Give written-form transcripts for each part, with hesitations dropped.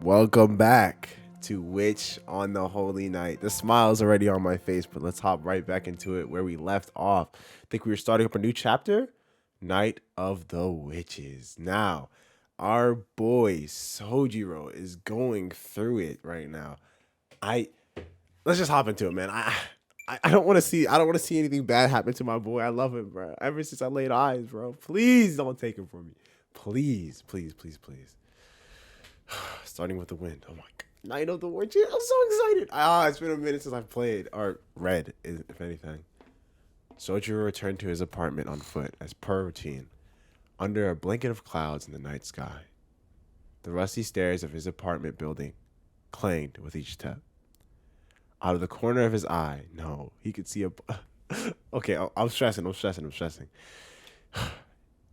Welcome back to Witch on the Holy Night. The smile is already on my face, but let's hop right back into it where we left off. I think we were starting up a new chapter, Night of the Witches. Now, our boy Sojiro is going through it right now. I let's just hop into it, man. I don't want to see anything bad happen to my boy. I love him, bro. Ever since I laid eyes, bro. Please don't take him from me. Please, please, please, please. Starting with the wind. Oh my god. Night of the Witches. I'm so excited. It's been a minute since I've played or read, if anything. Sojiro returned to his apartment on foot, as per routine, under a blanket of clouds in the night sky. The rusty stairs of his apartment building clanged with each step. Out of the corner of his eye, no, he could see a. Okay, I'm stressing.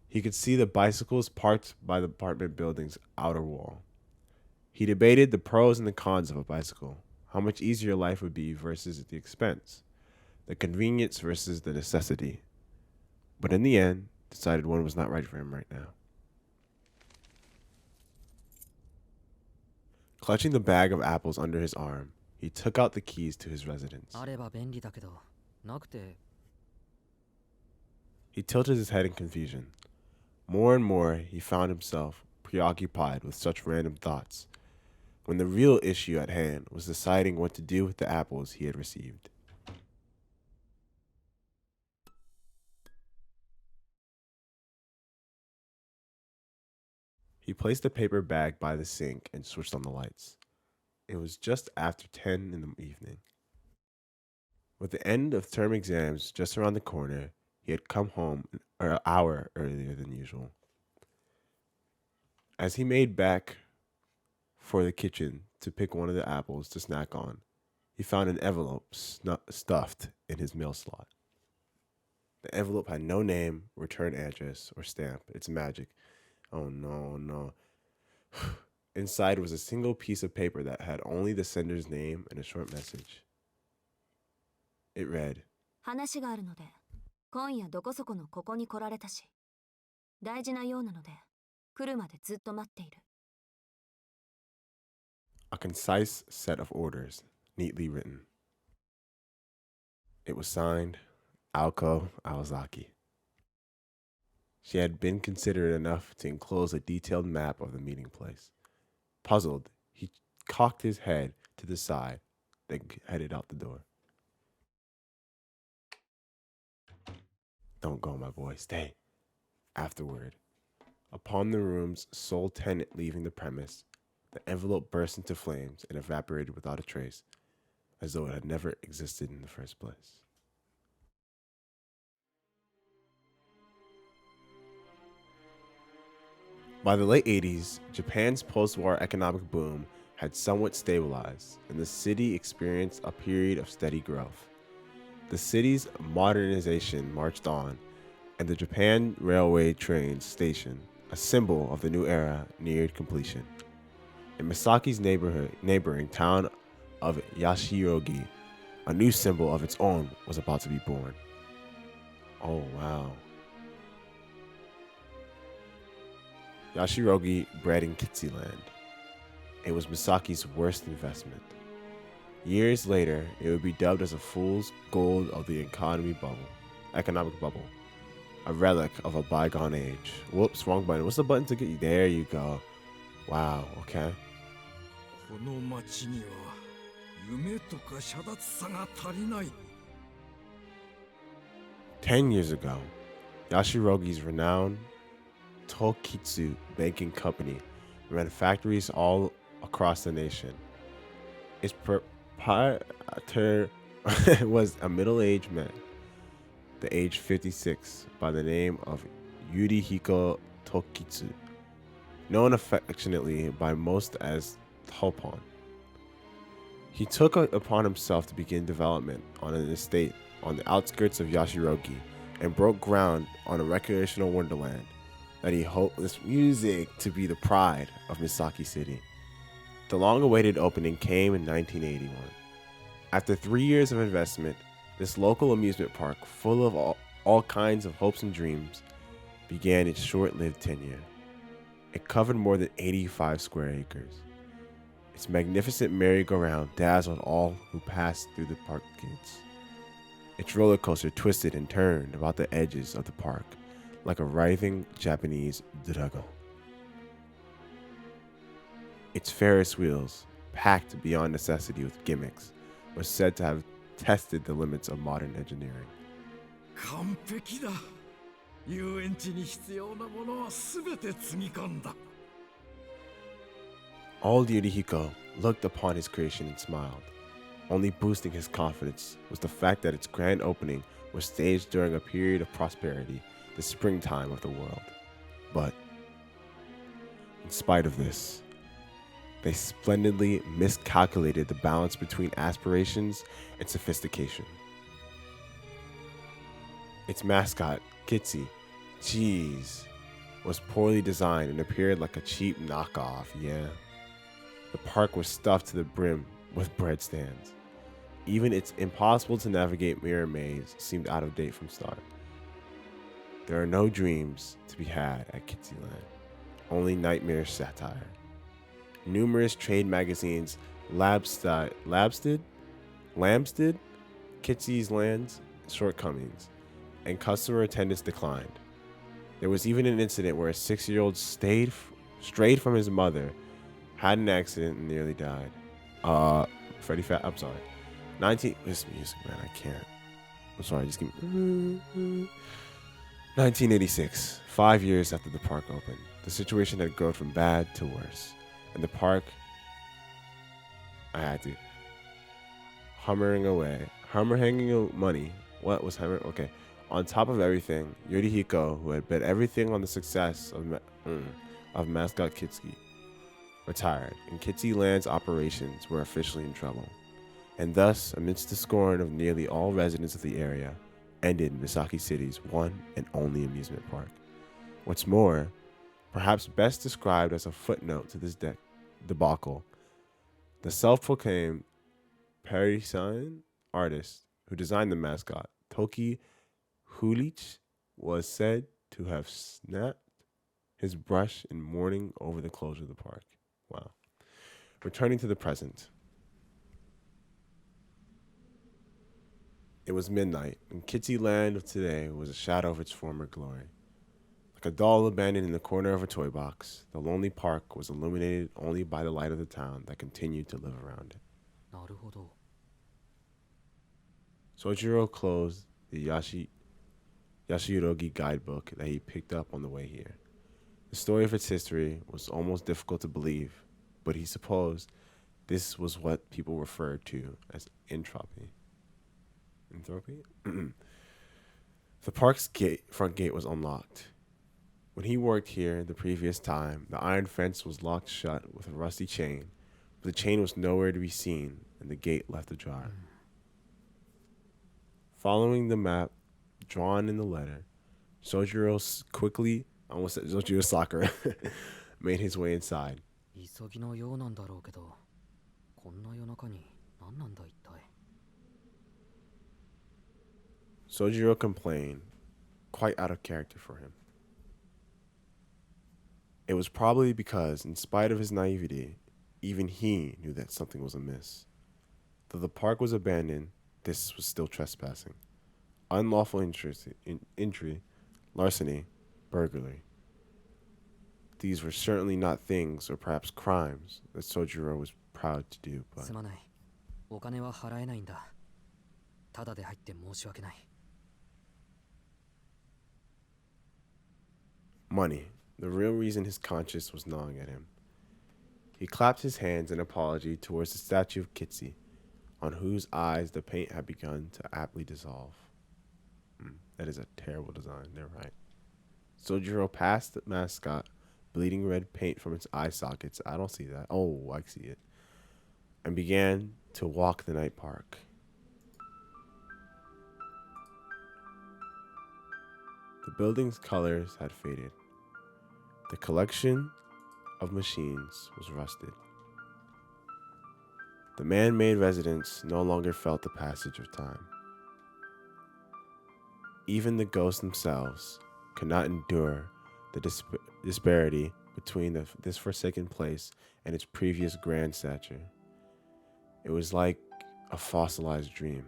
He could see the bicycles parked by the apartment building's outer wall. He debated the pros and the cons of a bicycle, how much easier life would be versus the expense, the convenience versus the necessity. But in the end, decided one was not right for him right now. Clutching the bag of apples under his arm, he took out the keys to his residence. He tilted his head in confusion. More and more, he found himself preoccupied with such random thoughts, when the real issue at hand was deciding what to do with the apples he had received. He placed the paper bag by the sink and switched on the lights. It was just after 10 in the evening. With the end of term exams just around the corner, he had come home an hour earlier than usual. As he made back for the kitchen to pick one of the apples to snack on, he found an envelope stuffed in his mail slot. The envelope had no name, return address, or stamp. It's magic. Oh no. Inside was a single piece of paper that had only the sender's name and a short message. It read, 話があるので、今夜どこそこのここに来られたし、大事なようなので、来るまでずっと待っている。 a concise set of orders, neatly written. It was signed Aoko Awazaki. She had been considerate enough to enclose a detailed map of the meeting place. Puzzled, he cocked his head to the side, then headed out the door. Don't go, my boy, stay. Afterward, upon the room's sole tenant leaving the premise, the envelope burst into flames and evaporated without a trace, as though it had never existed in the first place. By the late 80s, Japan's post-war economic boom had somewhat stabilized, and the city experienced a period of steady growth. The city's modernization marched on, and the Japan Railway train station, a symbol of the new era, neared completion. In Misaki's neighboring town of Yashirogi, a new symbol of its own was about to be born. Oh, wow. Yashirogi bred in Kitsuland. It was Misaki's worst investment. Years later, it would be dubbed as a fool's gold of the economic bubble, a relic of a bygone age. Whoops, wrong button. What's the button to get you? There you go. Wow, okay. この町には夢とか遮奪さが足りない。 10 years ago, Yashirogi's renowned Tokitsu Banking Company ran factories all across the nation. Its proprietor was a middle-aged man, the age 56, by the name of Yurihiko Tokitsu, known affectionately by most as Topon. He took upon himself to begin development on an estate on the outskirts of Yashirogi and broke ground on a recreational wonderland that he hoped this music to be the pride of Misaki City. The long-awaited opening came in 1981. After 3 years of investment, this local amusement park, full of all kinds of hopes and dreams, began its short-lived tenure. It covered more than 85 square acres. Its magnificent merry-go-round dazzled all who passed through the park gates. Its roller coaster twisted and turned about the edges of the park like a writhing Japanese dragon. Its Ferris wheels, packed beyond necessity with gimmicks, were said to have tested the limits of modern engineering. 完璧だ。遊園地に必要なものは全て積み込んだ。Old Yurihiko looked upon his creation and smiled. Only boosting his confidence was the fact that its grand opening was staged during a period of prosperity, the springtime of the world. But, in spite of this, they splendidly miscalculated the balance between aspirations and sophistication. Its mascot, Kitsy, Cheese, was poorly designed and appeared like a cheap knockoff, yeah. The park was stuffed to the brim with bread stands. Even its impossible to navigate mirror maze seemed out of date from start. There are no dreams to be had at Kitsyland, only nightmare satire. Numerous trade magazines lambsted Kitsy's land's shortcomings, and customer attendance declined. There was even an incident where a 6-year-old strayed from his mother, had an accident, and nearly died. I'm sorry. This music, man, I can't. I'm sorry, just give me. 1986, 5 years after the park opened, the situation had grown from bad to worse, and the park, hanging money. What was Hummer? Okay. On top of everything, Yurihiko, who had bet everything on the success of mascot Kitsy, retired, and Kitsyland's operations were officially in trouble. And thus, amidst the scorn of nearly all residents of the area, ended Misaki City's one and only amusement park. What's more, perhaps best described as a footnote to this debacle, the self-proclaimed Parisian artist who designed the mascot, Toki Hulich, was said to have snapped his brush in mourning over the closure of the park. Wow. Returning to the present. It was midnight, and Kitsyland of today was a shadow of its former glory. Like a doll abandoned in the corner of a toy box, the lonely park was illuminated only by the light of the town that continued to live around it. なるほど。 Sojiro closed the Yashirogi guidebook that he picked up on the way here. The story of its history was almost difficult to believe, but he supposed this was what people referred to as entropy. Entropy? The park's front gate was unlocked. When he worked here the previous time, the iron fence was locked shut with a rusty chain, but the chain was nowhere to be seen, and the gate left ajar. Following the map drawn in the letter, Sojiro quickly, I almost said Sojiro Sakura, made his way inside. 急ぎのようなんだろうけど、こんな夜中に何なんだ一体。 Sojiro complained, quite out of character for him. It was probably because, in spite of his naivety, even he knew that something was amiss. Though the park was abandoned, this was still trespassing. Unlawful entry, larceny, burglary. These were certainly not things, or perhaps crimes, that Sojiro was proud to do, but... すまない。お金は払えないんだ。ただで入って申し訳ない。 Money, the real reason his conscience was gnawing at him. He clapped his hands in apology towards the statue of Kitsy, on whose eyes the paint had begun to aptly dissolve. That is a terrible design, they're right. Sojiro passed the mascot, bleeding red paint from its eye sockets. I don't see that. Oh, I see it. And began to walk the night park. The building's colors had faded. The collection of machines was rusted. The man-made residents no longer felt the passage of time. Even the ghosts themselves could not endure the disparity between this forsaken place and its previous grand stature. It was like a fossilized dream.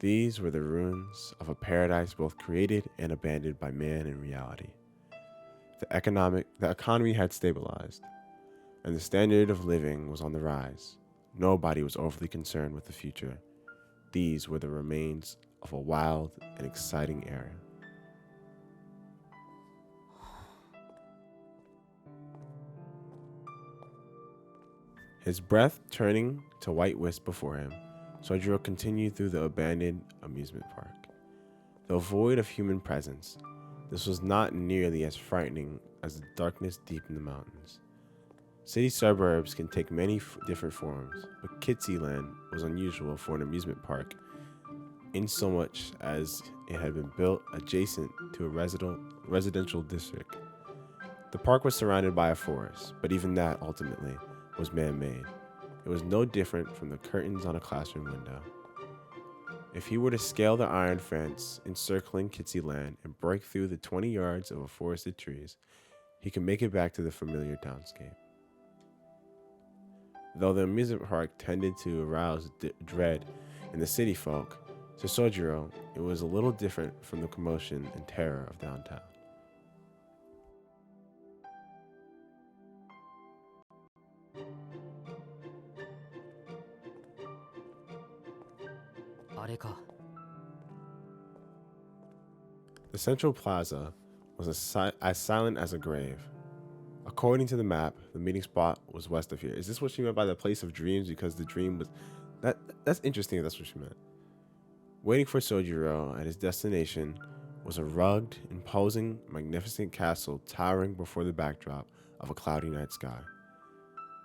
These were the ruins of a paradise both created and abandoned by man in reality. The economy had stabilized, and the standard of living was on the rise. Nobody was overly concerned with the future. These were the remains of a wild and exciting era. His breath turning to white wisp before him, Sojiro continued through the abandoned amusement park. Though void of human presence, this was not nearly as frightening as the darkness deep in the mountains. City suburbs can take many different forms, but Kitsyland was unusual for an amusement park insomuch as it had been built adjacent to a residential district. The park was surrounded by a forest, but even that ultimately was man-made. It was no different from the curtains on a classroom window. If he were to scale the iron fence encircling Kitsyland and break through the 20 yards of forested trees, he could make it back to the familiar townscape. Though the amusement park tended to arouse dread in the city folk, to Sojiro, it was a little different from the commotion and terror of downtown. The central plaza was as silent as a grave. According to the map, the meeting spot was west of here. Is this what she meant by the place of dreams? Because the dream was... That's interesting if that's what she meant. Waiting for Sojiro at his destination was a rugged, imposing, magnificent castle towering before the backdrop of a cloudy night sky.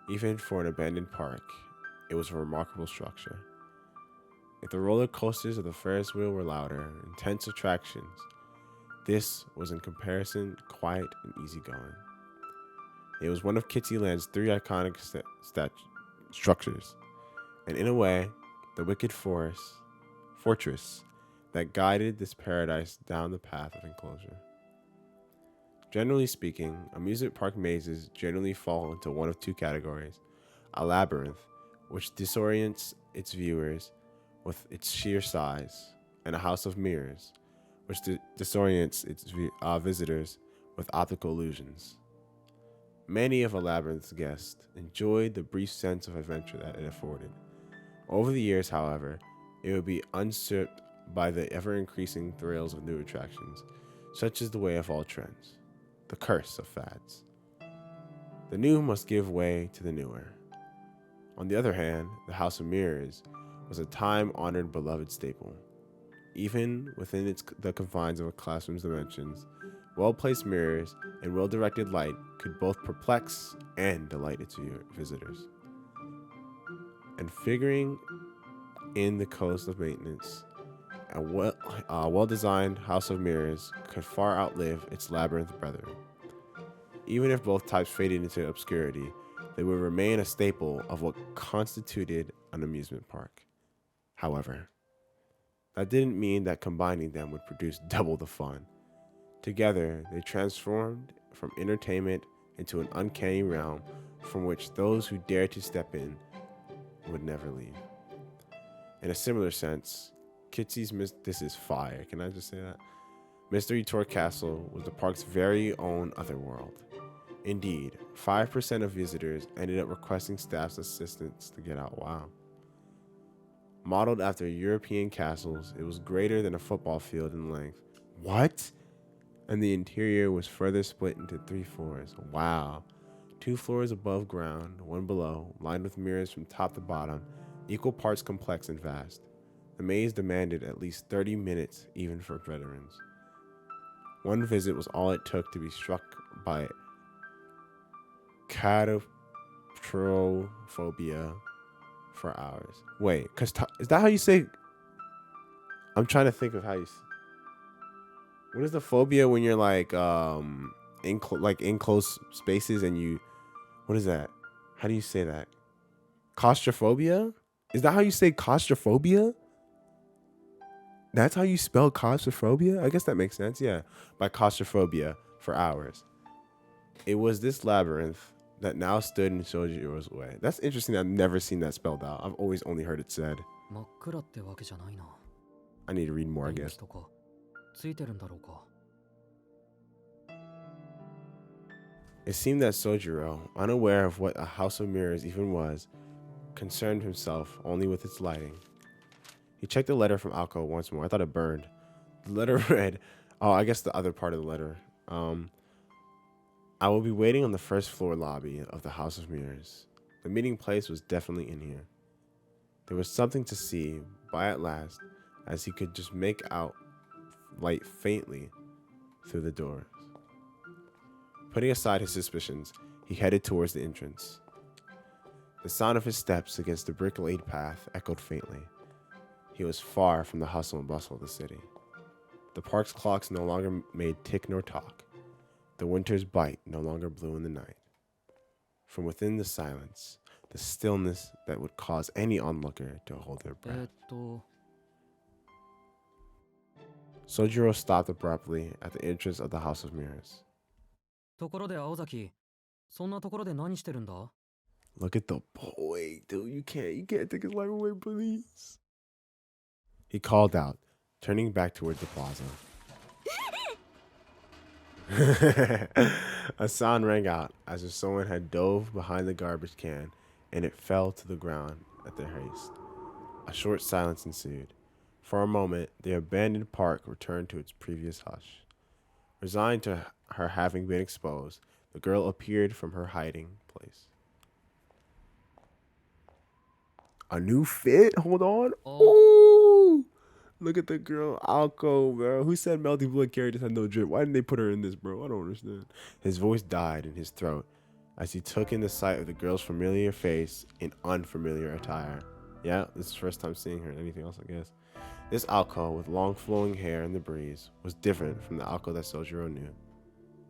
Even for an abandoned park, it was a remarkable structure. If the roller coasters of the Ferris wheel were louder, intense attractions, this was in comparison quiet and easygoing. It was one of Kitsyland's 3 iconic structures, and in a way, the wicked fortress that guided this paradise down the path of enclosure. Generally speaking, amusement park mazes generally fall into one of 2 categories: a labyrinth, which disorients its viewers with its sheer size, and a house of mirrors, which disorients its visitors with optical illusions. Many of a labyrinth's guests enjoyed the brief sense of adventure that it afforded. Over the years, however, it would be usurped by the ever-increasing thrills of new attractions, such as the way of all trends, the curse of fads. The new must give way to the newer. On the other hand, the House of Mirrors was a time-honored beloved staple. Even within the confines of a classroom's dimensions, well-placed mirrors and well-directed light could both perplex and delight its visitors. And figuring in the cost of maintenance, a well-designed House of Mirrors could far outlive its labyrinth brethren. Even if both types faded into obscurity, they would remain a staple of what constituted an amusement park. However, that didn't mean that combining them would produce double the fun. Together, they transformed from entertainment into an uncanny realm from which those who dared to step in would never leave. In a similar sense, this is fire, can I just say that? Mystery Tour Castle was the park's very own otherworld. Indeed, 5% of visitors ended up requesting staff's assistance to get out. Wow. Modeled after European castles, it was greater than a football field in length. What? And the interior was further split into 3 floors. Wow. 2 floors above ground, 1 below, lined with mirrors from top to bottom, equal parts complex and vast. The maze demanded at least 30 minutes, even for veterans. One visit was all it took to be struck by claustrophobia for hours. Wait, is that how you say? I'm trying to think of how you. What is the phobia when you're like in close spaces and you? What is that? How do you say that? Claustrophobia? Is that how you say claustrophobia? That's how you spell claustrophobia? I guess that makes sense. Yeah, by claustrophobia for hours. It was this labyrinth that now stood in Shojiro's way. That's interesting. I've never seen that spelled out. I've always only heard it said. 真っ暗ってわけじゃないな。 I need to read more, I 電 guess. 気とかついてるんだろうか。 It seemed that Sojiro, unaware of what a house of mirrors even was, concerned himself only with its lighting. He checked the letter from Alko once more. I thought it burned. The letter read, oh, I guess the other part of the letter. I will be waiting on the first floor lobby of the House of Mirrors. The meeting place was definitely in here. There was something to see, by at last, as he could just make out light faintly through the doors. Putting aside his suspicions, he headed towards the entrance. The sound of his steps against the brick-laid path echoed faintly. He was far from the hustle and bustle of the city. The park's clocks no longer made tick nor talk. The winter's bite no longer blew in the night. From within the silence, the stillness that would cause any onlooker to hold their breath. Sojiro stopped abruptly at the entrance of the House of Mirrors. ところで青崎、そんなところで何してるんだ？ Look at the boy, dude. You can't take his life away, please. He called out, turning back towards the plaza. A sound rang out as if someone had dove behind the garbage can and it fell to the ground at their haste. A short silence ensued. For a moment, the abandoned park returned to its previous hush. Resigned to her having been exposed, the girl appeared from her hiding place. A new fit? Hold on. Oh, look at the girl, Alko, bro. Who said Melty Blood characters had no drip? Why didn't they put her in this, bro? I don't understand. His voice died in his throat as he took in the sight of the girl's familiar face in unfamiliar attire. Yeah, this is the first time seeing her in anything else, I guess. This Alko, with long flowing hair in the breeze, was different from the Alko that Sojiro knew.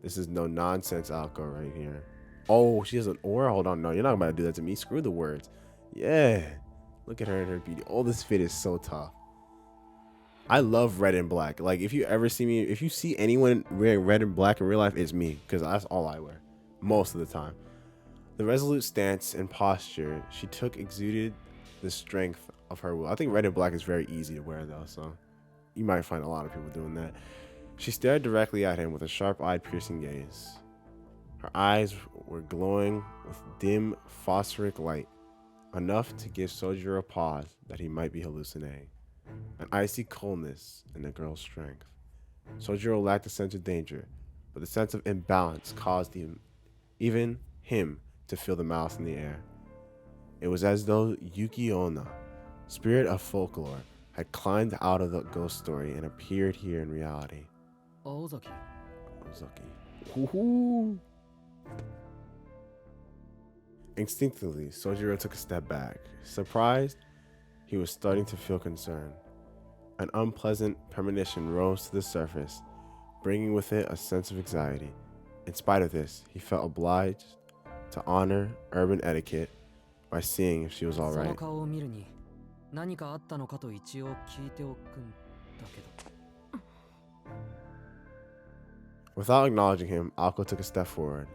This is no nonsense Alko right here. Oh, she has an aura? Hold on, no, you're not about to do that to me. Screw the words. Yeah. Look at her and her beauty. Oh, this fit is so tough. I love red and black. Like, if you ever see me, if you see anyone wearing red and black in real life, it's me, because that's all I wear most of the time. The resolute stance and posture she took exuded the strength of her will. I think red and black is very easy to wear, though, so you might find a lot of people doing that. She stared directly at him with a sharp-eyed, piercing gaze. Her eyes were glowing with dim, phosphoric light, enough to give Sojiro pause that he might be hallucinating. An icy coldness in the girl's strength. Sojiro lacked a sense of danger, but the sense of imbalance caused even him to feel the malice in the air. It was as though Yuki Onna, spirit of folklore, had climbed out of the ghost story and appeared here in reality. Aozaki. Woohoo! Instinctively, Sojiro took a step back. Surprised, he was starting to feel concerned. An unpleasant premonition rose to the surface, bringing with it a sense of anxiety. In spite of this, he felt obliged to honor urban etiquette by seeing if she was all その right. 顔を見るに何かあったのかと一応聞いておくんだけど。 Without acknowledging him, Alko took a step forward.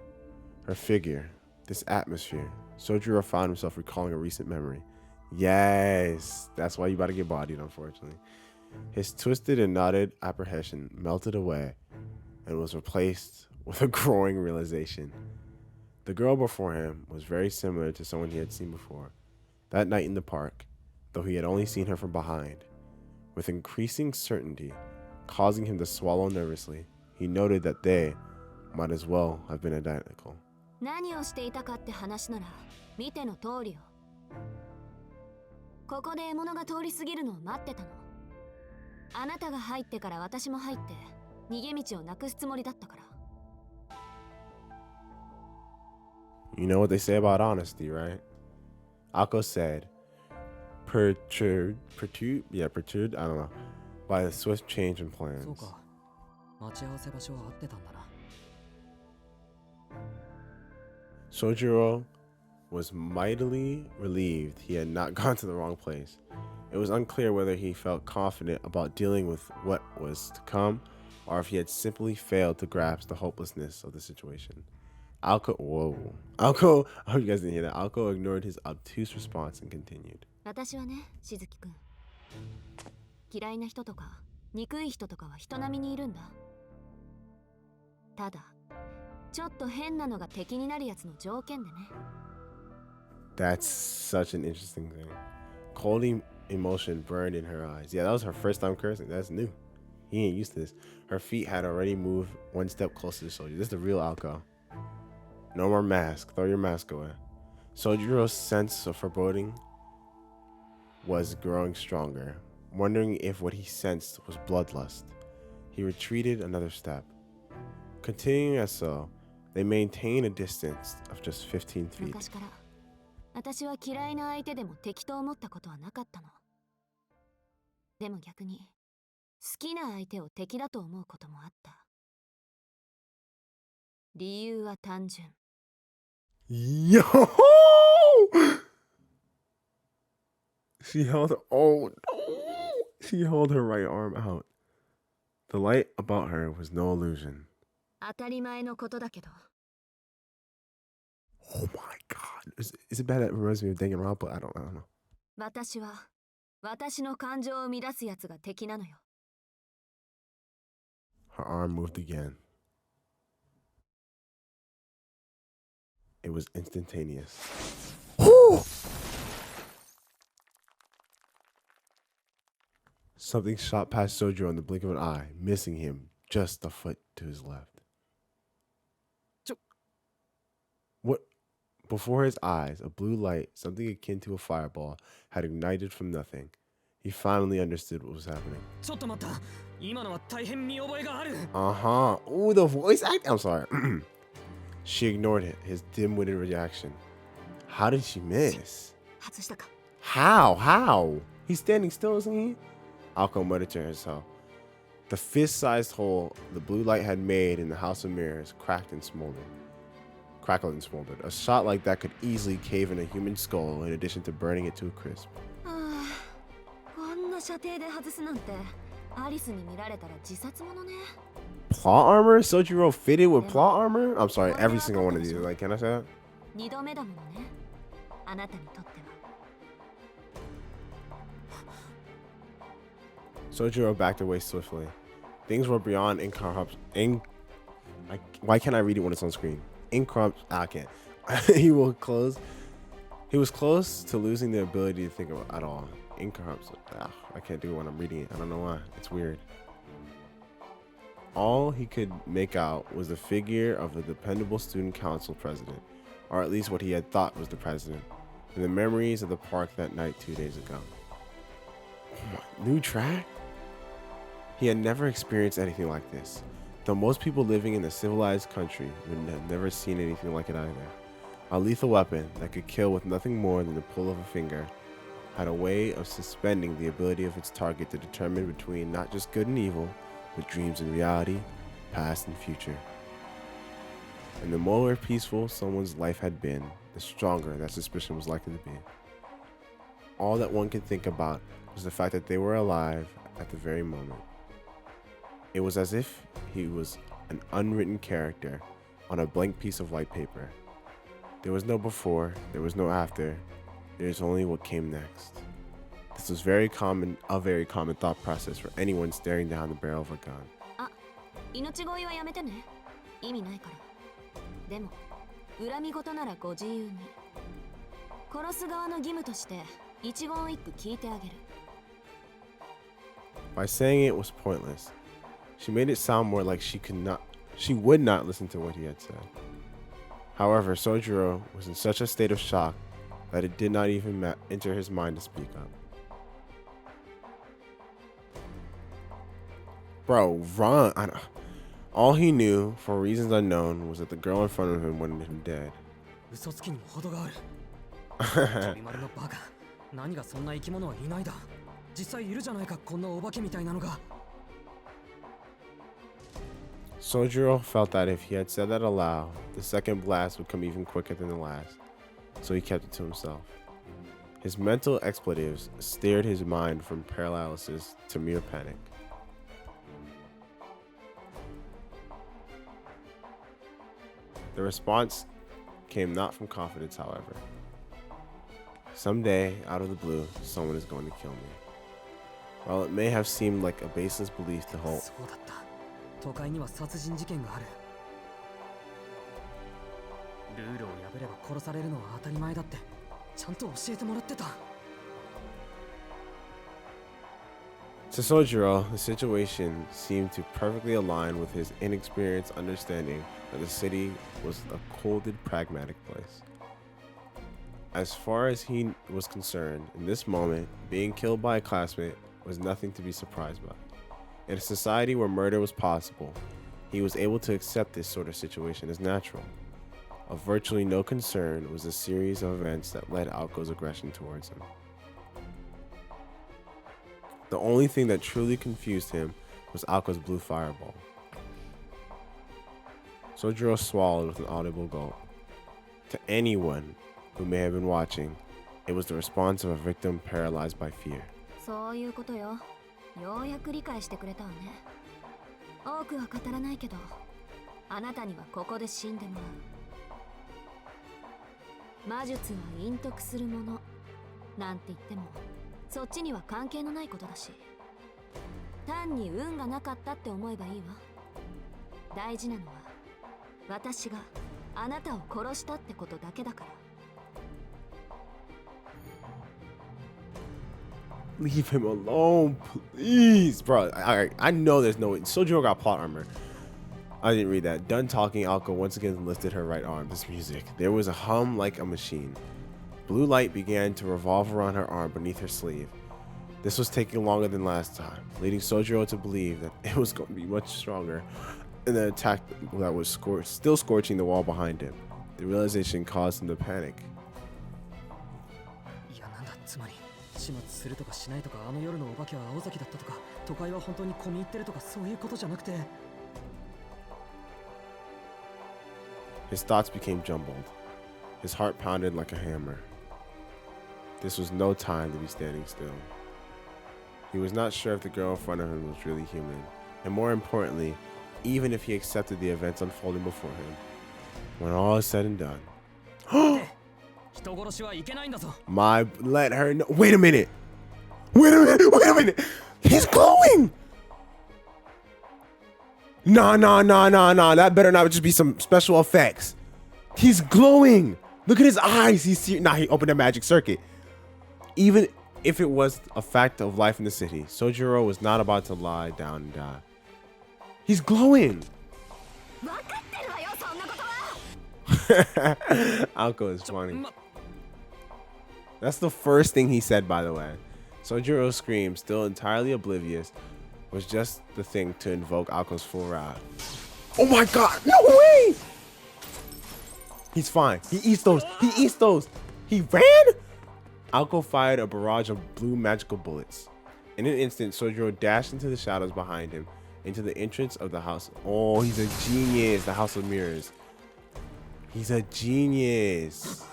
Her figure, this atmosphere, Sojiro found himself recalling a recent memory. Yes, that's why you about to get bodied, unfortunately. His twisted and knotted apprehension melted away and was replaced with a growing realization. The girl before him was very similar to someone he had seen before, that night in the park, though he had only seen her from behind. With increasing certainty, causing him to swallow nervously, he noted that they might as well have been identical. 何をしていたかって話なら見ての通りよ。ここで獲物が通り過ぎるのを待ってたの。あなたが入ってから私も入って逃げ道をなくすつもりだったから。You know what they say about honesty, right? Alko said, perturbed, I don't know, by the swift change in そう plans. か。待ち合わせ場所は合ってたんだな。 Sojiro was mightily relieved he had not gone to the wrong place. It was unclear whether he felt confident about dealing with what was to come, or if he had simply failed to grasp the hopelessness of the situation. Alco, I hope you guys didn't hear that. Alco ignored his obtuse response and continued. 私はね、しずきくん。嫌いな人とか、憎い人とかは人並みにいるんだ。ただ、ちょっと変なのが敵になるやつの条件でね。That's such an interesting thing. Cold emotion burned in her eyes. Yeah, that was her first time cursing. That's new. He ain't used to this. Her feet had already moved one step closer to Soldier. This is the real Alco. No more mask. Throw your mask away. Sojiro's sense of foreboding was growing stronger, wondering if what he sensed was bloodlust. He retreated another step. Continuing as so, they maintained a distance of just 15 feet. 昔から私は嫌いな相手でも敵と思ったことはなかったの。でも逆に好きな相手を敵だと思うこともあった。理由は単純。Yo! She held she held her right arm out. The light about her was no illusion. 当たり前のことだけど。Oh my god. Is it bad that it reminds me of Danganronpa? I don't know. 私は私の感情を生み出すやつが敵なのよ。Her arm moved again. It was instantaneous. Something shot past Sojiro in the blink of an eye, missing him just a foot to his left. What? Before his eyes, a blue light, something akin to a fireball, had ignited from nothing. He finally understood what was happening. Ooh, the voice act. I'm sorry. She ignored it, his dim-witted reaction. How did she miss? How? He's standing still, isn't he? Alco muttered to herself. The fist-sized hole the blue light had made in the House of Mirrors crackled and smoldered. A shot like that could easily cave in a human skull in addition to burning it to a crisp. Plot armor? Sojiro fitted with plot armor? I'm sorry, every single one of these. Like, can I say that? Sojiro backed away swiftly. Things were beyond why can't I read it when it's on screen? I can't. He was close to losing the ability to think at all. I can't do it when I'm reading it. I don't know why. It's weird. All he could make out was the figure of the dependable student council president, or at least what he had thought was the president, and the memories of the park that night 2 days ago. New track? He had never experienced anything like this, though most people living in a civilized country would have never seen anything like it either. A lethal weapon that could kill with nothing more than the pull of a finger had a way of suspending the ability of its target to determine between not just good and evil, but dreams and reality, past and future. And the more peaceful someone's life had been, the stronger that suspicion was likely to be. All that one could think about was the fact that they were alive at the very moment. It was as if he was an unwritten character on a blank piece of white paper. There was no before, there was no after, there's only what came next. This was a very common thought process for anyone staring down the barrel of a gun. 命乞いはやめてね。意味ないから。でも、恨み事ならご自由に。殺す側の義務として一言一句聞いてあげる。By saying it was pointless, she made it sound more like she would not listen to what he had said. However, Sojiro was in such a state of shock that it did not even enter his mind to speak up. Bro, run. All he knew, for reasons unknown, was that the girl in front of him wanted him dead. Sojiro felt that if he had said that aloud, the second blast would come even quicker than the last, so he kept it to himself. His mental expletives steered his mind from paralysis to mere panic. The response came not from confidence, however. Someday, out of the blue, someone is going to kill me. While it may have seemed like a baseless belief to hold, そうだった。都会には殺人事件がある。ルールを破れば殺されるのは当たり前だってちゃんと教えてもらってた。To Sojiro, the situation seemed to perfectly align with his inexperienced understanding that the city was a cold and pragmatic place. As far as he was concerned, in this moment, being killed by a classmate was nothing to be surprised by. In a society where murder was possible, he was able to accept this sort of situation as natural. Of virtually no concern was a series of events that led Aoko's aggression towards him. The only thing that truly confused him was Aoko's blue fireball. Sojiro swallowed with an audible gulp. To anyone who may have been watching, it was the response of a victim paralyzed by fear. そういうことよ。ようやく理解してくれたわね。多くは語らないけど、あなたにはここで死んでもらう。魔術は隠匿するものなんて言ってもそっちには関係のないことだし、単に運がなかったって思えばいいわ。大事なのは私があなたを殺したってことだけだから。Leave him alone, please, bro. I know there's no way. Sojiro got plot armor. I didn't read that. Done talking, Aoko once again lifted her right arm. This music. There was a hum like a machine. Blue light began to revolve around her arm beneath her sleeve. This was taking longer than last time, leading Sojiro to believe that it was going to be much stronger in the attack that was still scorching the wall behind him. The realization caused him to panic. いやなんだつまり始末するとかしないとかあの夜のお化けは青崎だったとか都会は本当に込み入ってるとかそういうことじゃなくて。His thoughts became jumbled. His heart pounded like a hammer. This was no time to be standing still. He was not sure if the girl in front of him was really human, and more importantly, even if he accepted the events unfolding before him. When all is said and done, 人殺しはいけないんだぞ。 let her know. Wait a minute. Wait a minute. He's glowing. Nah. That better not just be some special effects. He's glowing. Look at his eyes. He opened a magic circuit. Even if it was a fact of life in the city, Sojiro was not about to lie down and die. He's glowing. 分かってるわよ、そんなことは。 Aoko is funny. That's the first thing he said, by the way. Sojiro's scream, still entirely oblivious, was just the thing to invoke Aoko's full wrath. Oh my god, no way! He's fine. He eats those. He ran? Aoko fired a barrage of blue magical bullets. In an instant, Sojiro dashed into the shadows behind him, into the entrance of the house. Oh, he's a genius. The House of Mirrors. He's a genius.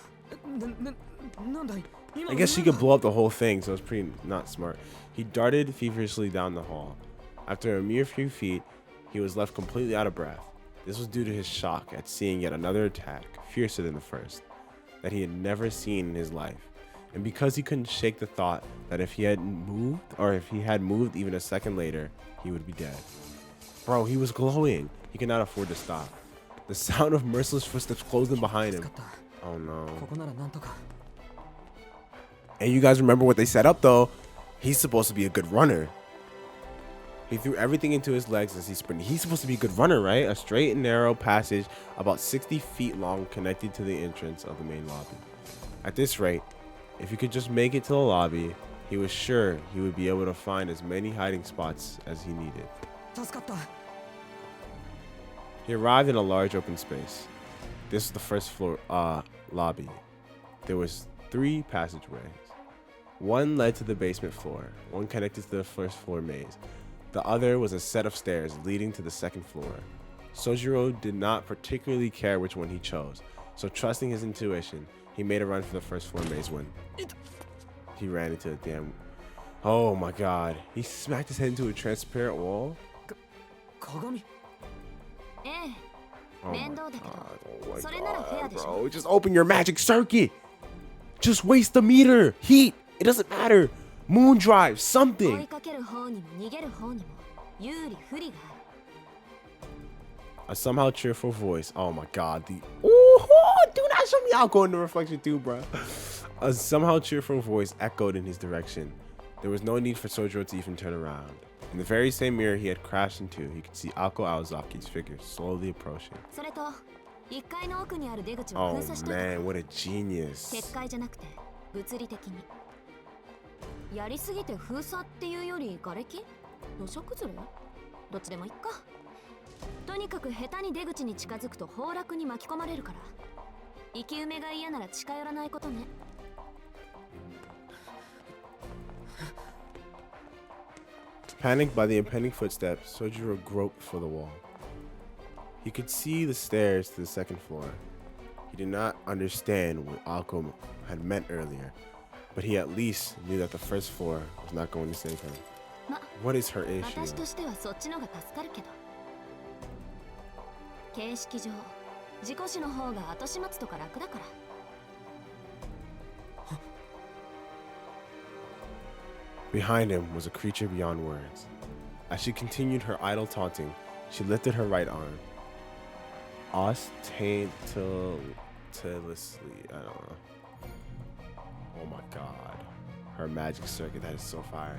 なんだい I guess she could blow up the whole thing, so it's pretty not smart. He darted feverishly down the hall. After a mere few feet, he was left completely out of breath. This was due to his shock at seeing yet another attack, fiercer than the first, that he had never seen in his life. And because he couldn't shake the thought that if he had moved even a second later, he would be dead. Bro, he was glowing. He could not afford to stop. The sound of merciless footsteps closing behind him. Oh no. ここならなんとか。 And you guys remember what they set up though. He's supposed to be a good runner. He threw everything into his legs as he sprinted. He's supposed to be a good runner, right? A straight and narrow passage about 60 feet long connected to the entrance of the main lobby. At this rate, if he could just make it to the lobby, he was sure he would be able to find as many hiding spots as he needed. 助かった。 He arrived in a large open space. This was the first floor lobby. There was 3 passageways. One led to the basement floor, one connected to the first floor maze. The other was a set of stairs leading to the second floor. Sojiro did not particularly care which one he chose, so trusting his intuition, he made a run for the first floor maze when he ran into a damn... Oh my god. He smacked his head into a transparent wall? 鏡。ええ、Oh my 面倒だけど god, oh my それならフェア god, でしょ bro. Just open your magic circuit. Just waste the meter. Heat. It doesn't matter. Moon drive, 追 something. いかける方にも逃げる方にも有利不利がある A somehow cheerful voice. Oh my god, the ooh, do not show me Alco in the reflection too, bro. A somehow cheerful voice echoed in his direction. There was no need for Sojiro to even turn around. In the very same mirror he had crashed into, he could see Alco Aozaki's figure slowly approaching. それと1階の奥にある出口を Oh 封鎖しといた man, what a genius. 結界じゃなくて物理的にやりすぎて封鎖っていうより瓦礫土砂崩れどっちでもいっかとにかく下手に出口に近づくと崩落に巻き込まれるから生き埋めが嫌なら近寄らないことね Panicked by the impending footsteps, Sojiro groped for the wall. He could see the stairs to the second floor. He did not understand what Alco had meant earlier, but he at least knew that the first floor was not going to save him. ま What is her 私 issue? としてはそっちのが助かるけど形式上事故死の方が後始末とか楽だから Behind him was a creature beyond words. As she continued her idle taunting, she lifted her right arm. Ostentatously, I don't know. Oh my god. Her magic circuit, that is so fire.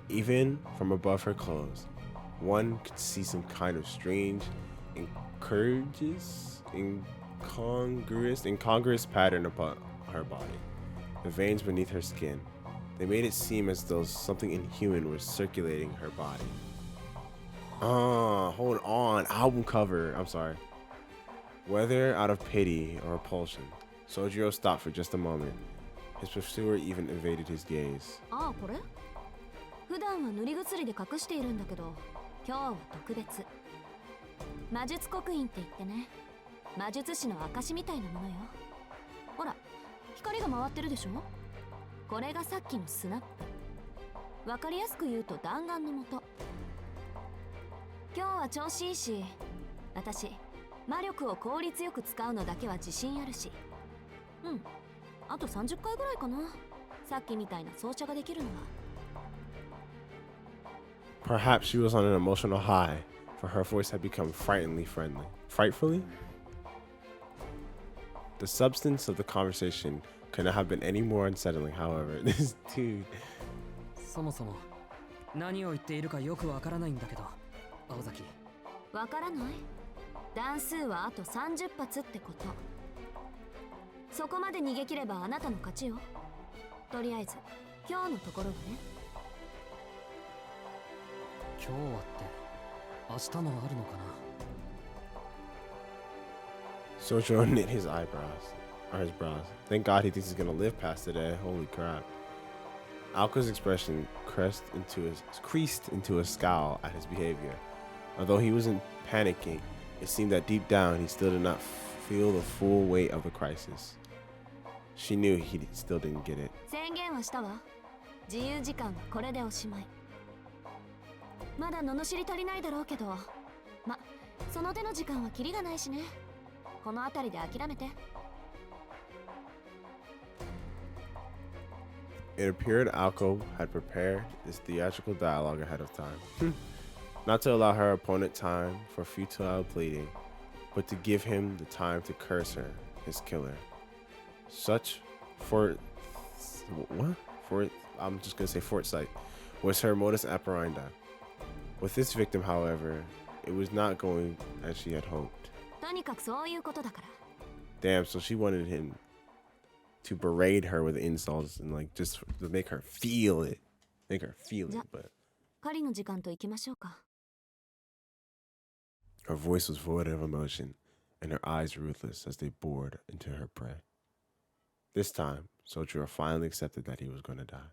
Even from above her clothes, one could see some kind of strange, incongruous pattern upon her body. The veins beneath her skin. They made it seem as though something inhuman was circulating her body. Hold on. Album cover. I'm sorry. Whether out of pity or repulsion, Sojiro stopped for just a moment. His pursuer even evaded his gaze. ああこれ普段は塗り薬で隠しているんだけど今日は特別魔術刻印って言ってね魔術師の証みたいなものよほら光が回ってるでしょこれがさっきのスナップわかりやすく言うと弾丸の元今日は調子いいし私魔力を効率よく使うのだけは自信あるしうんあと30回ぐらいかなさっきみたいな奏者ができるのは Perhaps she was on an emotional high, for her voice had become frighteningly friendly. Frightfully? The substance of the conversation could not have been any more unsettling, however. This dude. そもそも何を言っているかよくわからないんだけど青崎わからない段数はあと30発ってことそこまで逃げ切ればあなたの勝ちよとりあえず今日のところはね今日はって明日もあるのかな Sojiro knit his brows. Thank God he thinks he's gonna live past today. Holy crap. Alco's expression creased into a scowl at his behavior. Although he wasn't panicking, it seemed that deep down he still did not feel the full weight of the crisis. She knew he still didn't get it. 宣言はしたわ自由時間はこれでおしまいまだ罵り足りないだろうけどま、その手の時間はキリがないしねこの辺りで諦めて It appeared Alco had prepared this theatrical dialogue ahead of time. Not to allow her opponent time for futile pleading, but to give him the time to curse her, his killer. I'm just gonna say foresight, was her modus operandi. With this victim, however, it was not going as she had hoped. とにかくそういうことだから Damn, so she wanted him to berate her with insults and like just to make her feel it. Make her feel it, but 狩りの時間と行きましょうか her voice was void of emotion and her eyes ruthless as they bored into her prey. This time, Sojiro finally accepted that he was going to die.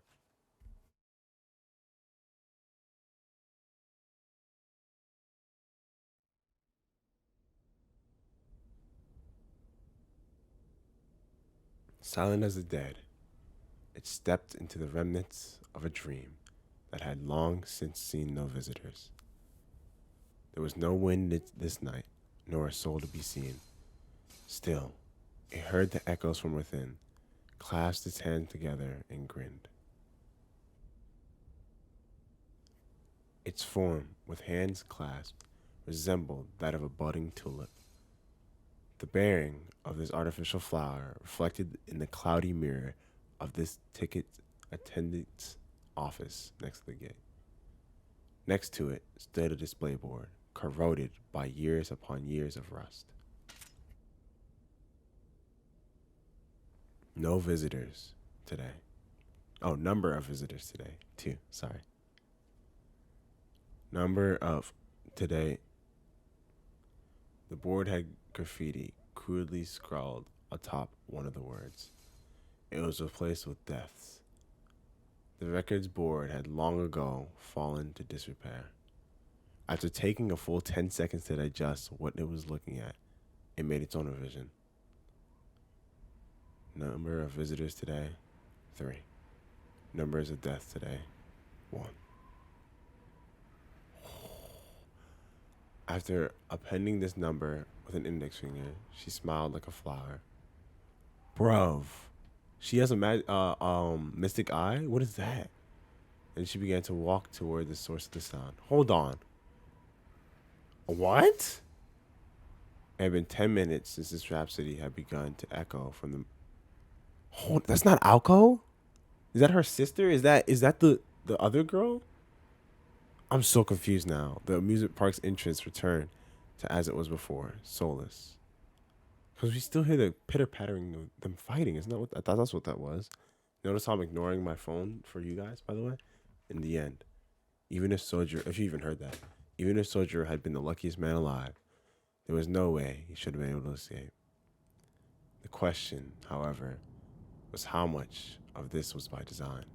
Silent as the dead, it stepped into the remnants of a dream that had long since seen no visitors. There was no wind this night, nor a soul to be seen. Still, it heard the echoes from within, clasped its hands together, and grinned. Its form, with hands clasped, resembled that of a budding tulip. The bearing of this artificial flower reflected in the cloudy mirror of this ticket attendant's office next to the gate. Next to it stood a display board, corroded by years upon years of rust. No visitors today. Oh, number of visitors today. 2, sorry. Number of today. The board had graffiti crudely scrawled atop one of the words. It was replaced with deaths. The records board had long ago fallen to disrepair. After taking a full 10 seconds to digest what it was looking at, it made its own revision. Number of visitors today, 3. Numbers of deaths today, 1. After appending this number with an index finger, she smiled like a flower. Bruv, she has a mystic eye? What is that? And she began to walk toward the source of the sound. Hold on. What? It had been 10 minutes since this rhapsody had begun to echo from the... Hold, that's not Alco? Is that her sister? Is that the other girl? I'm so confused now. The amusement park's entrance returned to as it was before, soulless. Because we still hear the pitter-pattering of them fighting. Isn't that what... I thought that's what that was. Notice how I'm ignoring my phone for you guys, by the way? In the end, even if Sojiro... If you even heard that. Even if Sojiro had been the luckiest man alive, there was no way he should have been able to escape. The question, however, was how much of this was by design,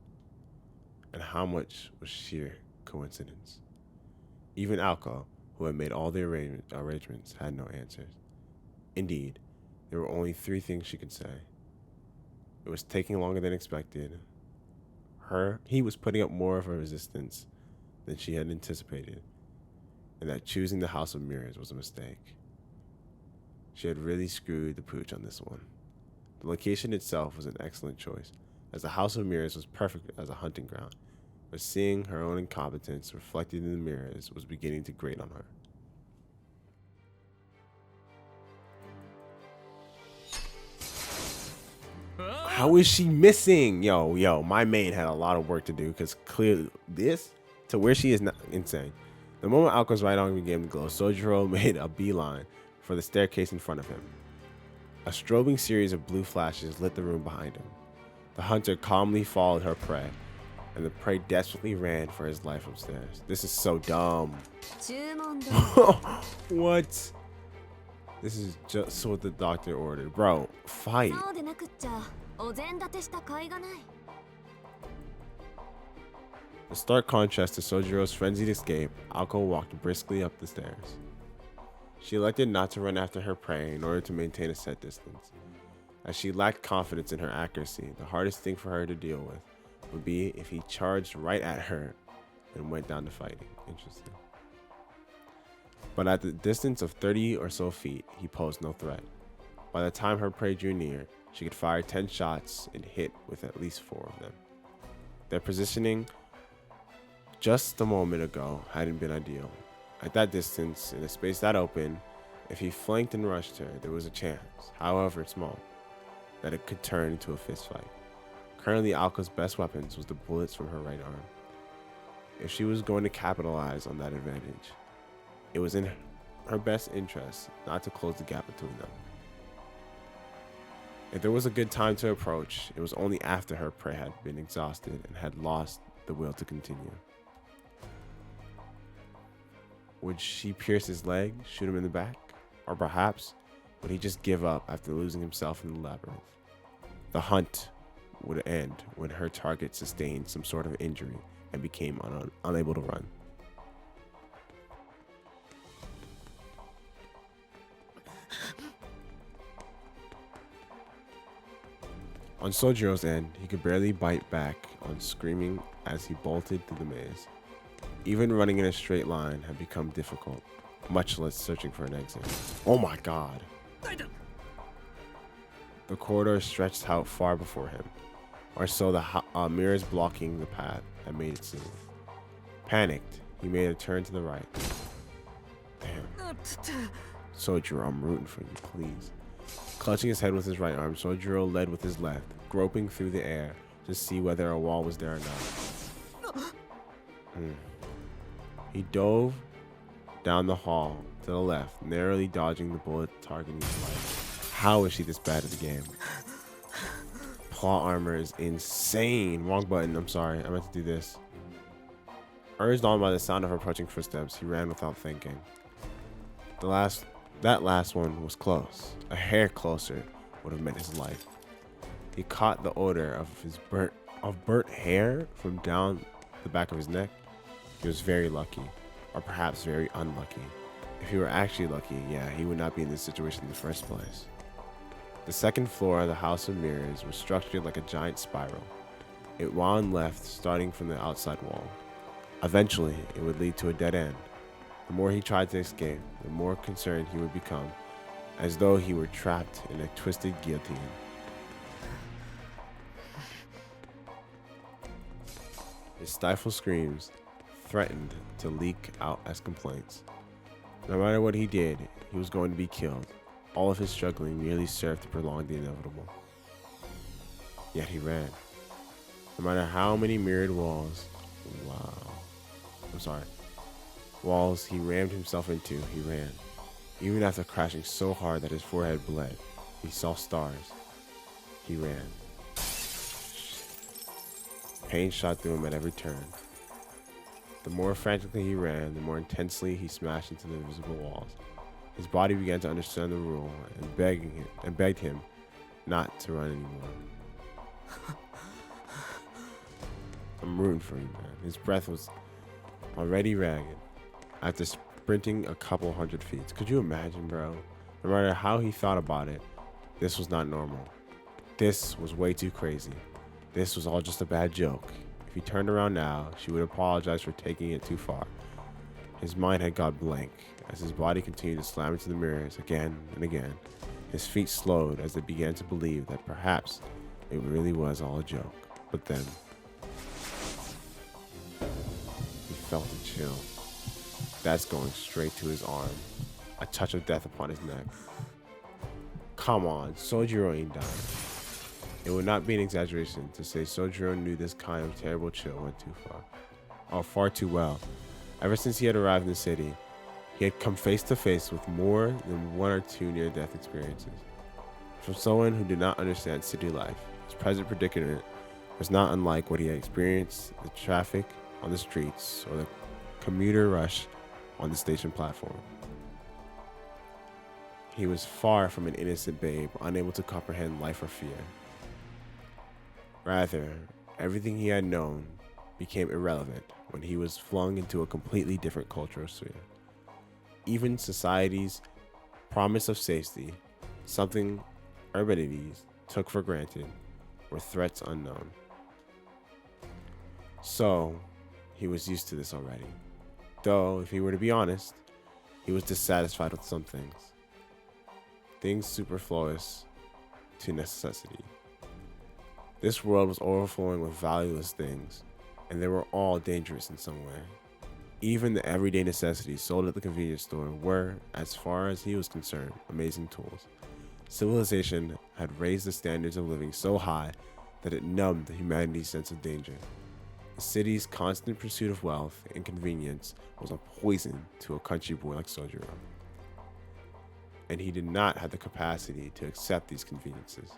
and how much was sheer coincidence. Even Alco, who had made all the arrangements, had no answers. Indeed, there were only 3 things she could say. It was taking longer than expected. He was putting up more of a resistance than she had anticipated, and that choosing the House of Mirrors was a mistake. She had really screwed the pooch on this one. The location itself was an excellent choice, as the House of Mirrors was perfect as a hunting ground, but seeing her own incompetence reflected in the mirrors was beginning to grate on her. How is she missing? Yo, my maid had a lot of work to do, because clearly this, to where she is, not insane. The moment Alco's right arm began to glow, Sojiro made a beeline for the staircase in front of him. A strobing series of blue flashes lit the room behind him. The hunter calmly followed her prey, and the prey desperately ran for his life upstairs. This is so dumb. What? This is just what the doctor ordered. Bro, fight. A stark contrast to Sojiro's frenzied escape, Alco walked briskly up the stairs. She elected not to run after her prey in order to maintain a set distance. As she lacked confidence in her accuracy, the hardest thing for her to deal with would be if he charged right at her and went down to fighting. Interesting. But at the distance of 30 or so feet, he posed no threat. By the time her prey drew near, she could fire 10 shots and hit with at least 4 of them. Their positioning just a moment ago hadn't been ideal. At that distance, in a space that open, if he flanked and rushed her, there was a chance, however small, that it could turn into a fistfight. Currently, Alco's best weapons was the bullets from her right arm. If she was going to capitalize on that advantage, it was in her best interest not to close the gap between them. If there was a good time to approach, it was only after her prey had been exhausted and had lost the will to continue. Would she pierce his leg, shoot him in the back? Or perhaps, would he just give up after losing himself in the labyrinth? The hunt would end when her target sustained some sort of injury and became unable to run. On Sojiro's end, he could barely bite back on screaming as he bolted through the maze. Even running in a straight line had become difficult. much less searching for an exit. Oh my god. The corridor stretched out far before him, or so the mirrors blocking the path that made it seem. Panicked, he made a turn to the right. Damn. Sojiro, I'm rooting for you, please. Clutching his head with his right arm, Sojiro led with his left, groping through the air to see whether a wall was there or not. He dove down the hall to the left, narrowly dodging the bullet targeting his life. How is she this bad at the game? Plot armor is insane. Wrong button. I'm sorry. I meant to do this. Urged on by the sound of approaching footsteps, he ran without thinking. That last one was close. A hair closer would have meant his life. He caught the odor of his burnt hair from down the back of his neck. He was very lucky, or perhaps very unlucky. If he were actually lucky, yeah, he would not be in this situation in the first place. The second floor of the House of Mirrors was structured like a giant spiral. It wound left, starting from the outside wall. Eventually, it would lead to a dead end. The more he tried to escape, the more concerned he would become, as though he were trapped in a twisted guillotine. His stifled screams threatened to leak out as complaints. No matter what he did, he was going to be killed. All of his struggling merely served to prolong the inevitable. Yet he ran. No matter how many mirrored walls he rammed himself into, he ran. Even after crashing so hard that his forehead bled, he saw stars. He ran. Pain shot through him at every turn. The more frantically he ran, the more intensely he smashed into the invisible walls. His body began to understand the rule and begged him not to run anymore. I'm rooting for you, man. His breath was already ragged after sprinting a couple hundred feet. Could you imagine, bro? No matter how he thought about it, this was not normal. This was way too crazy. This was all just a bad joke. If he turned around now, she would apologize for taking it too far. His mind had gone blank as his body continued to slam into the mirrors again and again. His feet slowed as they began to believe that perhaps it really was all a joke. But then he felt a chill. That's going straight to his arm. A touch of death upon his neck. Come on, Sojiro ain't dying. It would not be an exaggeration to say Sojiro knew this kind of terrible chill went too far. Or far too well. Ever since he had arrived in the city, he had come face to face with more than one or two near-death experiences. From someone who did not understand city life, his present predicament was not unlike what he had experienced: the traffic on the streets or the commuter rush on the station platform. He was far from an innocent babe, unable to comprehend life or fear. Rather, everything he had known became irrelevant when he was flung into a completely different cultural sphere. Even society's promise of safety, something urbanities took for granted, were threats unknown. So, he was used to this already. Though, if he were to be honest, he was dissatisfied with some things. Things superfluous to necessity. This world was overflowing with valueless things, and they were all dangerous in some way. Even the everyday necessities sold at the convenience store were, as far as he was concerned, amazing tools. Civilization had raised the standards of living so high that it numbed humanity's sense of danger. The city's constant pursuit of wealth and convenience was a poison to a country boy like Sojiro. And he did not have the capacity to accept these conveniences.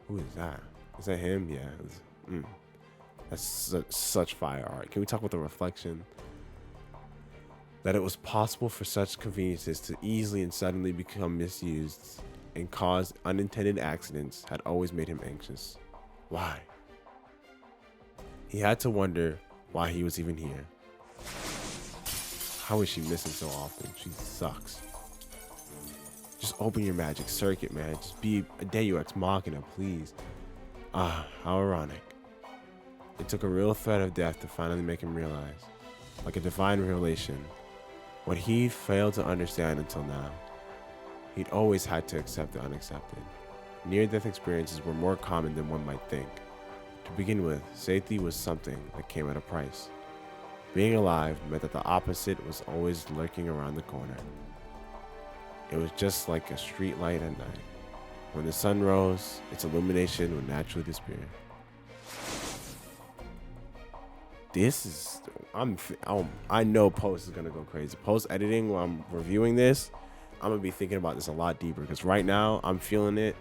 Who is that? Is that him? Yeah. That's such fire art. Can we talk about the reflection? That it was possible for such conveniences to easily and suddenly become misused and cause unintended accidents had always made him anxious. Why? He had to wonder why he was even here. How is she missing so often? She sucks. Just open your magic circuit, man. Just be a Deus Ex Machina, please. Ah, how ironic. It took a real threat of death to finally make him realize, like a divine revelation, What he failed to understand until now, he'd always had to accept the unaccepted. Near-death experiences were more common than one might think. To begin with, safety was something that came at a price. Being alive meant that the opposite was always lurking around the corner. It was just like a street light at night. When the sun rose, its illumination would naturally disappear. I know Post is gonna go crazy. Post editing while I'm reviewing this, I'm gonna be thinking about this a lot deeper because right now I'm feeling it.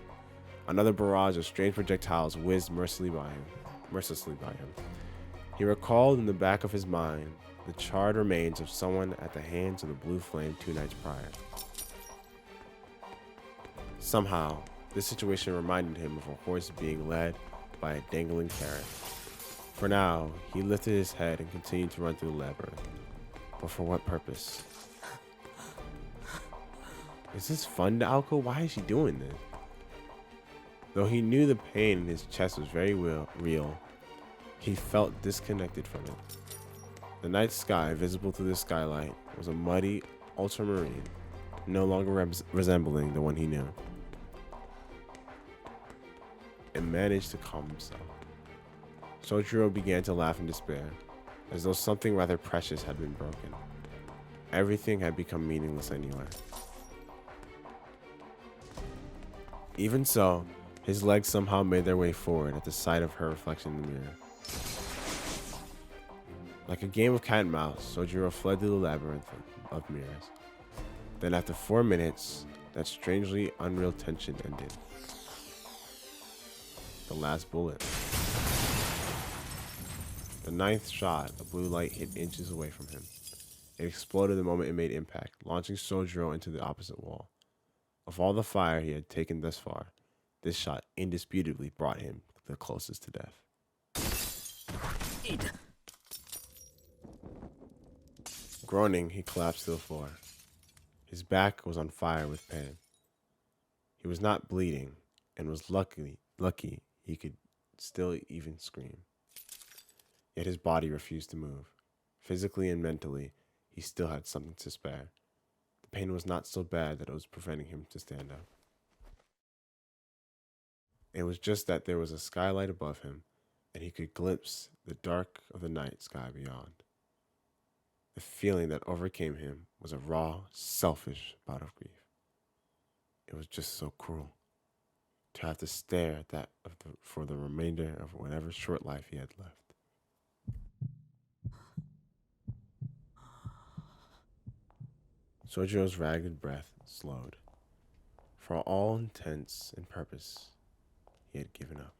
Another barrage of strange projectiles whizzed mercilessly by him. He recalled in the back of his mind the charred remains of someone at the hands of the blue flame 2 nights prior. Somehow, this situation reminded him of a horse being led by a dangling carrot. For now, he lifted his head and continued to run through the labyrinth. But for what purpose? Is this fun to Aoko? Why is she doing this? Though he knew the pain in his chest was very real, he felt disconnected from it. The night sky, visible through the skylight, was a muddy ultramarine, no longer resembling the one he knew. And managed to calm himself. Sojiro began to laugh in despair, as though something rather precious had been broken. Everything had become meaningless anyway. Even so, his legs somehow made their way forward at the sight of her reflection in the mirror. Like a game of cat and mouse, Sojiro fled through the labyrinth of mirrors. Then after 4 minutes, that strangely unreal tension ended. The last bullet. The 9th shot, a blue light hit inches away from him. It exploded the moment it made impact, launching Sojiro into the opposite wall. Of all the fire he had taken thus far, this shot indisputably brought him the closest to death. Groaning, he collapsed to the floor. His back was on fire with pain. He was not bleeding, and was lucky he could still even scream. Yet his body refused to move. Physically and mentally, he still had something to spare. The pain was not so bad that it was preventing him to stand up. It was just that there was a skylight above him, and he could glimpse the dark of the night sky beyond. The feeling that overcame him was a raw, selfish bout of grief. It was just so cruel to have to stare at that for the remainder of whatever short life he had left. Sojiro's ragged breath slowed. For all intents and purpose, he had given up.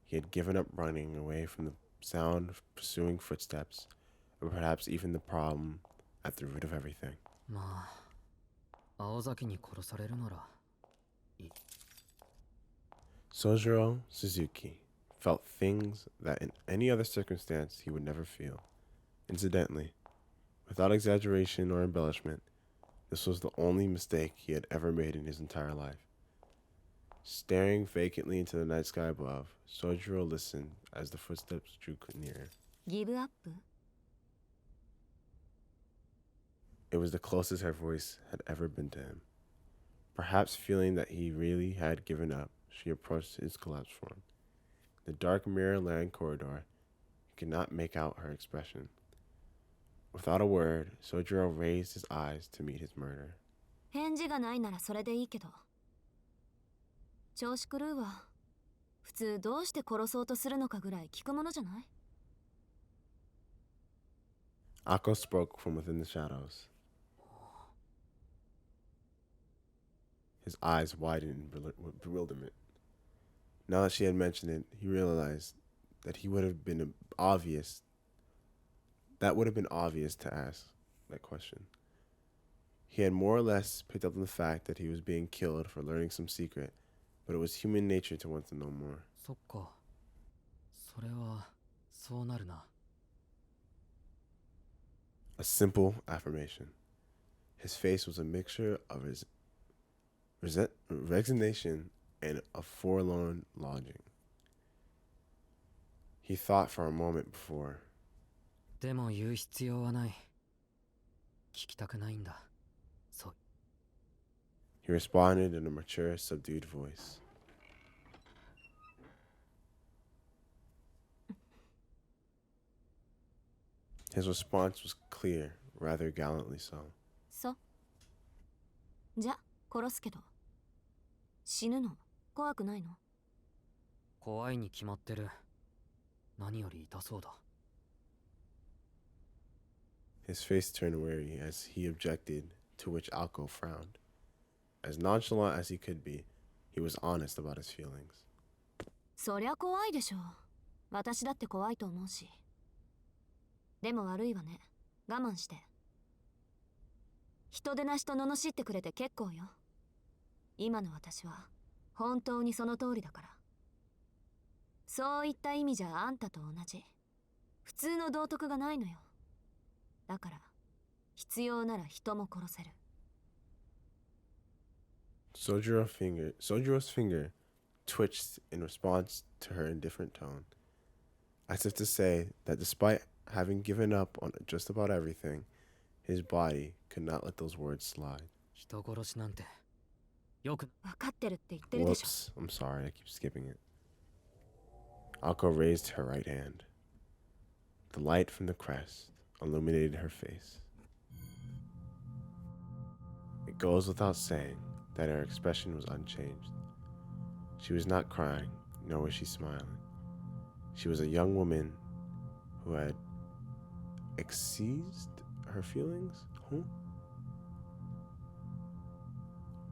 He had given up running away from the sound of pursuing footsteps, or perhaps even the problem at the root of everything. Sojiro Suzuki felt things that in any other circumstance he would never feel. Incidentally, without exaggeration or embellishment, this was the only mistake he had ever made in his entire life. Staring vacantly into the night sky above, Sojiro listened as the footsteps drew nearer. Give up? It was the closest her voice had ever been to him. Perhaps feeling that he really had given up, she approached his collapsed form. In the dark mirror-lined corridor, he could not make out her expression. Without a word, Sojiro raised his eyes to meet his murderer. 返事がないならそれでいいけど。調子狂うわ。普通どうして殺そうとするのかぐらい聞くものじゃない？ Akko spoke from within the shadows. His eyes widened in bewilderment. Now that she had mentioned it, he realized that would have been obvious to ask that question. He had more or less picked up on the fact that he was being killed for learning some secret, but it was human nature to want to know more. そっか。それはそうなるな。A simple affirmation. His face was a mixture of his resignation and a forlorn longing. He thought for a moment before. でも言う必要はない。聞きたくないんだ。そう。 He responded in a mature, subdued voice. His response was clear, rather gallantly so. そう。じゃ、殺すけど。死ぬの怖くないの？怖いに決まってる。何より痛そうだ。 His face turned weary as he objected, to which Alco frowned. As nonchalant as he could be, he was honest about his feelings. そりゃ怖いでしょ。私だって怖いと思うし。でも悪いわね。我慢して。人でなしと罵ってくれて結構よ。今の私は本当にその通りだから。そういった意味じゃあんたと同じ。普通の道徳がないのよ。だから必要なら人も殺せる。Sojiro's finger twitched in response to her indifferent tone, as if to say that despite having given up on just about everything, his body could not let those words slide. 人殺しなんてよく。分かってるって言ってるでしょ。 Whoops, I'm sorry, I keep skipping it. Alco raised her right hand. The light from the crest illuminated her face. It goes without saying that her expression was unchanged. She was not crying, nor was she smiling. She was a young woman who had exceeded her feelings?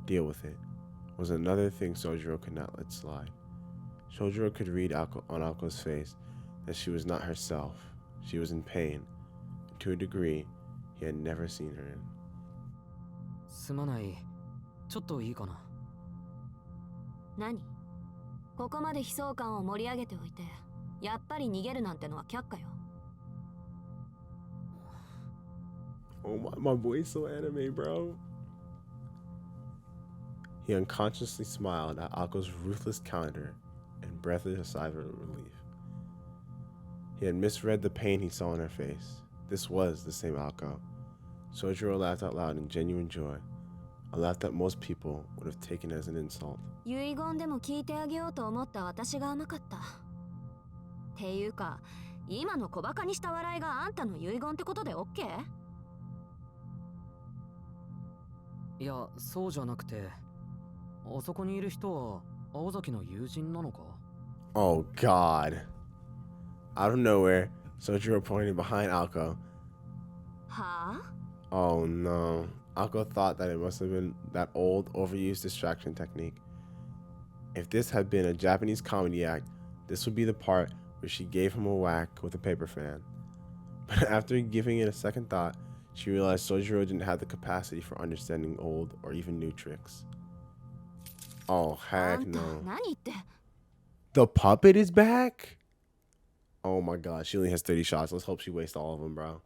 Deal with it was another thing Sojiro could not let slide. Sojiro could read on Alco's face that she was not herself. She was in pain, to a degree he had never seen her in. すまない。ちょっといいかな。何？ここまで悲壮感を盛り上げておいて、やっぱり逃げるなんてのは却下よ。Oh my voice so anime, bro. He unconsciously smiled at Alco's ruthless counter and breathed a sigh of relief. He had misread the pain he saw in her face. This was the same Alco. Sojiro laughed out loud in genuine joy, a laugh that most people would have taken as an insult. 遺言でも聞いてあげようと思った私が甘かった。っていうか、今の小バカにした笑いがあんたの遺言ってことで OK？ いや、そうじゃなくて、あそこにいる人は青崎の友人なのか？ Oh God. Out of nowhere, Sojiro pointed behind Alco. はあ？ Oh no. Alco thought that it must have been that old, overused distraction technique. If this had been a Japanese comedy act, this would be the part where she gave him a whack with a paper fan. But after giving it a second thought, she realized Sojiro didn't have the capacity for understanding old or even new tricks. Oh, heck no. 何言って。 The puppet is back? Oh my god, she only has 30 shots. Let's hope she wastes all of them, bro.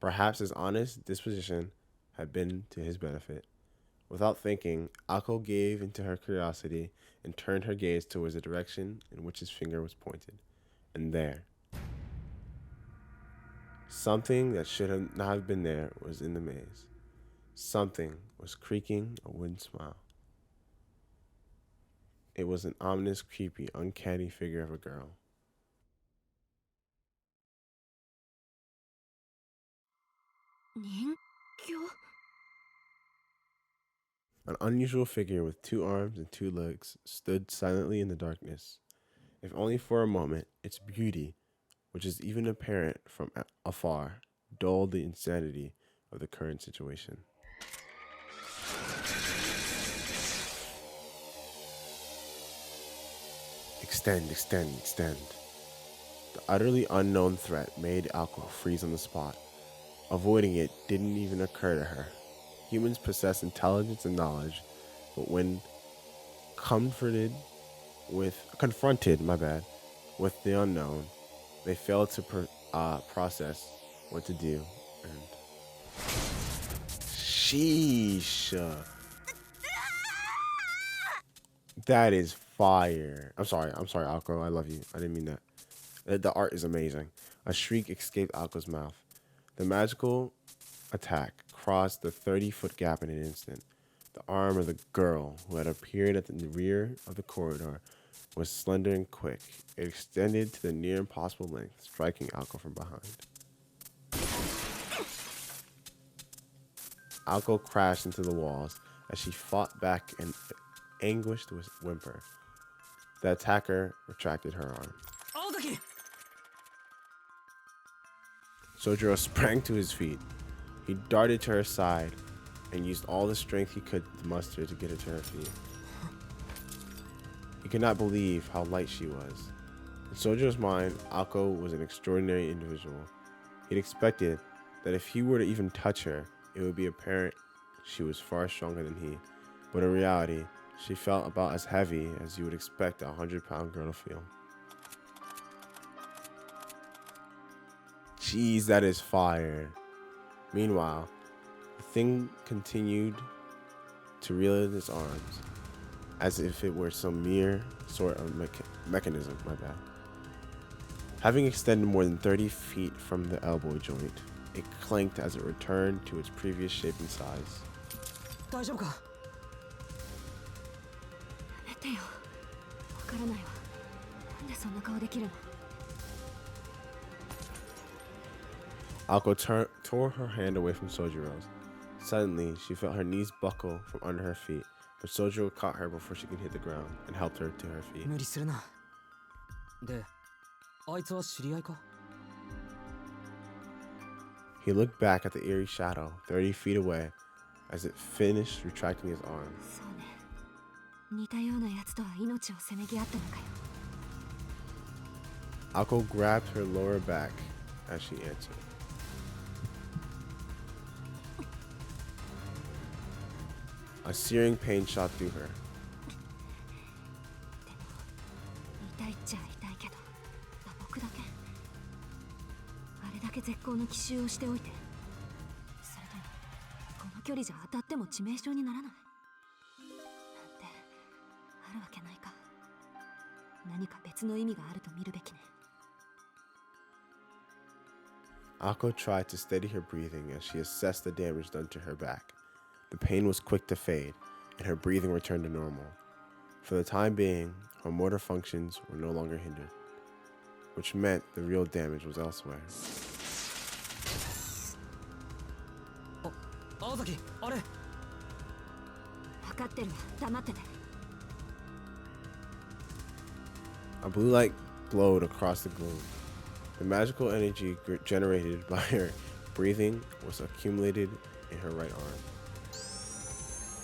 Perhaps his honest disposition had been to his benefit. Without thinking, Alco gave into her curiosity and turned her gaze towards the direction in which his finger was pointed. And there, something that should not have been there was in the maze. Something was creaking a wooden smile. It was an ominous, creepy, uncanny figure of a girl. An unusual figure with 2 arms and 2 legs stood silently in the darkness. If only for a moment, its beauty, which is even apparent from afar, dulled the insanity of the current situation. Extend, extend, extend. The utterly unknown threat made Alco freeze on the spot. Avoiding it didn't even occur to her. Humans possess intelligence and knowledge, but when confronted with the unknown, they fail to process what to do. And sheesh, that is fire. I'm sorry, Alco. I love you. I didn't mean that. The art is amazing. A shriek escaped Alco's mouth. The magical attack crossed the 30-foot gap in an instant. The arm of the girl who had appeared at the rear of the corridor was slender and quick. It extended to the near impossible length, striking Alko from behind. Alko crashed into the walls as she fought back an anguished whimper. The attacker retracted her arm. Aozaki! Sojiro sprang to his feet. He darted to her side and used all the strength he could muster to get her to her feet. He could not believe how light she was. In Sojiro's mind, Alko was an extraordinary individual. He'd expected that if he were to even touch her, it would be apparent she was far stronger than he. But in reality, she felt about as heavy as you would expect a 100-pound girl to feel. Jeez, that is fire. Meanwhile, the thing continued to reel in its arms, as if it were some mere sort of mechanism, my bad. Having extended more than 30 feet from the elbow joint, it clanked as it returned to its previous shape and size. 大丈夫か? やめてよ。わからないわ。なんでそんな顔できるの？ Alko tore her hand away from Sojiro's. Suddenly, she felt her knees buckle from under her feet, but Sojiro caught her before she could hit the ground and helped her to her feet. 無理するな。で、あいつは知り合いか? He looked back at the eerie shadow 30 feet away as it finished retracting his arm. そうね。似たようなやつとは命をせめぎ合ったのかよ。 Alko grabbed her lower back as she answered. A searing pain shot through her. 痛いっちゃ痛いけど、打撲だけ。あれだけ絶好の奇襲をしておいて、それともこの距離じゃ当たっても致命傷にならないなんてあるわけないか。何か別の意味があると見るべきね。 Alko tried to steady her breathing as she assessed the damage done to her back. The pain was quick to fade, and her breathing returned to normal. For the time being, her motor functions were no longer hindered, which meant the real damage was elsewhere. 青崎、あれ。分かってるわ。黙ってて。 A blue light glowed across the gloom. The magical energy generated by her breathing was accumulated in her right arm.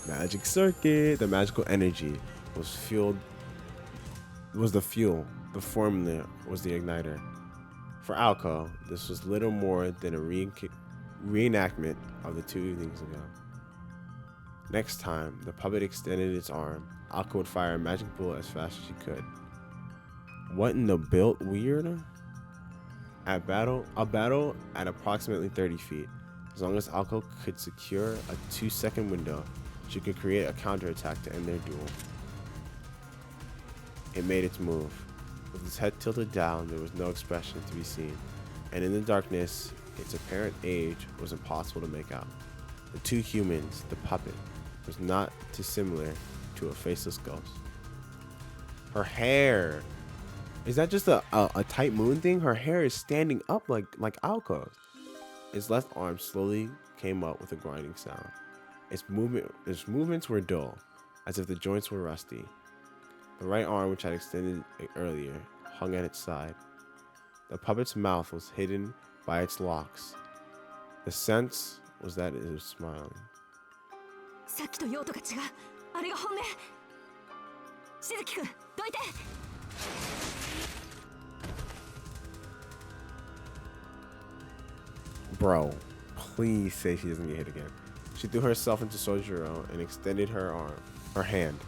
Magic circuit. The magical energy was the fuel. The formula was the igniter. For Alko, this was little more than a reenactment of the 2 evenings ago. Next time the puppet extended its arm, Alko would fire a magic bullet as fast as she could. What in the built weird? A battle at approximately 30 feet. As long as Alko could secure a 2-second window, she could create a counterattack to end their duel. It made its move. With its head tilted down, there was no expression to be seen, and in the darkness, its apparent age was impossible to make out. The 2 humans, the puppet, was not too similar to a faceless ghost. Her hair! Is that just a tight moon thing? Her hair is standing up like Alko's. Its left arm slowly came up with a grinding sound. Its movements were dull, as if the joints were rusty. The right arm, which had extended earlier, hung at its side. The puppet's mouth was hidden by its locks. The sense was that it was smiling. さっきと用途が違う。あれが本命。しずきくん、どいて。 Bro, please say she doesn't get hit again. She threw herself into Sojiro and extended her hand.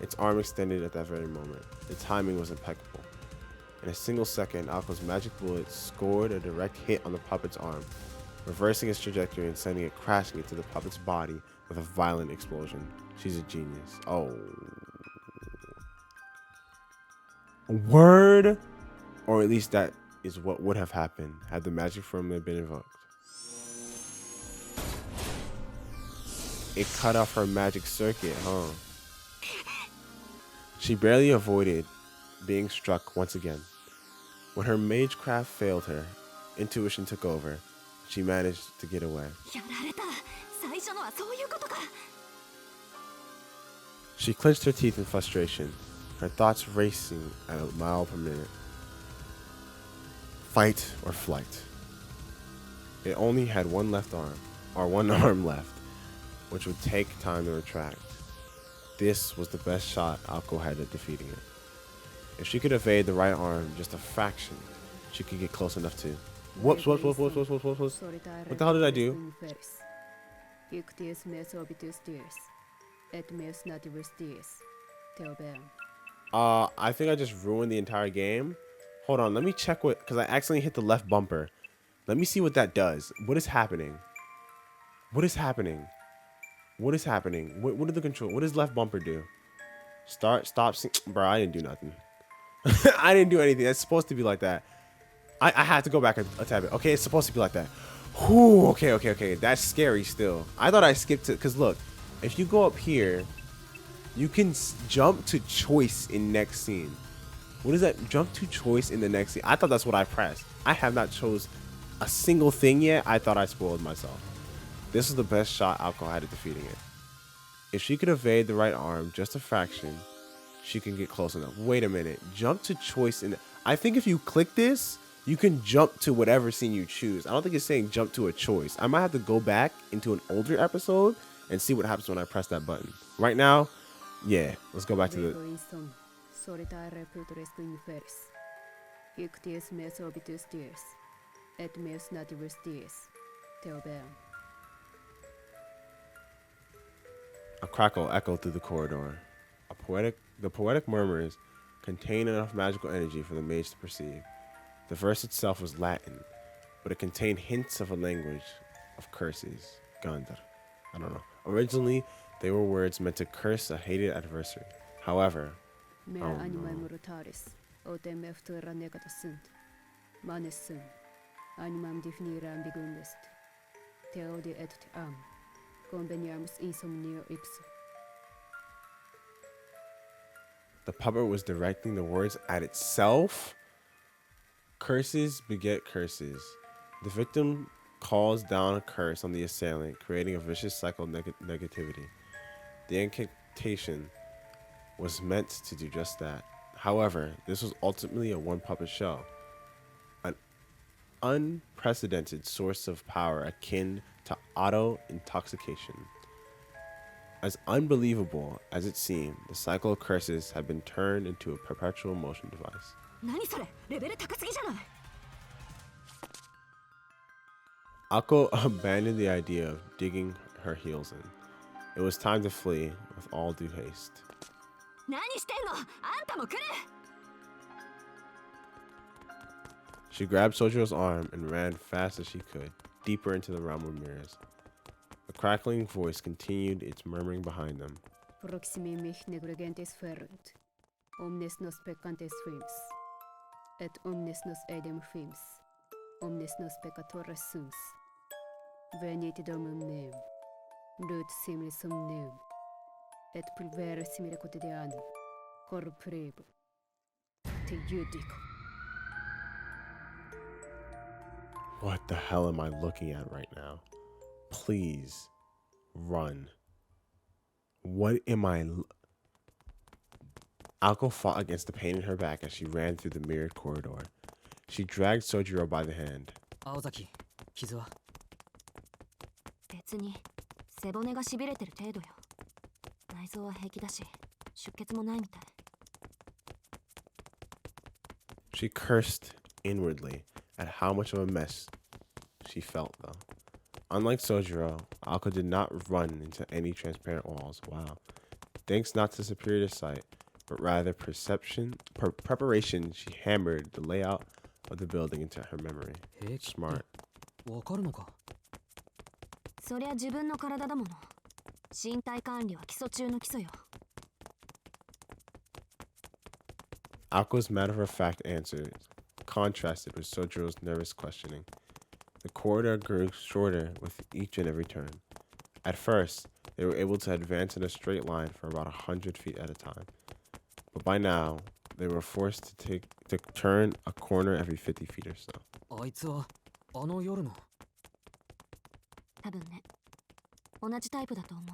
Its arm extended at that very moment. The timing was impeccable. In a single second, Alko's magic bullet scored a direct hit on the puppet's arm, reversing its trajectory and sending it crashing into the puppet's body with a violent explosion. She's a genius. Oh. Word? Or at least that is what would have happened had the magic formula been invoked. It cut off her magic circuit, huh? She barely avoided being struck once again. When her magecraft failed her, intuition took over. She managed to get away. やられた。最初のはそういうことか。 She clenched her teeth in frustration, her thoughts racing at a mile per minute. Fight or flight. It only had one arm left, which would take time to retract. This was the best shot Alco had at defeating it. If she could evade the right arm just a fraction, she could get close enough to. Whoops. What the hell did I do? I think I just ruined the entire game. Hold on, let me check what, because I accidentally hit the left bumper. Let me see what that does. What is happening? What is happening? What is happening? What did the control? What does left bumper do? Stop. Bro, I didn't do nothing. I didn't do anything. It's supposed to be like that. I had to go back a tad bit. Okay, it's supposed to be like that. Whew, okay. That's scary still. I thought I skipped it, because look, if you go up here, you can jump to choice in next scene. What is that? Jump to choice in the next scene. I thought that's what I pressed. I have not chose a single thing yet. I thought I spoiled myself. This is the best shot Alco had at defeating it. If she could evade the right arm just a fraction, she can get close enough. Wait a minute. Jump to choice in. I think if you click this, you can jump to whatever scene you choose. I don't think it's saying jump to a choice. I might have to go back into an older episode and see what happens when I press that button. Right now, yeah, let's go back to the. A crackle echoed through the corridor. The poetic murmurs contained enough magical energy for the mage to perceive. The verse itself was Latin, but it contained hints of a language of curses. Gandar. I don't know. Originally, they were words meant to curse a hated adversary. However, oh no. The puppet was directing the words at itself. Curses beget curses. The victim calls down a curse on the assailant, creating a vicious cycle of negativity. The incantation was meant to do just that. However, this was ultimately a one-puppet show. An unprecedented source of power akin to auto-intoxication. As unbelievable as it seemed, the cycle of curses had been turned into a perpetual motion device. 何それ、レベル高すぎじゃない。 Akko abandoned the idea of digging her heels in. It was time to flee with all due haste. 何してんの、あんたも来る。 She grabbed Sojiro's arm and ran fast as she could, deeper into the realm of mirrors. A crackling voice continued its murmuring behind them. Proximi mich negligentes ferunt, omnes nos peccantes fims, et omnes nos edem fims, omnes nos peccatores sums. Venit domum meum, lut simile somnium, et pulvere simile quotidianum, corprebo, te judico. What the hell am I looking at right now? Please, run. What am I... Alco fought against the pain in her back as she ran through the mirrored corridor. She dragged Sojiro by the hand. 青崎、傷は？別に背骨がしびれてる程度よ。内臓は平気だし、出血もないみたい。 She cursed inwardly at how much of a mess she felt, though. Unlike Sojiro, Alco did not run into any transparent walls. Wow. Thanks not to superior sight, but rather preparation, she hammered the layout of the building into her memory. Smart. わかるのか？そりゃ自分の体だもの。身体管理は基礎中の基礎よ。 Alco's matter-of-fact answers contrasted with Sojiro's nervous questioning. The corridor grew shorter with each and every turn. At first, they were able to advance in a straight line for about 100 feet at a time. But by now, they were forced to turn a corner every 50 feet or so. あいつはあの夜の。多分ね、同じタイプだと思う。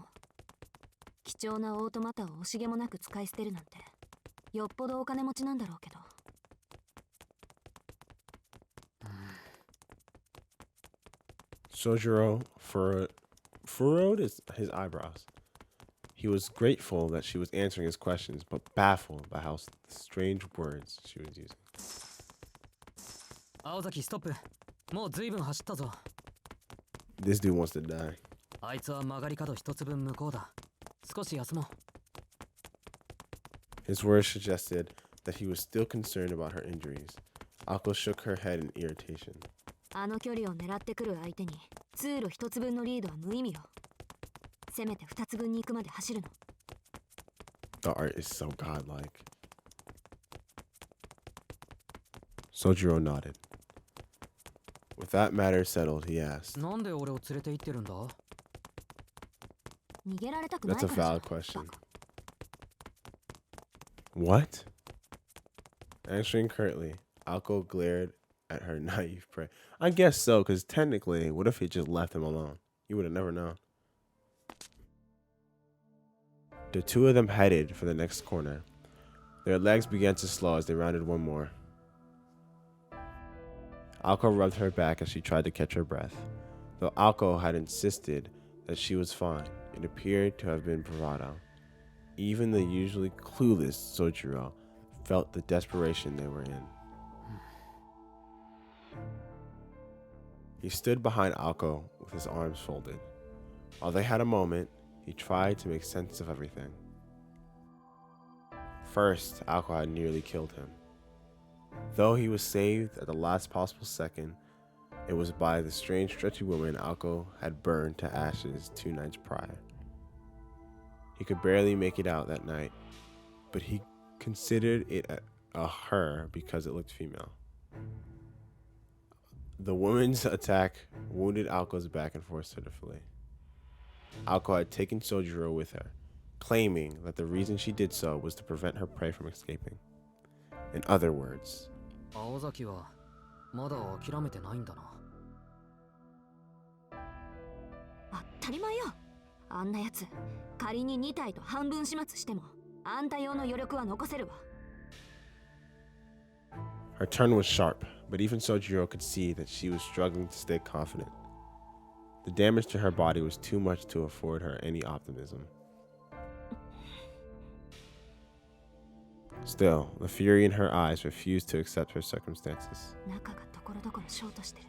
貴重なオートマタを惜しげもなく使い捨てるなんて、よっぽどお金持ちなんだろうけど。Sojiro furrowed his eyebrows. He was grateful that she was answering his questions, but baffled by how strange words she was using. 青崎ストップ。もう随分走ったぞ。 This dude wants to die. あいつは曲がり角一つ分向こうだ。少し休もう。 His words suggested that he was still concerned about her injuries. Ako shook her head in irritation. あの距離を狙ってくる相手に通路一つ分のリードは無意味よ。せめて二つ分に行くまで走るの。The art is so godlike. Sojiro nodded. With that matter settled, he asked. なんで俺を連れて行ってるんだ？逃げられたくない That's か a らじゃん。 valid question. What? Answering curtly, Alko glared at her naive prey. I guess so, because technically, what if he just left him alone? You would have never known. The two of them headed for the next corner. Their legs began to slow as they rounded one more. Alko rubbed her back as she tried to catch her breath. Though Alko had insisted that she was fine, it appeared to have been bravado. Even the usually clueless Sojiro felt the desperation they were in. He stood behind Alko with his arms folded. While they had a moment, he tried to make sense of everything. First, Alko had nearly killed him. Though he was saved at the last possible second, it was by the strange stretchy woman Alko had burned to ashes 2 nights prior. He could barely make it out that night, but he considered it a her because it looked female. The woman's attack wounded Alko's back and forced her to flee. Alko had taken Sojiro with her, claiming that the reason she did so was to prevent her prey from escaping. In other words, 青崎はまだ諦めてないんだな。当たり前よ。あんなやつ、仮に2体と半分始末しても、あんた用の余力は残せるわ。her turn was sharp, but even Sojiro could see that she was struggling to stay confident. The damage to her body was too much to afford her any optimism. Still, the fury in her eyes refused to accept her circumstances. 中がところどころショートしてる。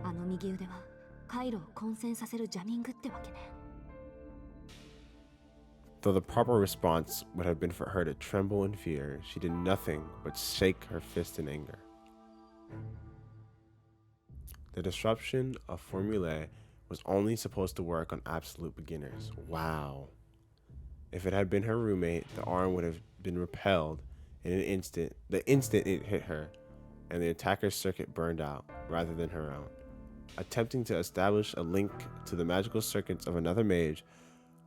あの右腕は回路を混戦させるジャミングってわけね。Though the proper response would have been for her to tremble in fear, she did nothing but shake her fist in anger. The disruption of formulae was only supposed to work on absolute beginners. Wow. If it had been her roommate, the arm would have been repelled in an instant, the instant it hit her, and the attacker's circuit burned out, rather than her own. Attempting to establish a link to the magical circuits of another mage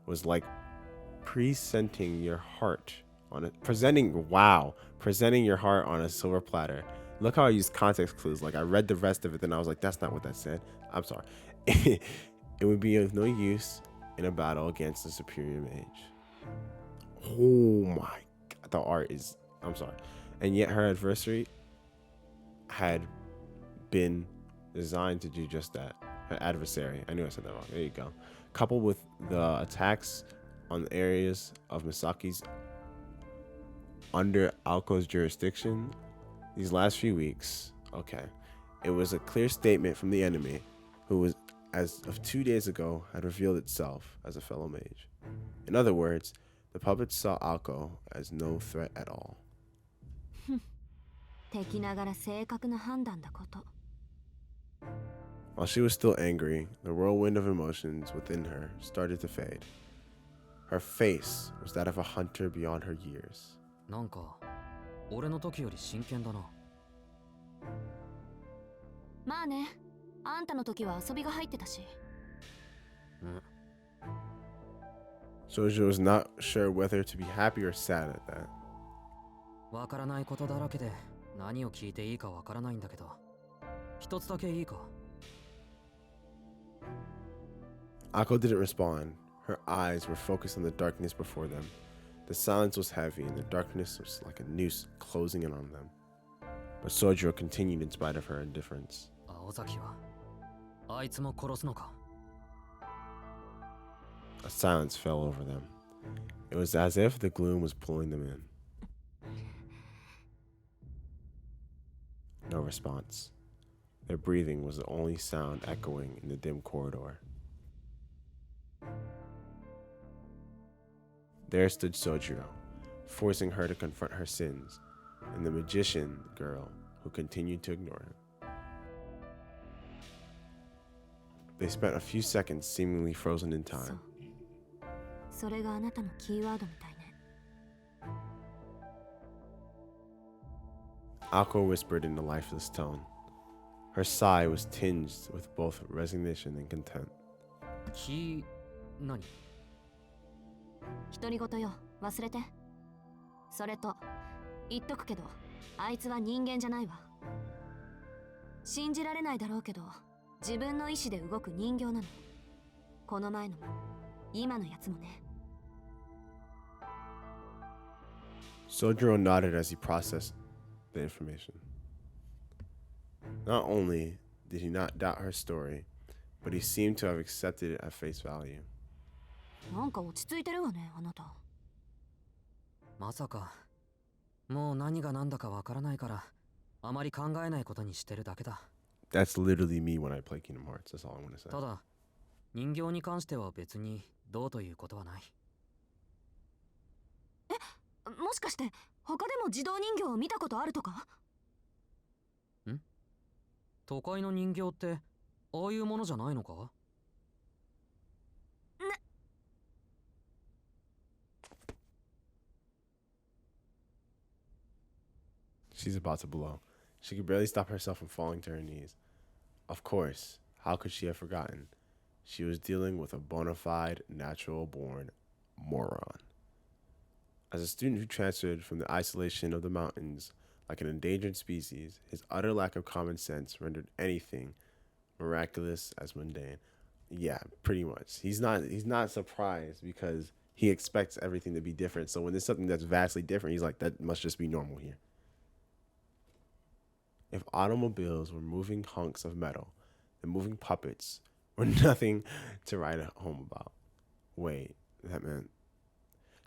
was like presenting your heart on your heart on a silver platter. Look how I use context clues. Like, I read the rest of it, then I was like, that's not what that said. I'm sorry. It would be of no use in a battle against a superior mage. Oh my god, the art is, I'm sorry. And yet her adversary had been designed to do just that. Her adversary, I knew I said that wrong. There you go. Coupled with the attacks on the areas of Misaki's under Alko's jurisdiction these last few weeks, okay, it was a clear statement from the enemy, who was, as of 2 days ago, had revealed itself as a fellow mage. In other words, the puppets saw Alko as no threat at all. 敵ながら正確な判断だこと。While she was still angry, the whirlwind of emotions within her started to fade. Her face was that of a hunter beyond her years. なんか俺の時より真剣だな。まあね、あんたの時は遊びが入ってたし。Sojiro was not sure whether to be happy or sad at that. わからないことだらけで何を聞いていいかわからないんだけど、一つだけいいか？ Ako didn't respond. Her eyes were focused on the darkness before them. The silence was heavy, and the darkness was like a noose closing in on them. But Sojiro continued in spite of her indifference. 青崎はあいつも殺すのか？ A silence fell over them. It was as if the gloom was pulling them in. No response. Their breathing was the only sound echoing in the dim corridor. There stood Sojiro, forcing her to confront her sins, and the magician girl who continued to ignore him. They spent a few seconds seemingly frozen in time. それがあなたのキーワードみたいね。 Ako whispered in a lifeless tone. Her sigh was tinged with both resignation and content. 何？独り言よ、忘れて。それと言っとくけど、あいつは人間じゃないわ。信じられないだろうけど、自分の意志で動く人形なの。この前のも今のやつもね。 Sojiro nodded as he processed the information. Not only did he not doubt her story, but he seemed to have accepted it at face value. なんか落ち着いてるわね、あなた。まさかもう何が何だかわからないからあまり考えないことにしてるだけだ。 That's literally me when I play Kingdom Hearts. That's all I want to say. ただ人形に関しては別にどうということはない。もしかして他でも自動人形を見たことあるとか？都会の人形ってああいうものじゃないのか？ She's about to blow. She could barely stop herself from falling to her knees. Of course, how could she have forgotten? She was dealing with a bona fide, natural-born moron. As a student who transferred from the isolation of the mountains like an endangered species, his utter lack of common sense rendered anything miraculous as mundane. Yeah, pretty much. He's not surprised because he expects everything to be different. So when there's something that's vastly different, he's like, that must just be normal here. If automobiles were moving hunks of metal, then moving puppets were nothing to write home about. Wait, that meant...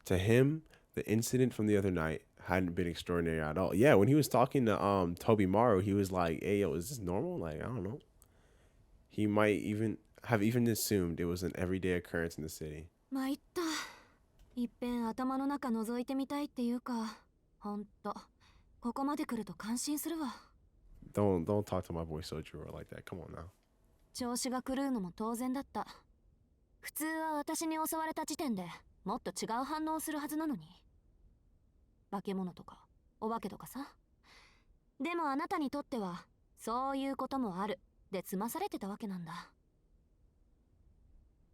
To him, the incident from the other night hadn't been extraordinary at all. Yeah, when he was talking to Toby Morrow, he was like, hey, yo, is this normal? Like, I don't know. He might even have assumed it was an everyday occurrence in the city. 参った。いっぺん頭の中覗いてみたいっていうか、ほんと、ここまで来ると感心するわ。Don't talk to my boy Sojiro like that. Come on now. 調子が狂うのも当然だった。普通は私に襲われた時点でもっと違う反応をするはずなのに。化け物とかお化けとかさ。でもあなたにとってはそういうこともあるで済まされてたわけなんだ。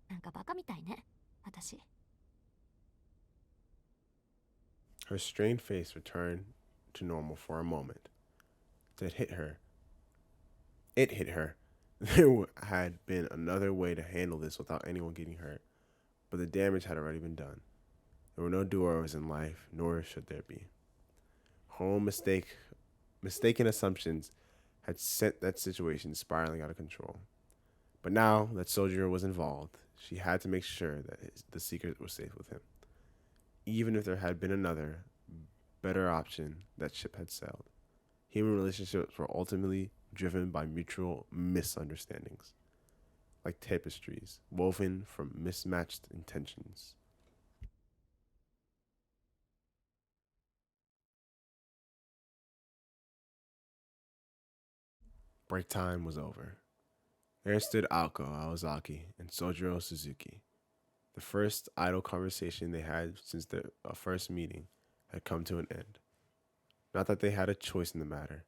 なんかバカみたいね、私。Her strained face returned to normal for a moment. It hit her. There had been another way to handle this without anyone getting hurt, but the damage had already been done. There were no do-overs in life, nor should there be. Her own mistaken assumptions had sent that situation spiraling out of control. But now that Sojiro was involved, she had to make sure that the secret was safe with him. Even if there had been another, better option, that ship had sailed. Human relationships were ultimately driven by mutual misunderstandings, like tapestries woven from mismatched intentions. Break time was over. There stood Aoko Aozaki and Sojiro Suzuki. The first idle conversation they had since their first meeting had come to an end. Not that they had a choice in the matter.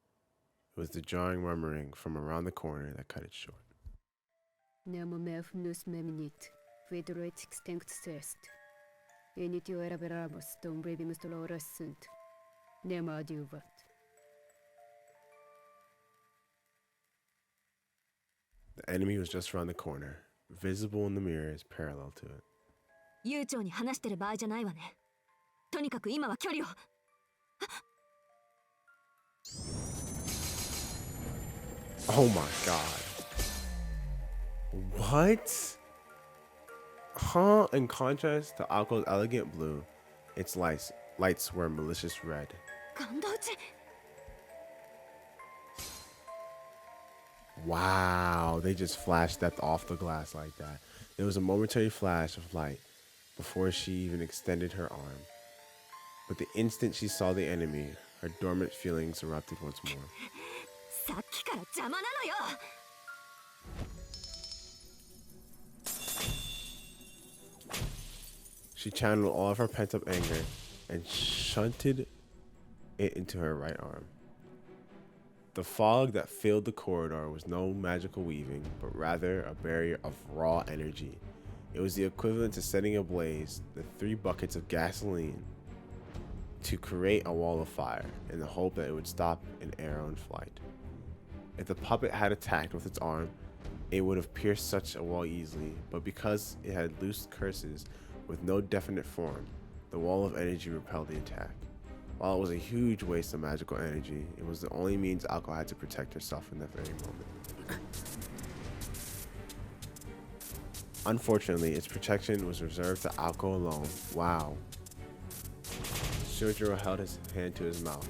It was the jarring murmuring from around the corner that cut it short. Nemo mef nus memnit, vidroit extinct cest. Initio eraberamos dom brevimus dolores sunt. Nema adiuvat. The enemy was just around the corner, visible in the mirrors parallel to it. 悠長に話してる場合じゃないわね。とにかく今は距離を。Oh my god. What? Huh? In contrast to Ako's elegant blue, its lights were malicious red. 感動打ち。 Wow, they just flash stepped off the glass like that. There was a momentary flash of light before she even extended her arm. But the instant she saw the enemy, her dormant feelings erupted once more. さっきから邪魔なのよ。 She channeled all of her pent-up anger and shunted it into her right arm. The fog that filled the corridor was no magical weaving, but rather a barrier of raw energy. It was the equivalent to setting ablaze the 3 buckets of gasoline to create a wall of fire in the hope that it would stop an arrow in flight. If the puppet had attacked with its arm, it would have pierced such a wall easily, but because it had loose curses with no definite form, the wall of energy repelled the attack. While it was a huge waste of magical energy, it was the only means Alko had to protect herself in that very moment. Unfortunately, its protection was reserved to Alko alone. Wow. Sojiro held his hand to his mouth.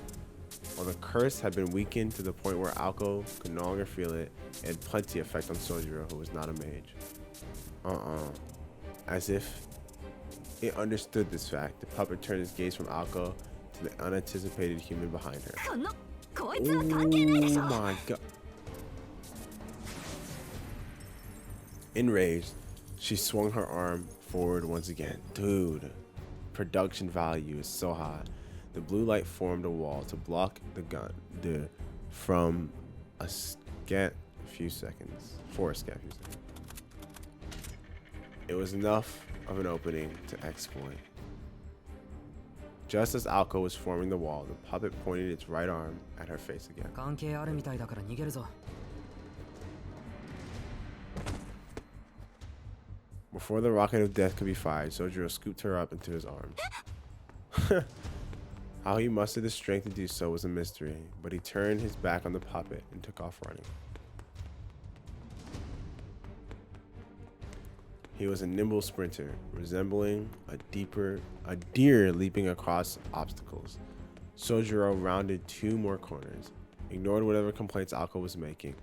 While the curse had been weakened to the point where Alko could no longer feel it, it had plenty effect on Sojiro, who was not a mage. As if it understood this fact, the puppet turned his gaze from Alko to the unanticipated human behind her. こいつは関係ないでしょ。 Oh my god. Enraged, she swung her arm forward once again. Dude, production value is so high. The blue light formed a wall to block the gun from a scant few seconds. For a scant few seconds. It was enough of an opening to exploit. Just as Alko was forming the wall, the puppet pointed its right arm at her face again. 関係あるみたいだから逃げるぞ。 Before the rocket of death could be fired, Sojiro scooped her up into his arms. How he mustered the strength to do so was a mystery, but he turned his back on the puppet and took off running. He was a nimble sprinter, resembling a deer leaping across obstacles. Sojiro rounded 2 more corners, ignored whatever complaints Alko was making,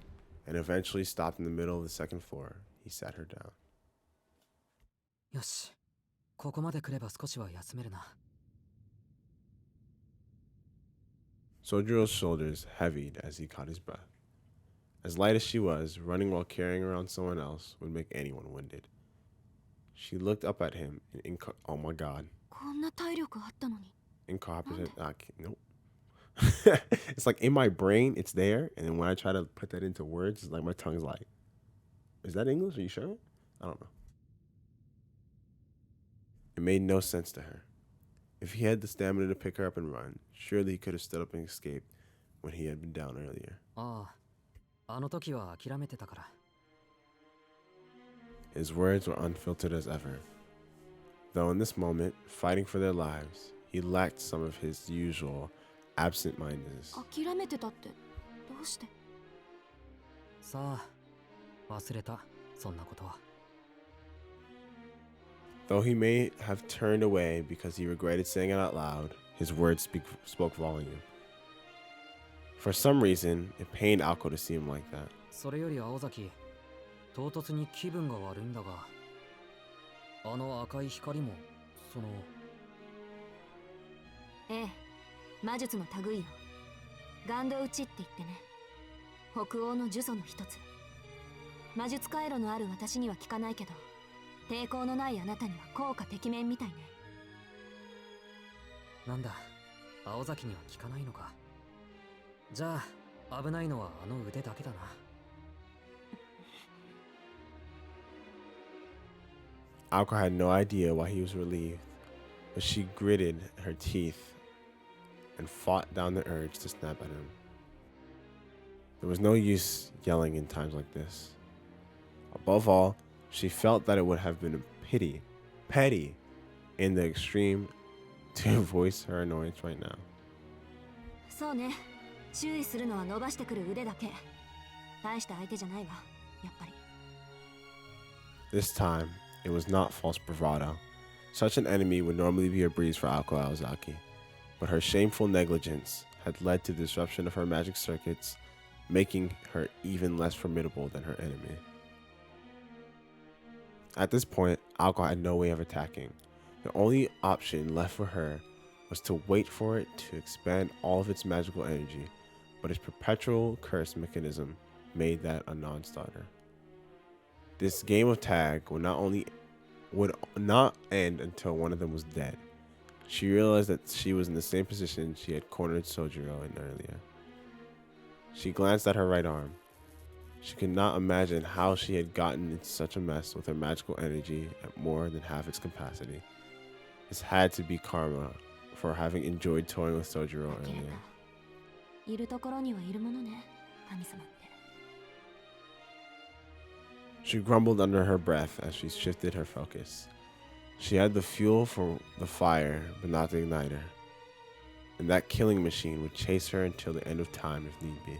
and eventually stopped in the middle of the 2nd floor. He sat her down. よし、ここまで来れば少しは休めるな。 Sojiro's shoulders heavied as he caught his breath. As light as she was, running while carrying around someone else would make anyone winded. She looked up at him and oh my god. こんな体力あったのに。 Incompetent. Nope. It's like in my brain, it's there, and then when I try to put that into words, it's like my tongue's like, is that English? Are you sure? I don't know. It made no sense to her. If he had the stamina to pick her up and run, surely he could have stood up and escaped when he had been down earlier. ああ、あの時は諦めてたから。 His words were unfiltered as ever. Though in this moment, fighting for their lives, he lacked some of his usual absent-mindedness. 諦めてたってどうして？さあ、忘れた、そんなことは。 Though he may have turned away because he regretted saying it out loud, his words spoke volume. For some reason, it pained Alko to see him like that. それより青崎、唐突に気分が悪いんだが、あの赤い光も、その。ええ、魔術の類よ。岩洞打ちって言ってね。北欧の呪詛の一つ。魔術回路のある私には効かないけど、抵抗のないあなたには効果てきめんみたいね。なんだ、青崎には効かないのか。じゃあ、危ないのはあの腕だけだな。 Alko had no idea why he was relieved. but she gritted her teeth and fought down the urge to snap at him. There was no use yelling in times like this. Above all, she felt that it would have been petty in the extreme to voice her annoyance right now. そうね。注意するのは伸ばしてくる腕だけ。大した相手じゃないわ、やっぱり。This time, it was not false bravado. Such an enemy would normally be a breeze for Ako Aozaki, but her shameful negligence had led to disruption of her magic circuits, making her even less formidable than her enemy. At this point, Ako had no way of attacking. The only option left for her was to wait for it to expand all of its magical energy, but its perpetual curse mechanism made that a non-starter. This game of tag would not end until one of them was dead. She realized that she was in the same position she had cornered Sojiro in earlier. She glanced at her right arm. She could not imagine how she had gotten into such a mess with her magical energy at more than half its capacity. This had to be karma for having enjoyed toying with Sojiro だけれ earlier. どいるところにはいるものね、神様って。 She grumbled under her breath as she shifted her focus. She had the fuel for the fire, but not the igniter. And that killing machine would chase her until the end of time if need be.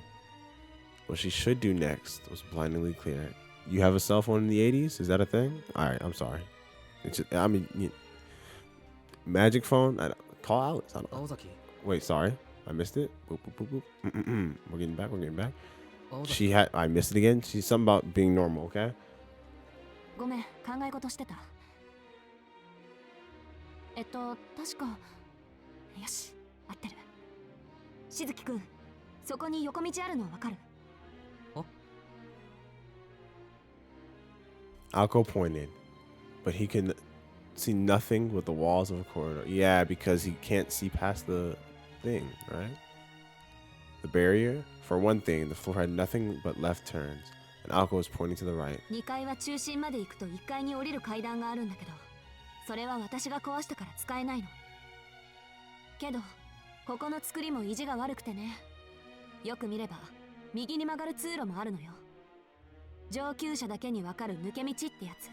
What she should do next was blindingly clear. You have a cell phone in the 80s? Is that a thing? Alright, I'm sorry. Magic phone? Call Alex. I don't know. Aozaki. Wait, sorry. I missed it. Boop, boop, boop, boop. We're getting back. Aozaki. I missed it again. She's something about being normal, okay? ごめん、考え事してた。確か。よし、合ってる。しずきくん、そこに横道あるのわかる？ Alko pointed, but he could see nothing with the walls of a corridor. Yeah, because he can't see past the thing, right? The barrier? For one thing, the floor had nothing but left turns, and Alko was pointing to the right. 2階は中心まで行くと1階に降りる階段があるんだけど、それは私が壊したから使えないの。けど、ここの作りも意地が悪くてね。よく見れば、右に曲がる通路もあるのよ。上級者だけにわかる抜け道ってやつ。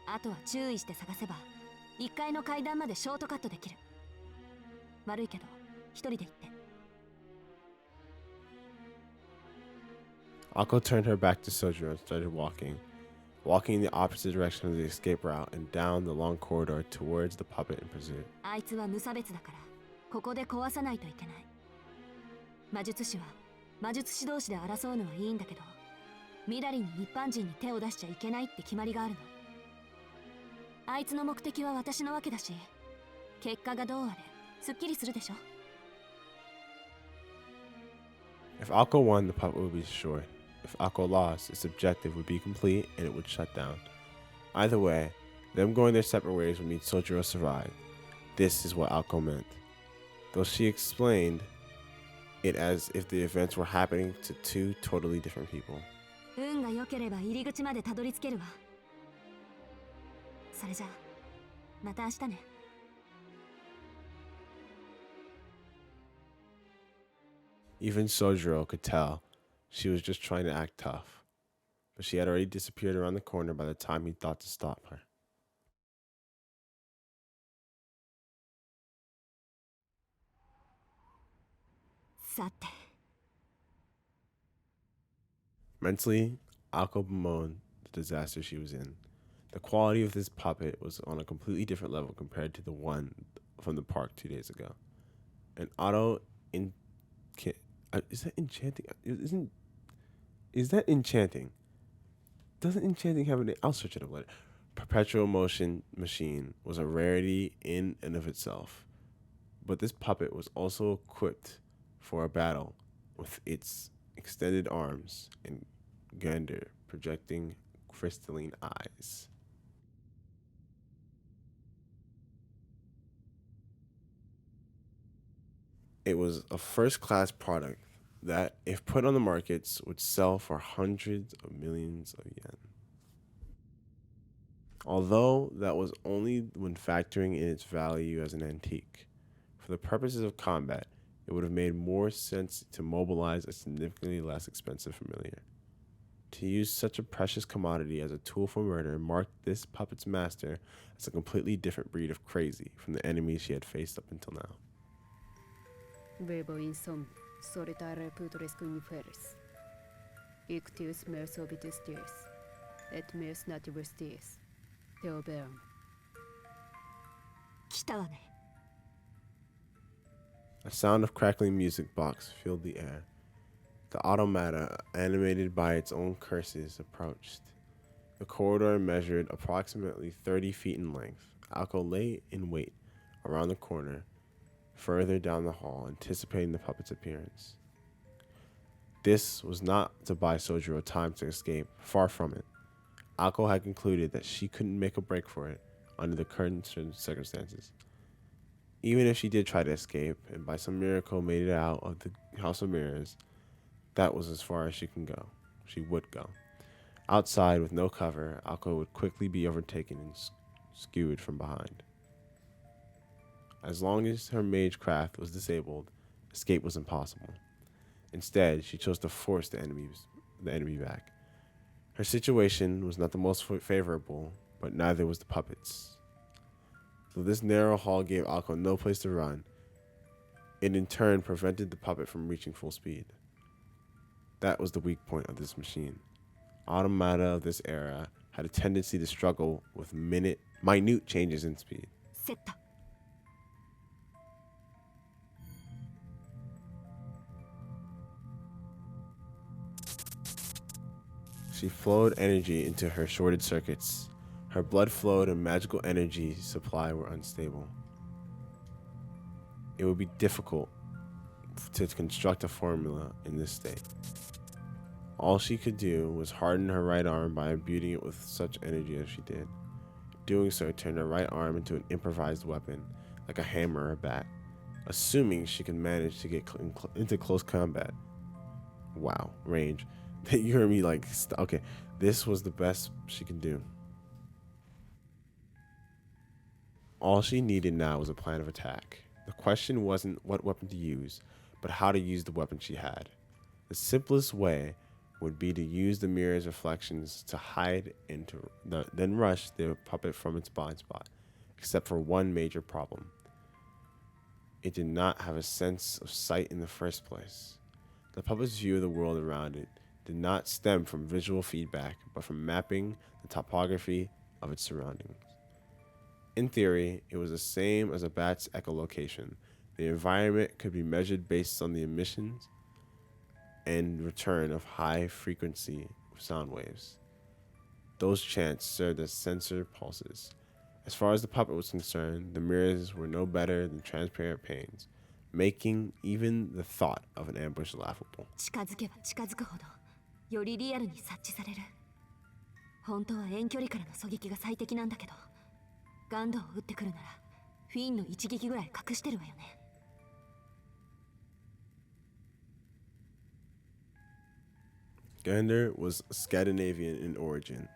あとは注意して探せば、1階の階段までショートカットできる。悪いけど、一人で行って。Alko turned her back to Sojiro and started walking in the opposite direction of the escape route and down the long corridor towards the puppet in pursuit. あいつは無差別だから、ここで壊さないといけない。魔術師は魔術師同士で争うのはいいんだけど、みだりに一般人に手を出しちゃいけないって決まりがあるの。あいつの目的は私のわけだし、結果がどうあれ、すっきりするでしょ。If Alko won, the puppet would be destroyed. If Alko lost, its objective would be complete and it would shut down. Either way, them going their separate ways would mean Sojiro survived. This is what Alko meant. Though she explained it as if the events were happening to two totally different people. 運が良ければ入り口までたどり着けるわ。それじゃあ、また明日ね。Even Sojiro could tell she was just trying to act tough, but she had already disappeared around the corner by the time he thought to stop her. さて。 Mentally, Alko bemoaned the disaster she was in. The quality of this puppet was on a completely different level compared to the one from the park 2 days ago. And is that enchanting? Is that enchanting? Doesn't enchanting have a name? I'll search it up later. Perpetual motion machine was a rarity in and of itself. But this puppet was also equipped for a battle with its extended arms and gander projecting crystalline eyes. It was a first-class product that, if put on the markets, would sell for hundreds of millions of yen. although that was only when factoring in its value as an antique. For the purposes of combat, it would have made more sense to mobilize a significantly less expensive familiar. To use such a precious commodity as a tool for murder marked this puppet's master as a completely different breed of crazy from the enemies she had faced up until now. Vivo in som solitare putresc inferis. Ictius mers obitus dies, et mers naturus dies. Theobeum. 来たわね。 A sound of crackling music box filled the air. The automata, animated by its own curses, approached. The corridor measured approximately 30 feet in length. Alco lay in wait around the corner, further down the hall, anticipating the puppet's appearance. This was not to buy Sojiro time to escape, far from it. Alco had concluded that she couldn't make a break for it under the current circumstances. Even if she did try to escape and by some miracle made it out of the House of Mirrors, that was as far as she would go. Outside with no cover, Alco would quickly be overtaken and skewed from behind. As long as her mage craft was disabled, escape was impossible. Instead, she chose to force the enemy back. Her situation was not the most favorable, but neither was the puppet's. So this narrow hall gave Alco no place to run. It in turn prevented the puppet from reaching full speed. That was the weak point of this machine. Automata of this era had a tendency to struggle with minute changes in speed. セット。 She flowed energy into her shorted circuits. Her blood flowed and magical energy supply were unstable. It would be difficult to construct a formula in this state. All she could do was harden her right arm by imbuing it with such energy as she did. Doing so turned her right arm into an improvised weapon, like a hammer or a bat, assuming she could manage to get into close combat. Wow, range. You heard me like, okay, this was the best she could do. All she needed now was a plan of attack. The question wasn't what weapon to use, but how to use the weapon she had. The simplest way would be to use the mirror's reflections to hide and then rush the puppet from its blind spot, except for one major problem. It did not have a sense of sight in the first place. The puppet's view of the world around it did not stem from visual feedback, but from mapping the topography of its surroundings. In theory, it was the same as a bat's echolocation. The environment could be measured based on the emissions and return of high-frequency sound waves. Those chants served as sensor pulses. As far as the puppet was concerned, the mirrors were no better than transparent panes, making even the thought of an ambush laughable. 近づけば近づくほどよりリアルに察知される。本当は遠距離からの狙撃が最適なんだけど、ガンドを撃ってくるならフィンの一撃ぐらい隠してるわよね。 Gander was Scandinavian in origin,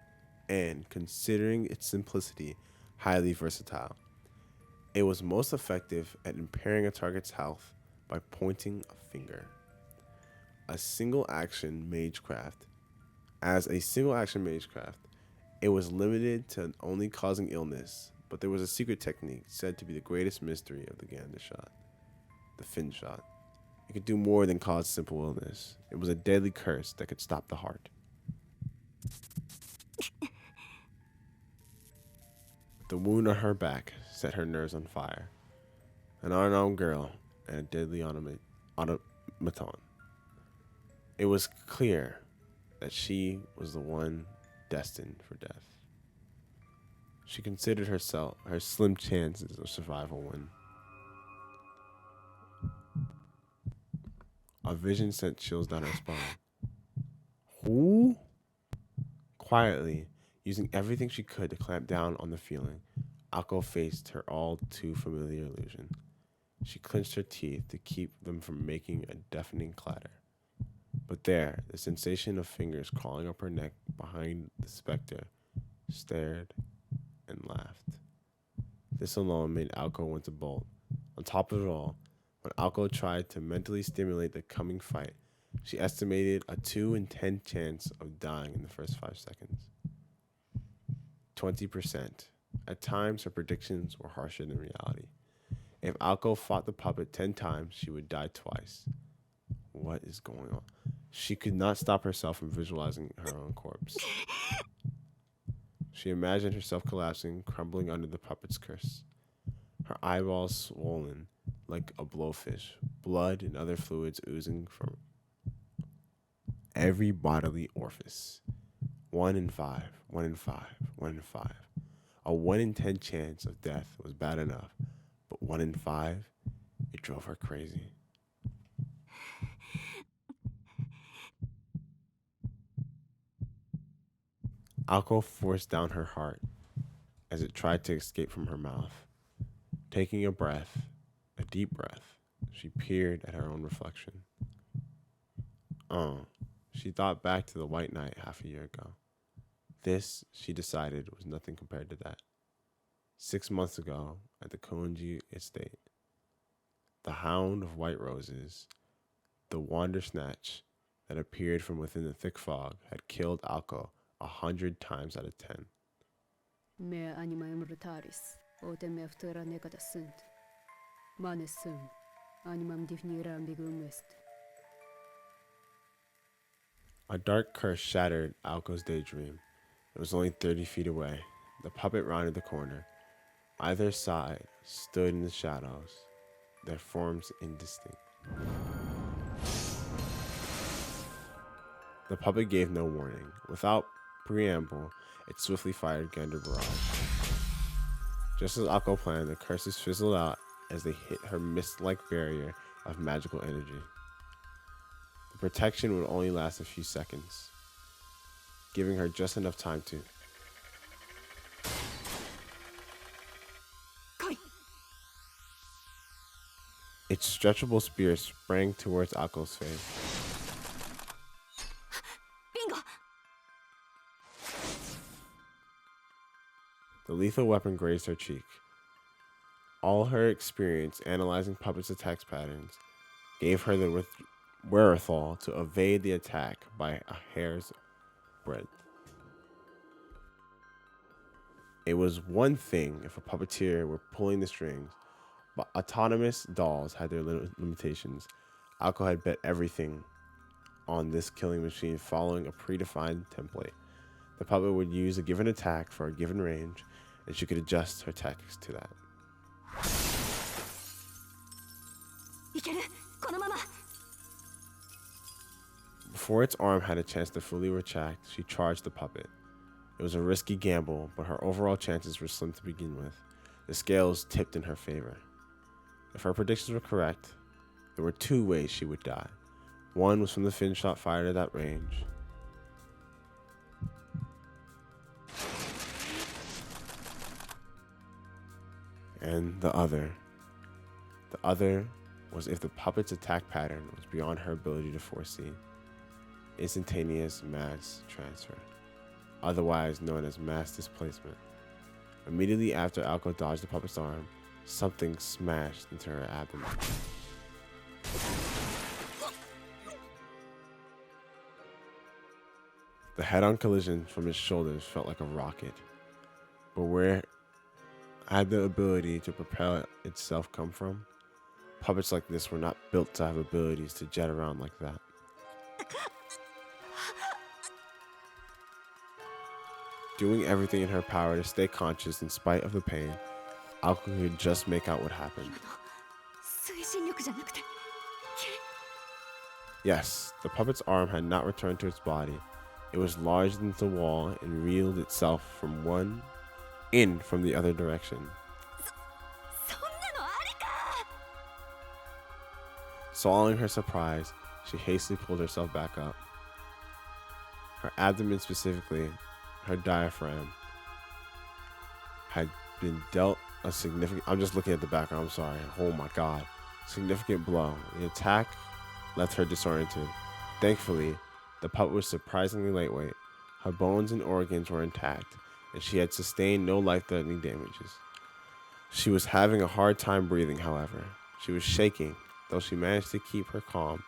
and, considering its simplicity, highly versatile. It was most effective at impairing a target's health by pointing a finger. As a single action magecraft, it was limited to only causing illness, but there was a secret technique said to be the greatest mystery of the Gander shot, the fin shot. It could do more than cause simple illness. It was a deadly curse that could stop the heart. The wound on her back set her nerves on fire. An unarmed girl and a deadly automaton. It was clear that she was the one destined for death. She considered her slim chances of survival when a vision sent chills down her spine. Who? Quietly, using everything she could to clamp down on the feeling, Alco faced her all too familiar illusion. She clenched her teeth to keep them from making a deafening clatter. But there, the sensation of fingers crawling up her neck behind the specter stared laughed. This alone made Alco want to bolt. On top of it all, when Alco tried to mentally stimulate the coming fight, she estimated a 2 in 10 chance of dying in the first 5 seconds. 20%. At times, her predictions were harsher than reality. If Alco fought the puppet 10 times, she would die twice. What is going on? She could not stop herself from visualizing her own corpse. She imagined herself collapsing, crumbling under the puppet's curse. Her eyeballs swollen like a blowfish, blood and other fluids oozing from every bodily orifice. 1 in 5, 1 in 5, 1 in 5. A 1 in 10 chance of death was bad enough, but 1 in 5, it drove her crazy. Alco forced down her heart as it tried to escape from her mouth. Taking a breath, a deep breath, she peered at her own reflection. She thought back to the White Knight half a year ago. This, she decided, was nothing compared to that. 6 months ago, at the Koenji estate, the Hound of White Roses, the Wandersnatch that appeared from within the thick fog, had killed Alco 100 times out of 10. Mea animae brutalis, otem eftera negata sunt. Manes sum, animam definire ambiguum est. A dark curse shattered Alco's daydream. It was only 30 feet away. The puppet rounded the corner. Either side stood in the shadows, their forms indistinct. The puppet gave no warning. Without preamble, it swiftly fired Gander Barrage. Just as Alco planned, the curses fizzled out as they hit her mist-like barrier of magical energy. The protection would only last a few seconds, giving her just enough time to its stretchable spear sprang towards Alco's face. Bingo! The lethal weapon grazed her cheek. All her experience analyzing puppets' attack patterns gave her the wherewithal to evade the attack by a hair's breadth. It was one thing if a puppeteer were pulling the strings, but autonomous dolls had their limitations. Alco had bet everything on this killing machine following a predefined template. The puppet would use a given attack for a given range, and she could adjust her tactics to that. いけるこのまま Before its arm had a chance to fully retract, she charged the puppet. It was a risky gamble, but her overall chances were slim to begin with. The scales tipped in her favor. If her predictions were correct, there were 2 ways she would die. One was from the fin shot fired at that range. And the other was if the puppet's attack pattern was beyond her ability to foresee. Instantaneous mass transfer, otherwise known as mass displacement. Immediately after Alco dodged the puppet's arm, something smashed into her abdomen. The head-on collision from his shoulders felt like a rocket, but where had the ability to propel itself come from? Puppets like this were not built to have abilities to jet around like that. Doing everything in her power to stay conscious in spite of the pain, Alco could just make out what happened. 推進力じゃなくて Yes, the puppet's arm had not returned to its body. It was lodged into the wall and reeled itself from the other direction. そんなのありか Swallowing her surprise, she hastily pulled herself back up. Her abdomen, specifically her diaphragm, had been dealt a significant... I'm just looking at the background, I'm sorry. Oh my god. Significant blow. The attack left her disoriented. Thankfully, the puppet was surprisingly lightweight. Her bones and organs were intact, and she had sustained no life-threatening damages. She was having a hard time breathing, however. She was shaking, though she managed to keep her calm.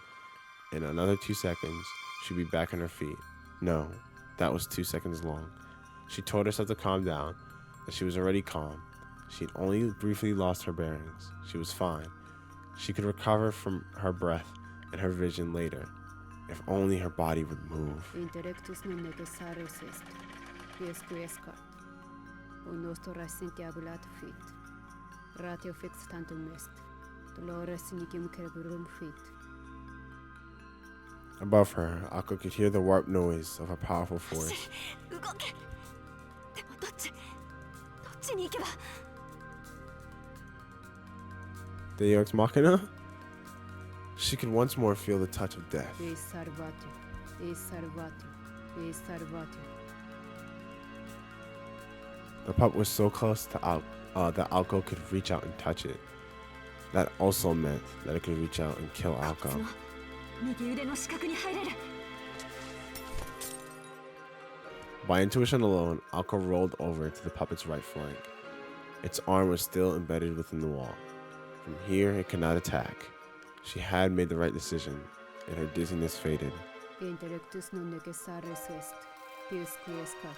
In another 2 seconds, she'd be back on her feet. No, that was 2 seconds long. She told herself to calm down, and she was already calm. She'd only briefly lost her bearings. She was fine. She could recover from her breath and her vision later, if only her body would move. Intellectus non necessaris est, pius quiescat, nostro rascentiabulat fit, ratio fix tantum est, dolores nicum cerebrum fit. Above her, Akko could hear the warped noise of a powerful force. 動け。でもどっちに行けば。 Deus Ex Machina? She could once more feel the touch of death. Vis salvatio, vis salvatio, vis salvatio. The pup was so close to that Alko could reach out and touch it. That also meant that it could reach out and kill Alko. 右腕の死角に入れる。 By intuition alone, Alko rolled over to the puppet's right flank. Its arm was still embedded within the wall. From here, it could not attack. She had made the right decision, and her dizziness faded. Intellectus non necessaris est, pius quiescat,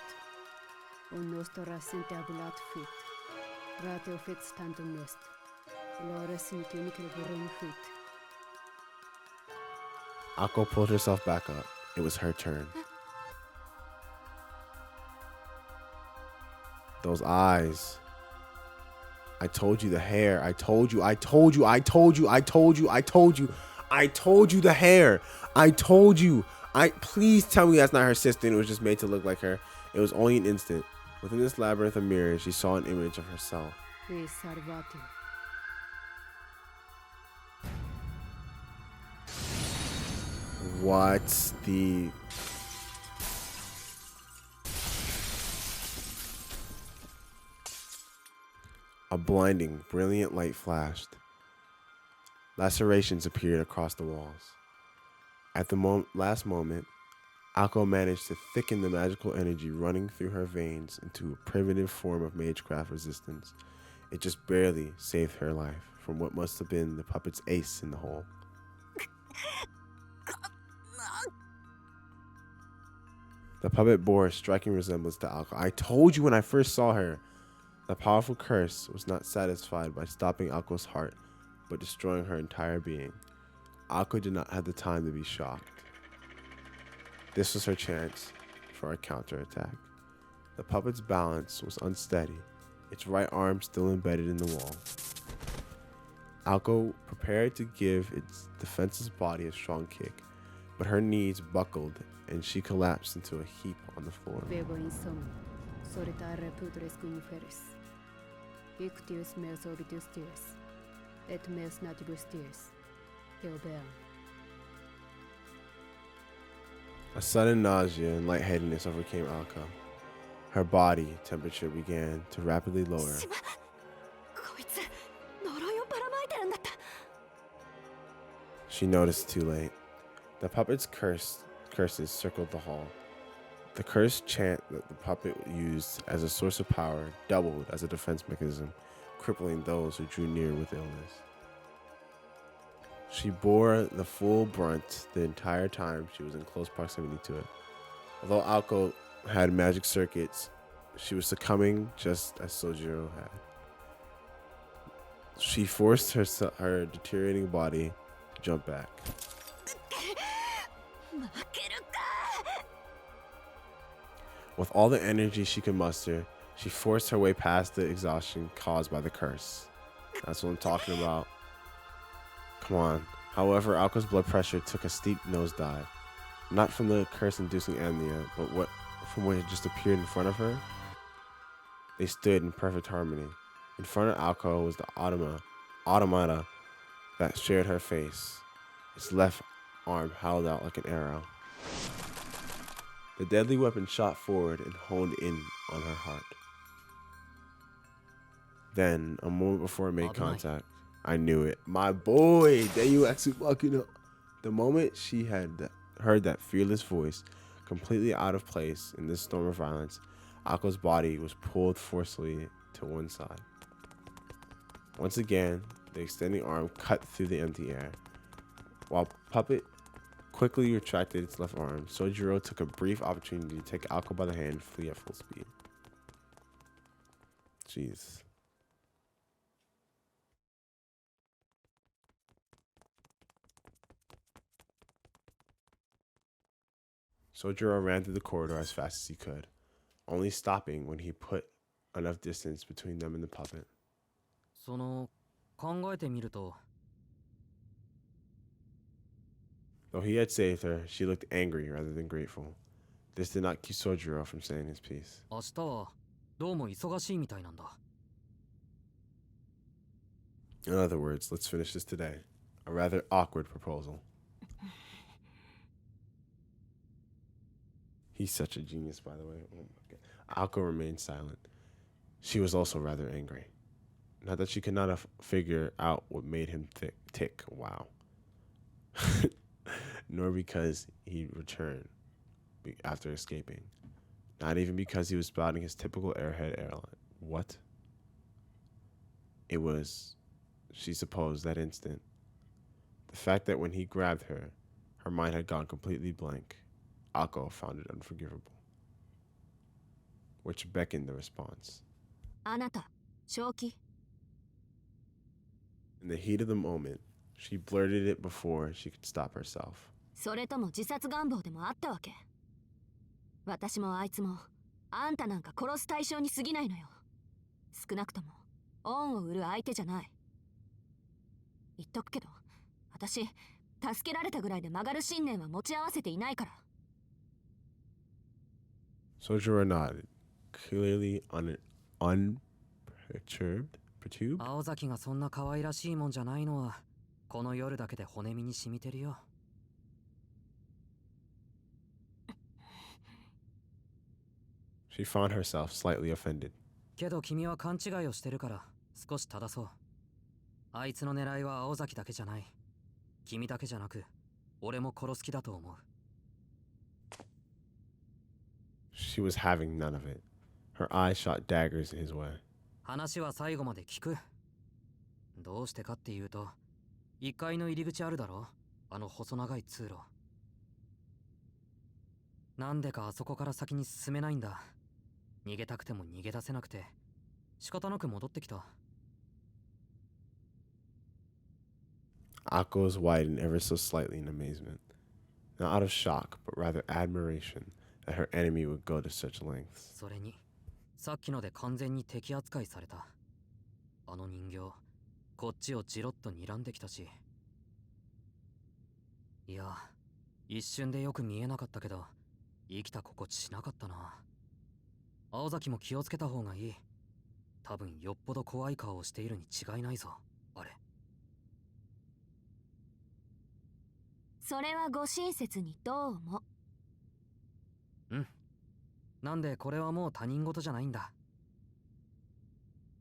nostro rascentiabulat fit, ratio fix tantum est, dolores nicum cerebrum fit. Akko pulled herself back up. It was her turn. Those eyes. I told you the hair. I told you the hair. Please tell me that's not her sister and it was just made to look like her. It was only an instant. Within this labyrinth of mirrors, she saw an image of herself. Vis salvatio. What's the... A blinding, brilliant light flashed. Lacerations appeared across the walls. At the last moment, Alko managed to thicken the magical energy running through her veins into a primitive form of magecraft resistance. It just barely saved her life from what must have been the puppet's ace in the hole. The puppet bore a striking resemblance to Alko. I told you when I first saw her. The powerful curse was not satisfied by stopping Alko's heart, but destroying her entire being. Alko did not have the time to be shocked. This was her chance for a counterattack. The puppet's balance was unsteady, its right arm still embedded in the wall. Alko prepared to give its defenseless body a strong kick, but her knees buckled and she collapsed into a heap on the floor. Bebo insomno, solitare putresque inferis. Ictius meus obitus dies, et meus natibus dies, Theobeam. A sudden nausea and lightheadedness overcame Alko. Her body temperature began to rapidly lower. しま、こいつ呪いをばらまいてるんだった。 She noticed too late. The puppet's curses circled the hall. The cursed chant that the puppet used as a source of power doubled as a defense mechanism, crippling those who drew near with illness. She bore the full brunt the entire time she was in close proximity to it. Although Alko had magic circuits, she was succumbing just as Sojiro had. She forced her deteriorating body to jump back. 負けるか。 With all the energy she could muster, she forced her way past the exhaustion caused by the curse. That's what I'm talking about. Come on. However, Alko's blood pressure took a steep nosedive. Not from the curse-inducing amnesia, but from what had just appeared in front of her. They stood in perfect harmony. In front of Alko was the automata that shared her face. Its left arm held out like an arrow. The deadly weapon shot forward and honed in on her heart. Then, a moment before it made contact, I knew it. My boy, Deus Ex Machina. The moment she had heard that fearless voice, completely out of place in this storm of violence, Ako's body was pulled forcefully to one side. Once again, the extending arm cut through the empty air. While Puppet quickly retracted its left arm, Sojiro took a brief opportunity to take Ako by the hand and flee at full speed. Jeez. Sojiro ran through the corridor as fast as he could, only stopping when he put enough distance between them and the puppet. その考えてみると Though he had saved her, she looked angry rather than grateful. This did not keep Sojiro from saying his piece. 明日はどうも忙しいみたいなんだ In other words, let's finish this today. A rather awkward proposal. He's such a genius, by the way. Oh my God. Ako remained silent. She was also rather angry. Not that she could not have figured out what made him tick. Wow. Nor because he returned after escaping. Not even because he was spouting his typical airhead airline. What? It was, she supposed, that instant. The fact that when he grabbed her, her mind had gone completely blank. Ako found it unforgivable, which beckoned the response. あなた正気 In the heat of the moment, she blurted it before she could stop herself. それとも自殺願望でもあったわけ私もあいつもあんたなんか殺す対象に過ぎないのよ少なくとも恩を売る相手じゃない言っとくけど私助けられたぐらいで曲がる信念は持ち合わせていないから Sojiro nodded, clearly unperturbed. 青崎がそんな可愛らしいもんじゃないのはこの夜だけで骨身に染みてるよ She found herself slightly offended. けど君は勘違いをしてるから少し正そうあいつの狙いは青崎だけじゃない君だけじゃなく俺も殺す気だと思う She was having none of it. Her eyes shot daggers his way. 話は最後まで聞くどうしてかっていうと1階の入り口あるだろあの細長い通路なんでかあそこから先に進めないんだ逃げたくても逃げ出せなくて仕方なく戻ってきた Ako's widened ever so slightly in amazement. Not out of shock, but rather admiration that her enemy would go to such lengths. それにさっきので完全に敵扱いされたあの人形こっちをじろっと睨んできたしいや一瞬でよく見えなかったけど生きた心地しなかったな青崎も気をつけた方がいい多分よっぽど怖い顔をしているに違いないぞあれそれはご親切にどうもうんなんでこれはもう他人事じゃないんだ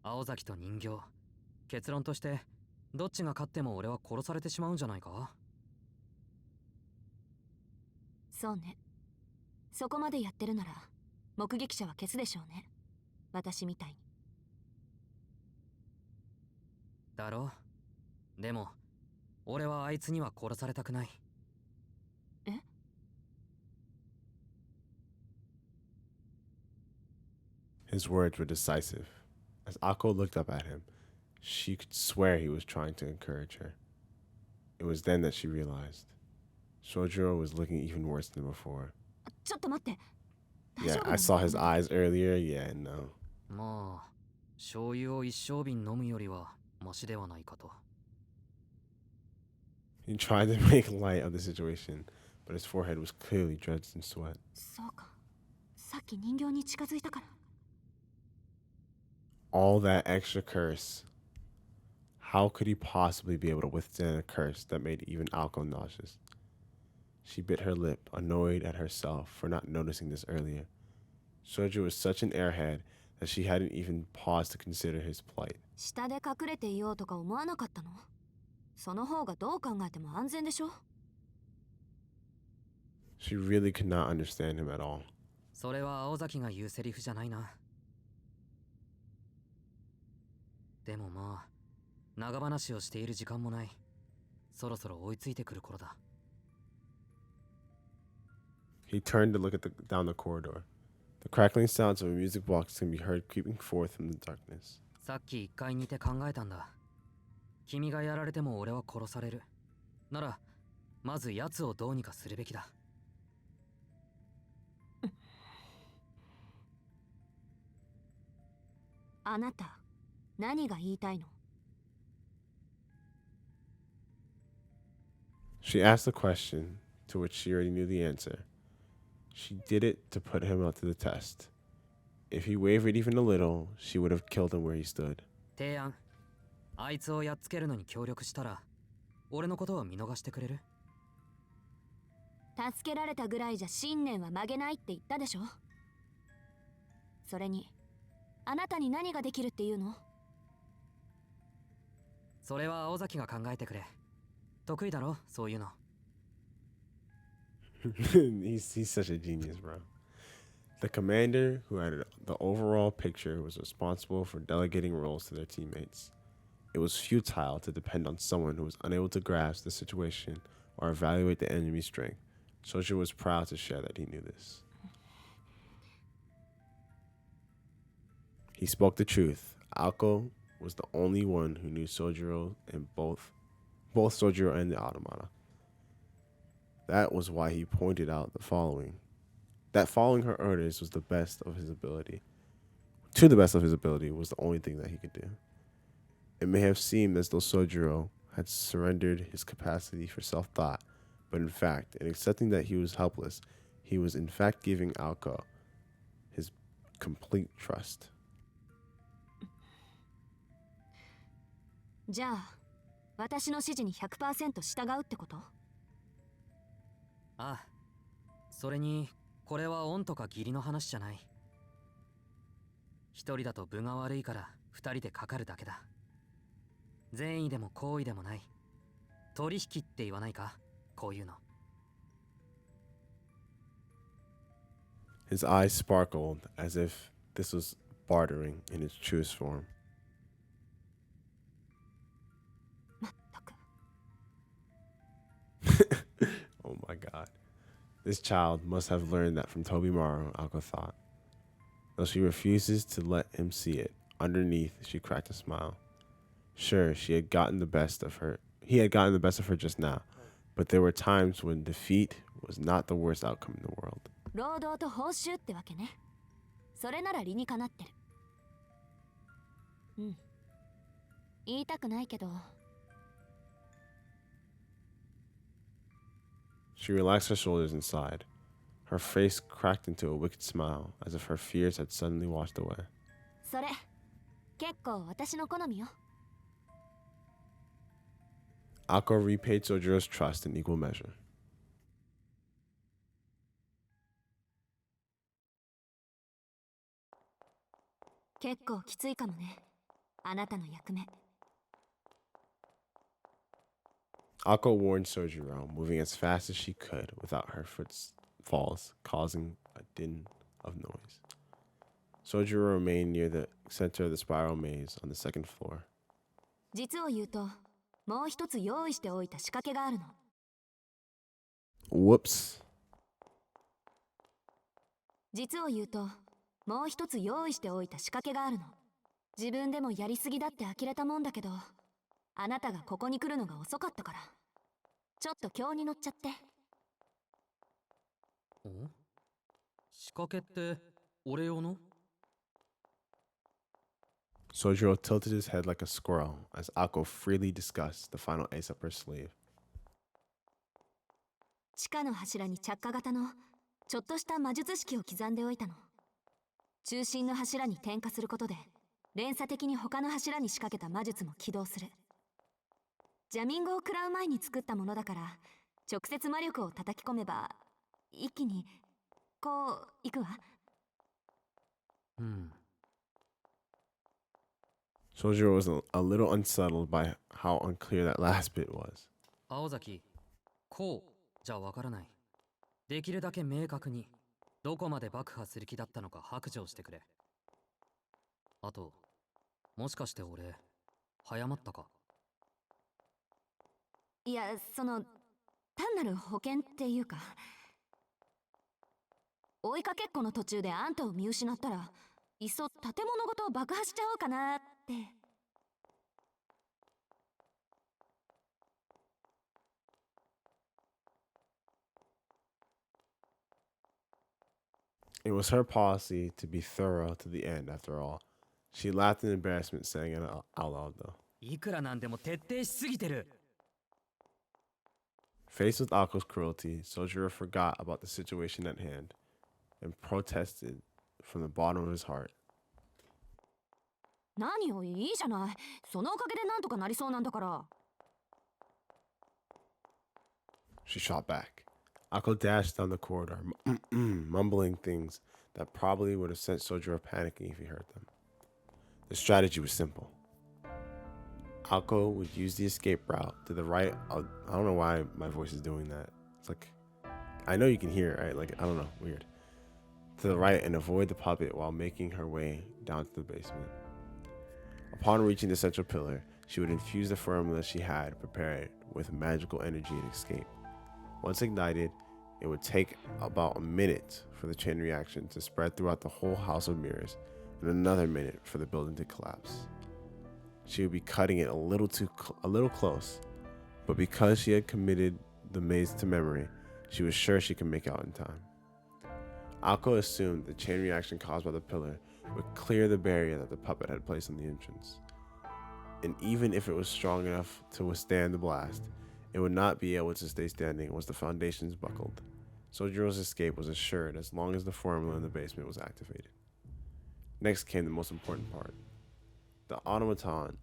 青崎と人形結論としてどっちが勝っても俺は殺されてしまうんじゃないかそうねそこまでやってるなら目撃者は消すでしょうね私みたいにだろでも俺はあいつには殺されたくないえ His words were decisive. As Ako looked up at him, she could swear he was trying to encourage her. It was then that she realized. Sojiro was looking even worse than before. ちょっと待って Yeah, I saw his eyes earlier. Yeah, no. まあ醤油を一升瓶飲むよりはマシではないかと He tried to make light of the situation, but his forehead was clearly drenched in sweat. そうかさっき人形に近づいたから All that extra curse. How could he possibly be able to withstand a curse that made even Alko nauseous? She bit her lip, annoyed at herself for not noticing this earlier. Sojiro was such an airhead that she hadn't even paused to consider his plight. 下で隠れていようとか思わなかったのその方がどう考えても安全でしょ She really could not understand him at all. それは青崎が言うセリフじゃないな。でもまあ、長話をしている時間もない。そろそろ追いついてくる頃だ。He turned to look down the corridor. The crackling sounds of a music box can be heard creeping forth from the darkness. さっき1階にいて考えたんだ。君がやられても俺は殺される。なら、まず奴をどうにかするべきだ。あなた、何が言いたいの？ She asked a question to which she already knew the answer. She did it to put him out to the test. If he wavered even a little, she would have killed him where he stood. 提案。あいつをやっつけるのに協力したら、俺のことは見逃してくれる？助けられたぐらいじゃ信念は曲げないって言ったでしょ。それに、あなたに何ができるっていうの？それは青崎が考えてくれ。得意だろ、そういうの。he's such a genius, bro. The commander, who had the overall picture, was responsible for delegating roles to their teammates. It was futile to depend on someone who was unable to grasp the situation or evaluate the enemy's strength. Sojiro was proud to share that he knew this. He spoke the truth. Alko was the only one who knew Sojiro and both Sojiro and the automata. That was why he pointed out the following. That following her orders was the best of his ability. To the best of his ability was the only thing that he could do. It may have seemed as though Sojiro had surrendered his capacity for self-thought, but in fact, in accepting that he was helpless, he was in fact giving Alko his complete trust. じゃあ、私の指示に 100% 従うってこと？ああ。それに、これは恩とか義理の話じゃない。一人だと分が悪いから二人でかかるだけだ。善意でも好意でもない。取引って言わないか、こういうの。His eyes sparkled as if this was bartering in its truest form. まったく。 Oh my god. This child must have learned that from Tobimaru, Alko thought. Though she refuses to let him see it, underneath she cracked a smile. Sure, he had gotten the best of her just now, but there were times when defeat was not the worst outcome in the world. 労働と報酬ってわけね。それなら理にかなってる。うん。言いたくないけど。She relaxed her shoulders and sighed. Her face cracked into a wicked smile, as if her fears had suddenly washed away. それ、結構私の好みよ。Alko repaid Sojiro's trust in equal measure. 結構きついかもね。あなたの役目。Alko warned Sojiro, moving as fast as she could without her footfalls causing a din of noise. Sojiro remained near the center of the spiral maze on the second floor. 実を言うと、もう一つ用意しておいた仕掛けがあるの。Whoops. 実を言うと、もう一つ用意しておいた仕掛けがあるの。自分でもやりすぎだって呆れたもんだけど、あなたがここに来るのが遅かったから。ちょっと興に乗っちゃって。ん？仕掛けって俺用の？ Sojiro tilted his head like a squirrel as Alko freely discussed the final ace up her sleeve. 地下の柱に着火型のちょっとした魔術式を刻んでおいたの。中心の柱に点火することで連鎖的に他の柱に仕掛けた魔術も起動する。ジャミングを食らう前に作ったものだから、直接魔力を叩き込めば一気にこういくわ。Sojiro was a little unsettled by how unclear that last bit was. 青崎、こうじゃわからない。できるだけ明確に。どこまで爆破する気だったのか白状してくれ。あと、もしかして俺、早まったか？いや、単なる保険っていうか、追いかけっこの途中であんたを見失ったら、いっそ建物ごと爆破しちゃおうかなって。It was her policy to be thorough to the end, after all. She laughed in embarrassment, saying it out loud, though. いくらなんでも徹底しすぎてる。Faced with Ako's cruelty, Sojiro forgot about the situation at hand and protested from the bottom of his heart. 何よ、いいじゃない。そのおかげでなんとかなりそうなんだから。She shot back. Ako dashed down the corridor, mumbling things that probably would have sent Sojiro panicking if he heard them. The strategy was simple. Ako would use the escape route to the right. I don't know why my voice is doing that. It's like, I know you can hear it, right? Like, I don't know, weird. To the right and avoid the puppet while making her way down to the basement. Upon reaching the central pillar, she would infuse the formula she had prepared with magical energy and escape. Once ignited, it would take about a minute for the chain reaction to spread throughout the whole house of mirrors and another minute for the building to collapse. She would be cutting it a little close, but because she had committed the maze to memory, she was sure she could make out in time. Ako assumed the chain reaction caused by the pillar would clear the barrier that the puppet had placed on the entrance. And even if it was strong enough to withstand the blast, it would not be able to stay standing once the foundations buckled. Sojiro's escape was assured as long as the formula in the basement was activated. Next came the most important part. The automaton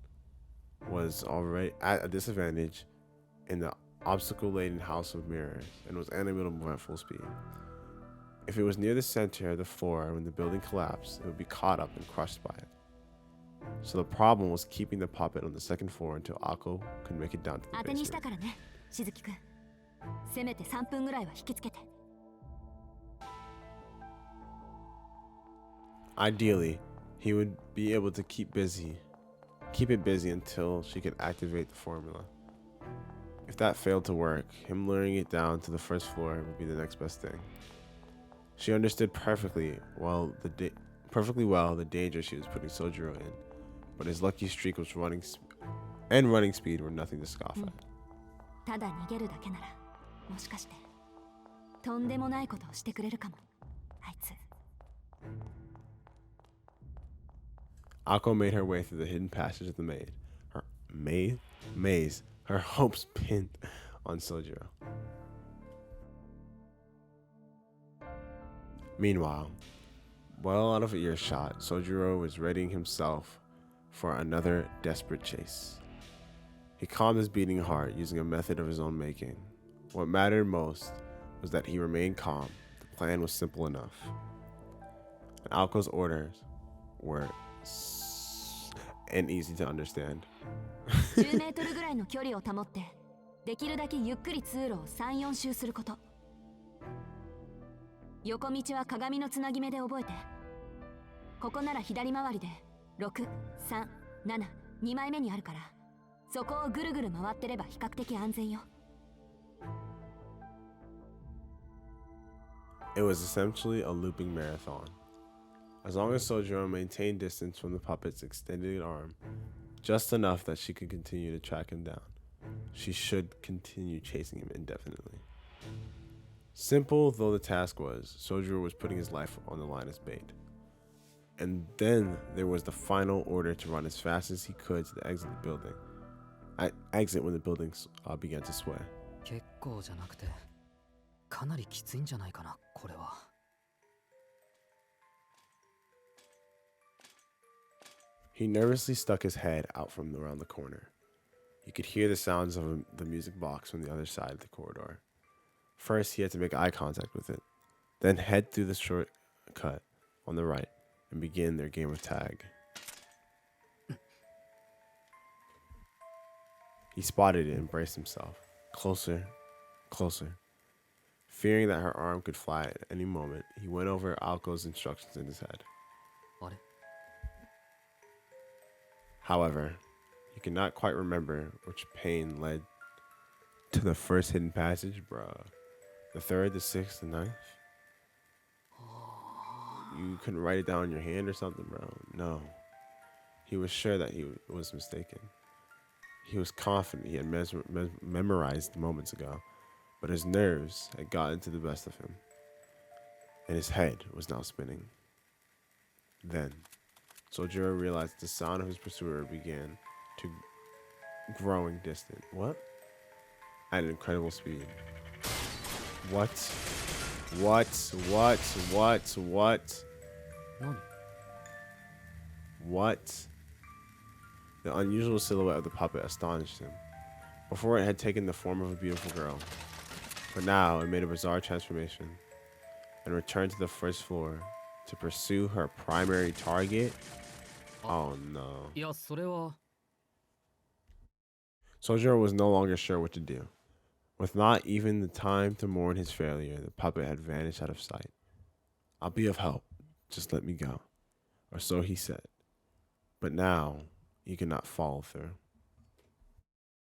was already at a disadvantage in the obstacle-laden house of mirrors and was unable to move at full speed. If it was near the center of the floor when the building collapsed, it would be caught up and crushed by it. So the problem was keeping the puppet on the second floor until Ako could make it down to the 当てにした basement. からね、しずきくん。せめて3分ぐらいは引きつけて。Ideally, he would be able to keep it busy until she could activate the formula. If that failed to work, him luring it down to the first floor would be the next best thing. She understood perfectly well the danger she was putting Sojiro in, but his lucky streak was running speed were nothing to scoff at. ただ逃げるだけなら、もしかしてとんでもないことをしてくれるかも、あいつ。Ako made her way through the hidden passage of the maze, her hopes pinned on Sojiro. Meanwhile, well out of earshot, Sojiro was readying himself for another desperate chase. He calmed his beating heart using a method of his own making. What mattered most was that he remained calm. The plan was simple enough. And Ako's orders were and easy to understand. 10メートルぐらいの距離を保って、できるだけゆっくり通路を3、4周すること。横道は鏡のつなぎ目で覚えて。ここなら左回りで6、3、7、2枚目にあるから、そこをぐるぐる回ってれば比較的安全よ。It was essentially a looping marathon. As long as Sojiro maintained distance from the puppet's extended arm, just enough that she could continue to track him down, she should continue chasing him indefinitely. Simple though the task was, Sojiro was putting his life on the line as bait. And then there was the final order to run as fast as he could to the exit of the building. Exit when the buildings began to sway. 結構じゃなくて、かなりきついんじゃないかな、これは。He nervously stuck his head out from around the corner. You could hear the sounds of the music box from the other side of the corridor. First, he had to make eye contact with it, then head through the shortcut on the right and begin their game of tag. He spotted it and braced himself. Closer, closer. Fearing that her arm could fly at any moment, he went over Alco's instructions in his head. あれ However, he could not quite remember which pain led to the first hidden passage, bruh. The third, the sixth, the ninth? You couldn't write it down in your hand or something, bro? No. He was sure that he was mistaken. He was confident he had memorized moments ago, but his nerves had gotten to the best of him, and his head was now spinning. Then, Sojiro realized the sound of his pursuer began to growing distant. What? At an incredible speed. What? What? What? What? What? 何 What? The unusual silhouette of the puppet astonished him. Before it had taken the form of a beautiful girl, but now it made a bizarre transformation and returned to the first floor to pursue her primary target. Oh no. いやそれは Sojiro was no longer sure what to do. With not even the time to mourn his failure, the puppet had vanished out of sight. I'll be of help. Just let me go. Or so he said. But now, he could not follow through.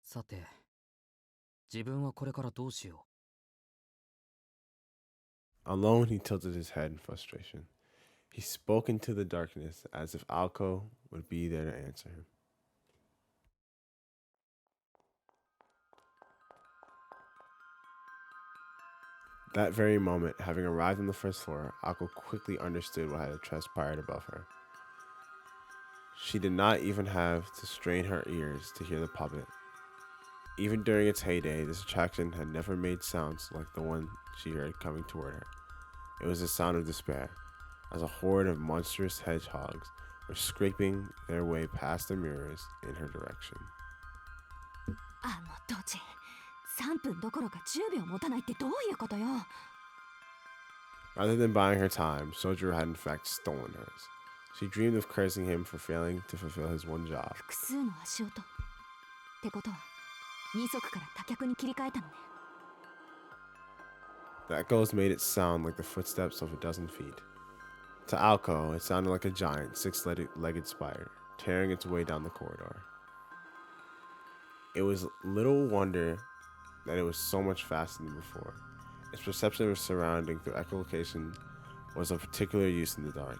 さて自分はこれからどうしよ Alone, he tilted his head in frustration. He spoke into the darkness as if Alco would be there to answer him. That very moment, having arrived on the first floor, Alco quickly understood what had transpired above her. She did not even have to strain her ears to hear the puppet. Even during its heyday, this attraction had never made sounds like the one she heard coming toward her. It was a sound of despair, as a horde of monstrous hedgehogs were scraping their way past the mirrors in her direction. あのドジ3分どころか10秒持たないってどういうことよ。 Rather than buying her time, Sojiro had in fact stolen hers. She dreamed of cursing him for failing to fulfill his one job. 複数の足音ってことは2足から多脚に切り替えたのね。 The echoes made it sound like the footsteps of a dozen feet. To Alco, it sounded like a giant, six-legged spider, tearing its way down the corridor. It was little wonder that it was so much faster than before. Its perception of its surrounding through echolocation was of particular use in the dark.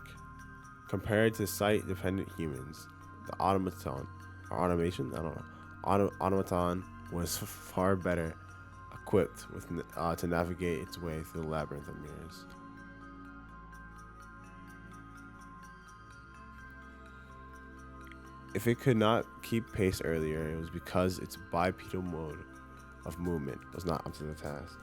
Compared to sight-dependent humans, the automaton, or automation, I don't know, automaton was far better equipped with to navigate its way through the labyrinth of mirrors. If it could not keep pace earlier, it was because its bipedal mode of movement was not up to the task.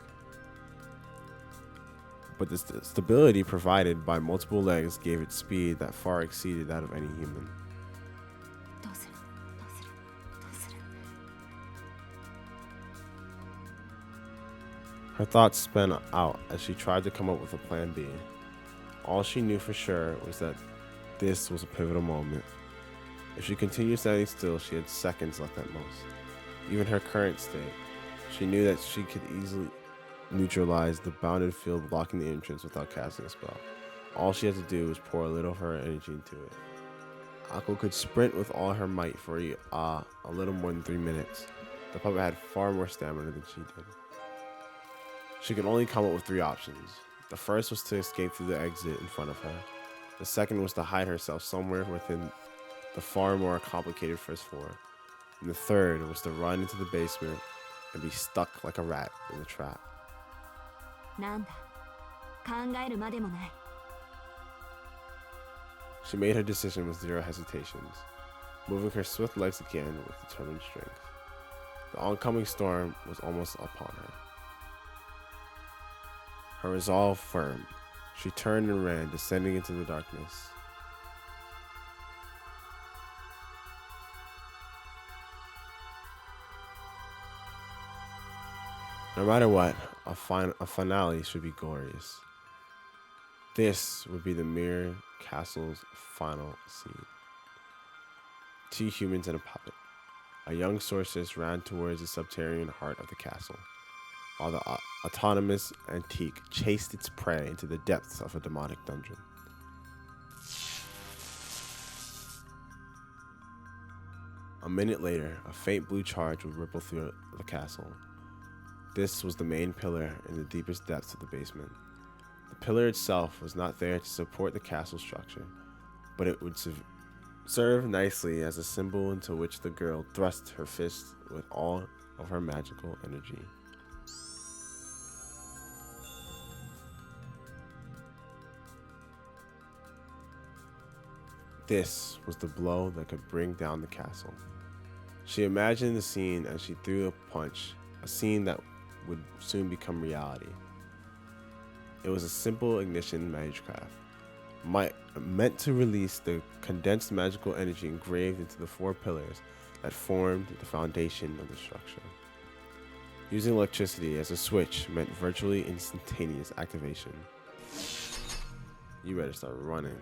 But the stability provided by multiple legs gave it speed that far exceeded that of any human. どうするどうするどうする。 Her thoughts spun out as she tried to come up with a plan B. All she knew for sure was that this was a pivotal moment. If she continued standing still, she had seconds left at most. Even her current state, she knew that she could easily neutralize the bounded field blocking the entrance without casting a spell. All she had to do was pour a little of her energy into it. Akko could sprint with all her might for a little more than 3 minutes. The puppet had far more stamina than she did. She could only come up with 3 options. The first was to escape through the exit in front of her. The second was to hide herself somewhere within the far more complicated first floor. And the third was to run into the basement and be stuck like a rat in the trap. なんだ考えるまでもない。 She made her decision with 0 hesitations, moving her swift legs again with determined strength. The oncoming storm was almost upon her. Her resolve firm, she turned and ran, descending into the darkness. No matter what, a finale should be glorious. This would be the Mirror Castle's final scene. 2 humans and a puppet. A young sorceress ran towards the subterranean heart of the castle. while the autonomous Antique chased its prey into the depths of a demonic dungeon. A minute later, a faint blue charge would ripple through the castle. This was the main pillar in the deepest depths of the basement. The pillar itself was not there to support the castle structure, but it would serve nicely as a symbol into which the girl thrust her fist with all of her magical energy. This was the blow that could bring down the castle. She imagined the scene as she threw a punch, a scene that would soon become reality. It was a simple ignition magecraft, meant to release the condensed magical energy engraved into the four pillars that formed the foundation of the structure. Using electricity as a switch meant virtually instantaneous activation. You better start running.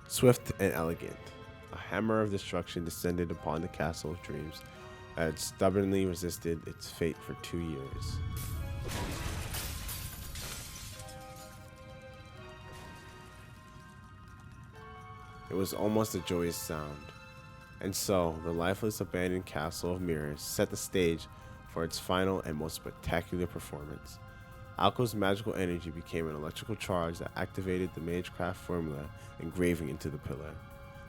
Swift and elegant, a hammer of destruction descended upon the castle of dreams that had stubbornly resisted its fate for 2 years. It was almost a joyous sound. And so, the lifeless abandoned castle of mirrors set the stage for its final and most spectacular performance. Alko's magical energy became an electrical charge that activated the magecraft formula engraving into the pillar.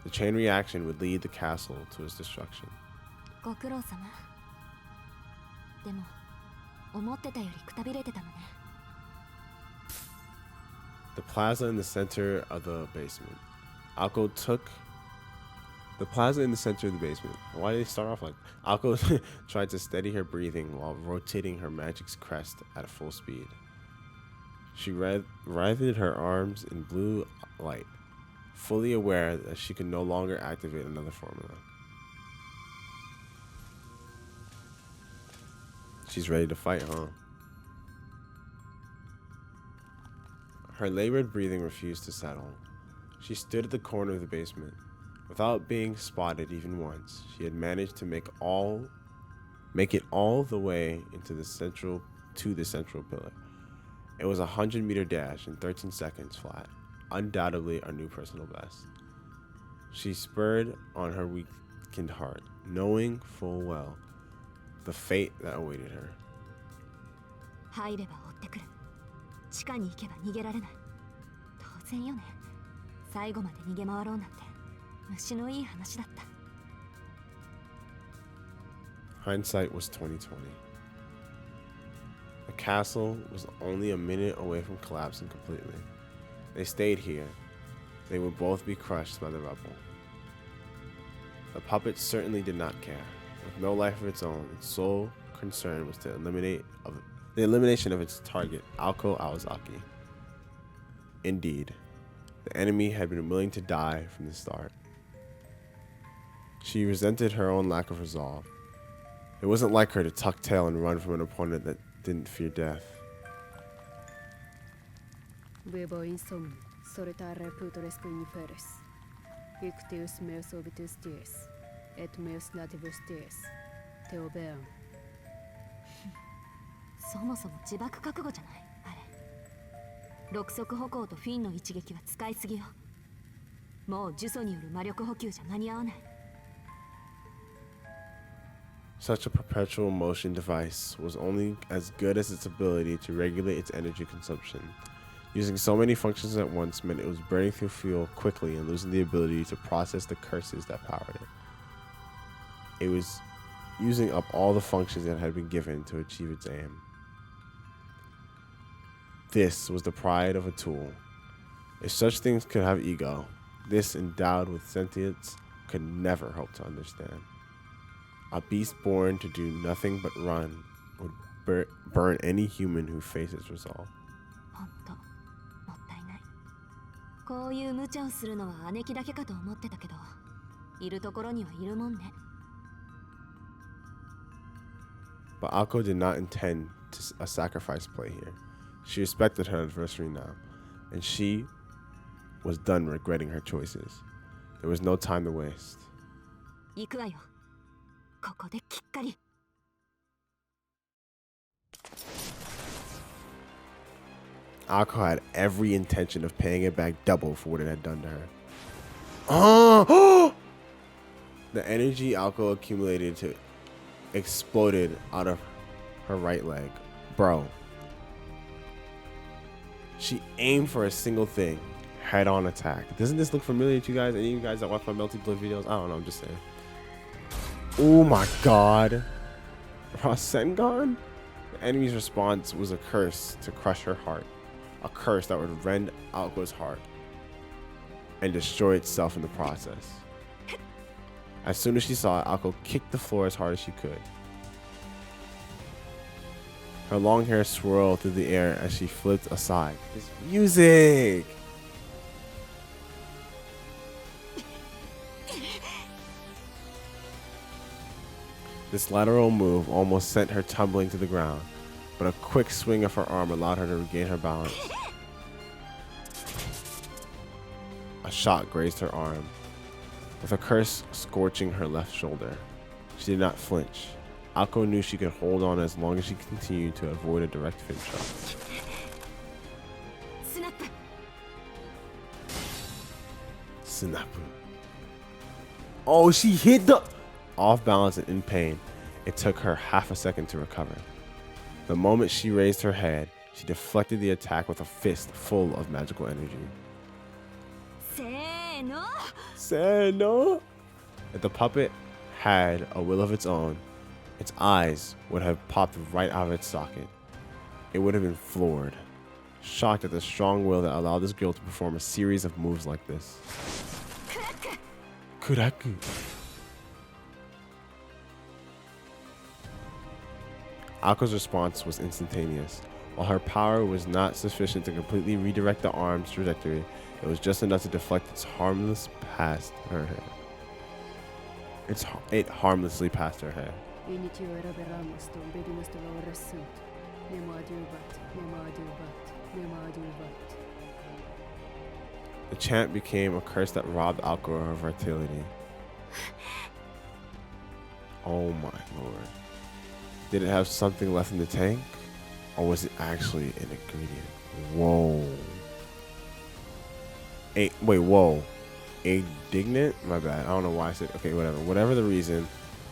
The chain reaction would lead the castle to its destruction. ご苦労様。でも、思ってたよりくたびれてたのね。The plaza in the center of the basement. Alko took the plaza in the center of the basement. Why did they start off like Alko tried to steady her breathing while rotating her magic's crest at full speed. She writhed her arms in blue light, fully aware that she could no longer activate another formula. She's ready to fight, huh? Her labored breathing refused to settle. She stood at the corner of the basement. Without being spotted even once, she had managed to make it all the way into the central pillar. It was a 100-meter dash in 13 seconds flat, undoubtedly our new personal best. She spurred on her weakened heart, knowing full well the fate that awaited her. 入れば追ってくる。地下に行けば逃げられない。当然よね。最後まで逃げ回ろうなんて虫のいい話だった。Hindsight was 2020. The castle was only a minute away from collapsing completely. They stayed here. They would both be crushed by the rubble. The puppet certainly did not care. With no life of its own, its sole concern was the elimination of its target, Alko Awazaki. Indeed, the enemy had been willing to die from the start. She resented her own lack of resolve. It wasn't like her to tuck tail and run from an opponent that didn't fear death. Vivo insomni, solitare putoris quiniferis. Ictius meus obitus dies, et meus nativus dies. Teobeam. そもそも自爆覚悟じゃない、あれ。六足歩行とフィンの一撃は使いすぎよ。もう呪詛による魔力補給じゃ間に合わない。Such a perpetual motion device was only as good as its ability to regulate its energy consumption. Using so many functions at once meant it was burning through fuel quickly and losing the ability to process the curses that powered it. It was using up all the functions that had been given to achieve its aim. This was the pride of a tool. If such things could have ego, this endowed with sentience could never hope to understand. A beast born to do nothing but run would burn any human who faces resolve. ほんと、もったいない。こういう無茶をするのは姉貴だけかと思ってたけど、いるところにはいるもんね。But Alko did not intend a sacrifice play here. She respected her adversary now, and she was done regretting her choices. There was no time to waste. 行くわよ。ここできっかり。Akko had every intention of paying it back double for what it had done to her. Oh! The energy Akko accumulated to exploded out of her right leg. Bro. She aimed for a single thing. Head-on attack. Doesn't this look familiar to you guys? Any of you guys that watch my Melty Blood videos? I don't know, I'm just saying. Oh my god. Rasengan? The enemy's response was a curse to crush her heart. A curse that would rend Akko's heart and destroy itself in the process. As soon as she saw it, Akko kicked the floor as hard as she could. Her long hair swirled through the air as she flipped aside. This music! This lateral move almost sent her tumbling to the ground, but a quick swing of her arm allowed her to regain her balance. A shot grazed her arm, with a curse scorching her left shoulder. She did not flinch. Akko knew she could hold on as long as she continued to avoid a direct fin shot. Snap. Oh, she hit the... Off balance and in pain, it took her half a second to recover. The moment she raised her head, she deflected the attack with a fist full of magical energy. Seno! If the puppet had a will of its own, its eyes would have popped right out of its socket. It would have been floored, shocked at the strong will that allowed this girl to perform a series of moves like this. Kuraku. Akko's response was instantaneous. While her power was not sufficient to completely redirect the arm's trajectory, it was just enough to deflect its harmless past her head. It harmlessly passed her head. The chant became a curse that robbed Akko of her vitality. Oh my lord. Did it have something left in the tank? Or was it actually an ingredient? Whoa. Wait, whoa. Indignant? My bad. I don't know why I said... Okay, whatever. Whatever the reason,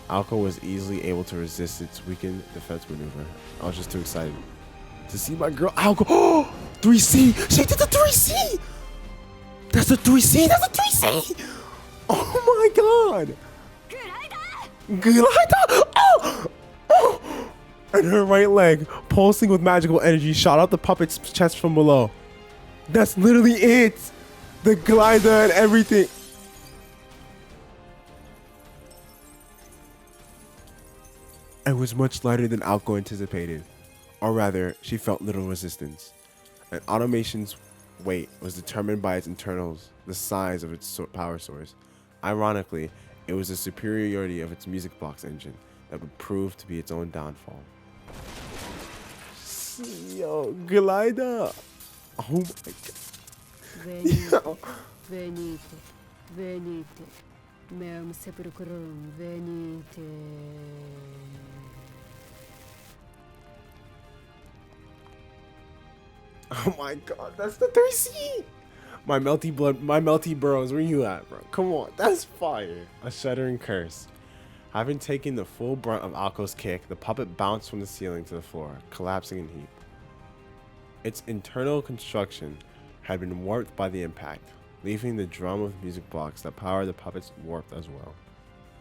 Akko was easily able to resist its weakened defense maneuver. I was just too excited to see my girl Akko. Oh! 3C! She did the 3C! That's a 3C! That's a 3C! Oh my god! Glider! Oh! Oh! And her right leg, pulsing with magical energy, shot out the puppet's chest from below. That's literally it! The glider and everything. It was much lighter than Akko anticipated. Or rather, she felt little resistance. An automation's weight was determined by its internals, the size of its power source. Ironically, it was the superiority of its music box engine that would prove to be its own downfall. Yo, glider! Oh my god. Venite, venite, venite, meum sepulchrum, venite. Oh my god, that's the 3C! My melty blood, my melty burrows, where you at, bro? Come on, that's fire. A shuddering curse. Having taken the full brunt of Akko's kick, the puppet bounced from the ceiling to the floor, collapsing in heap. Its internal construction had been warped by the impact, leaving the drum of music box that powered the puppets warped as well.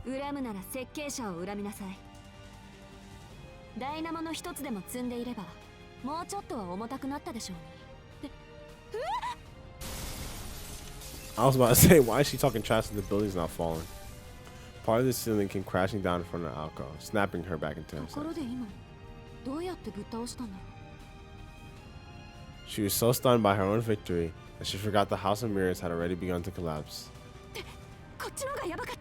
恨むなら設計者を恨みなさい。ダイナモの一つでも積んでいれば、もうちょっとは重たくなったでしょうに。I was about to say, why is she talking trash if the building's not falling? Part of the ceiling came crashing down in front of Akko, snapping her back into her ところで今、どうやってぶっ倒したんだろう。 She was so stunned by her own victory that she forgot the House of Mirrors had already begun to collapse. こっちのがやばかっ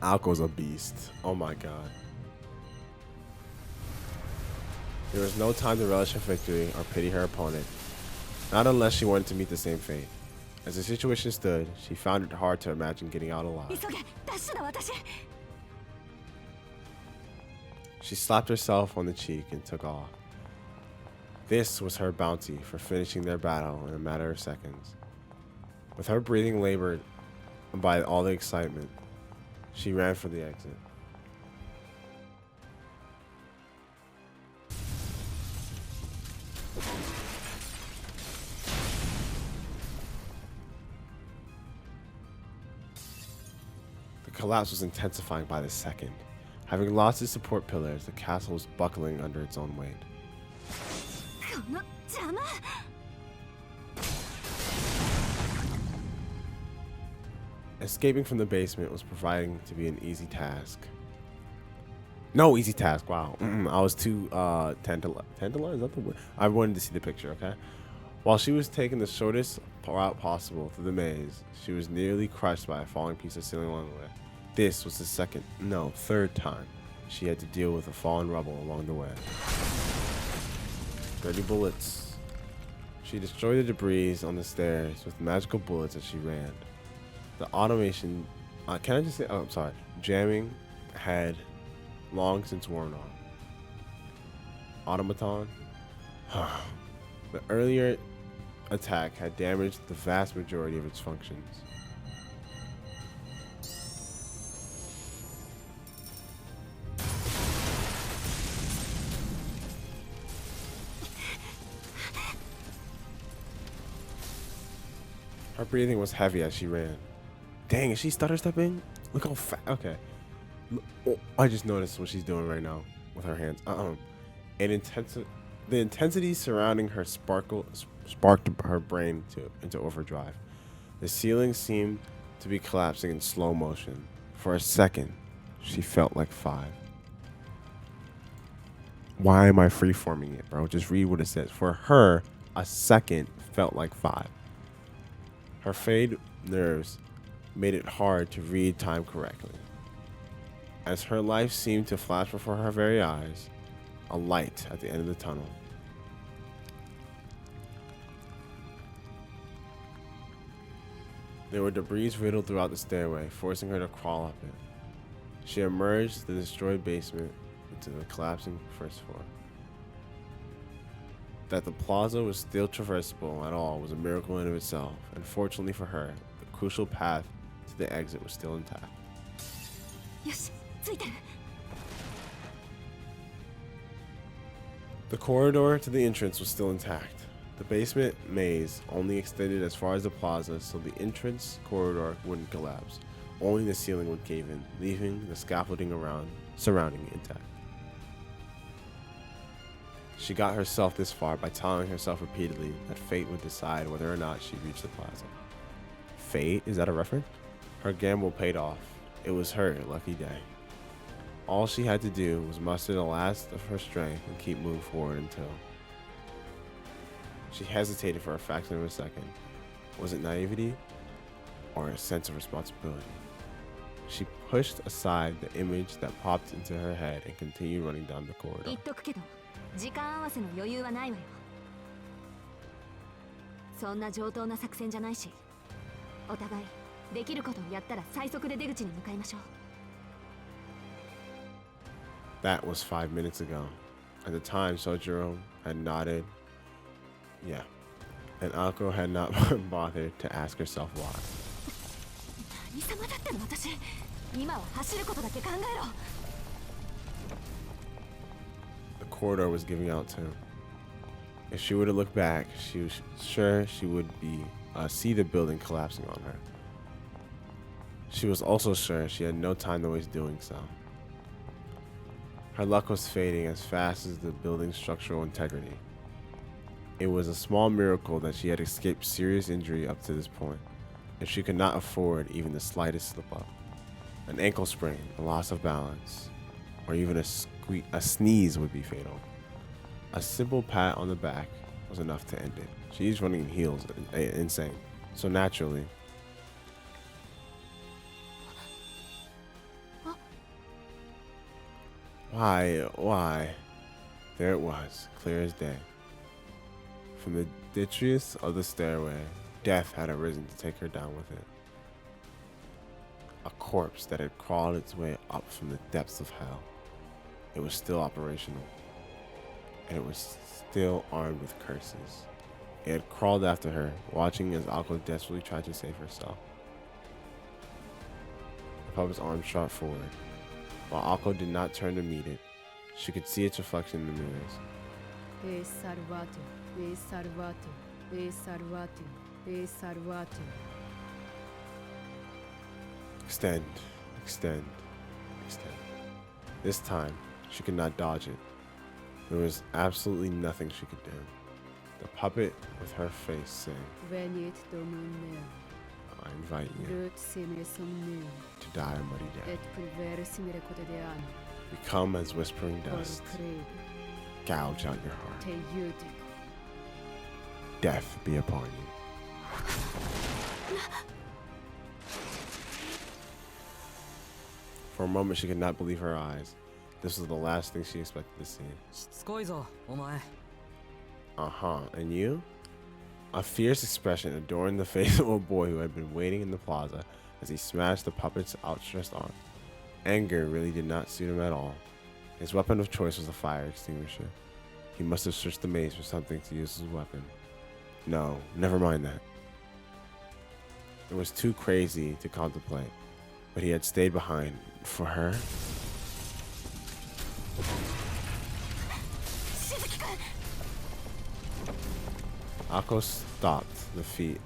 た。 Akko's a beast. Oh my god. There was no time to relish her victory or pity her opponent. Not unless she wanted to meet the same fate. As the situation stood, she found it hard to imagine getting out alive. 急げダッシュだ私 She slapped herself on the cheek and took off. This was her bounty for finishing their battle in a matter of seconds. With her breathing labored by all the excitement, she ran for the exit. The collapse was intensifying by the second. Having lost its support pillars, the castle was buckling under its own weight. この邪魔 Escaping from the basement was proving to be an easy task. No easy task, wow. I was too tantalized, is that the word? I wanted to see the picture, okay? While she was taking the shortest route possible through the maze, she was nearly crushed by a falling piece of ceiling along the way. This was the third time she had to deal with a fallen rubble along the way. 30 bullets. She destroyed the debris on the stairs with magical bullets as she ran. The automation, can I just say, oh, I'm sorry, jamming had long since worn off. Automaton. The earlier attack had damaged the vast majority of its functions. Her breathing was heavy as she ran. Dang, is she stutter stepping? Look how fast. Okay. Oh, I just noticed what she's doing right now with her hands. The intensity surrounding her sparked her brain into overdrive. The ceiling seemed to be collapsing in slow motion. For a second, she felt like 5. Why am I freeforming it, bro? Just read what it says. For her, a second felt like 5. Her frayed nerves made it hard to read time correctly. As her life seemed to flash before her very eyes, a light at the end of the tunnel. There were debris riddled throughout the stairway, forcing her to crawl up it. She emerged the destroyed basement into the collapsing first floor. That the plaza was still traversable at all was a miracle in of itself, and fortunately for her, the crucial path to the exit was still intact. よしついてる The corridor to the entrance was still intact. The basement maze only extended as far as the plaza, so the entrance corridor wouldn't collapse. Only the ceiling would cave in, leaving the scaffolding surrounding it intact. She got herself this far by telling herself repeatedly that fate would decide whether or not she reached the plaza. Fate? Is that a reference? Her gamble paid off. It was her lucky day. All she had to do was muster the last of her strength and keep moving forward until... She hesitated for a fraction of a second. Was it naivety or a sense of responsibility? She pushed aside the image that popped into her head and continued running down the corridor. 言っとくけど時間合わせの余裕はないわよそんな上等な作戦じゃないしお互いできることをやったら最速で出口に向かいましょう That was 5 minutes ago. At the time, Sojiro had nodded. Yeah. And Akko had not bothered to ask herself why. 何様だっての私今は走ることだけ考えろ The corridor was giving out too. If she were to look back, she was sure she would see the building collapsing on her. She was also sure she had no time to waste doing so. Her luck was fading as fast as the building's structural integrity. It was a small miracle that she had escaped serious injury up to this point, and she could not afford even the slightest slip-up. An ankle sprain, a loss of balance, or even a sneeze would be fatal. A simple pat on the back was enough to end it. She's running in heels, insane. So naturally... Why? There it was, clear as day. From the detritus of the stairway, Death had arisen to take her down with it. A corpse that had crawled its way up from the depths of hell. It was still operational, and it was still armed with curses. It had crawled after her, watching as Akko desperately tried to save herself. The puppet's arm shot forward. While Akko did not turn to meet it, she could see its reflection in the mirrors. E salvato, e salvato, e salvato, e salvato. Extend, extend, extend. This time, she could not dodge it. There was absolutely nothing she could do. The puppet, with her face, saying, Venit domum meum, I invite you lut simile somnium, to die a muddy death. et pulvere simile quotidianum, Become as whispering cor dust. credo, Gouge out your heart. te iudic. Death be upon you. For a moment, she could not believe her eyes. This was the last thing she expected to see. しつこいぞお前。 Uh-huh. And you? A fierce expression adorned the face of a boy who had been waiting in the plaza as he smashed the puppet's outstretched arm. Anger really did not suit him at all. His weapon of choice was a fire extinguisher. He must have searched the maze for something to use as a weapon. No, never mind that. It was too crazy to contemplate, but he had stayed behind for her. Akko stopped the feet.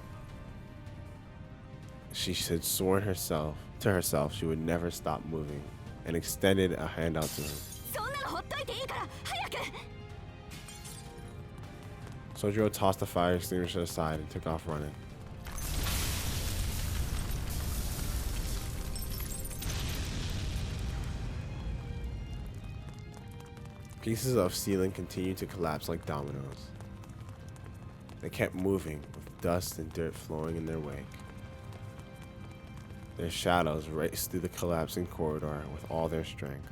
She had sworn to herself she would never stop moving, and extended a hand out to him. そんなのほっといていいから早く Sojiro tossed the fire extinguisher aside and took off running. Pieces of ceiling continued to collapse like dominoes. They kept moving, with dust and dirt flowing in their wake. Their shadows raced through the collapsing corridor with all their strength.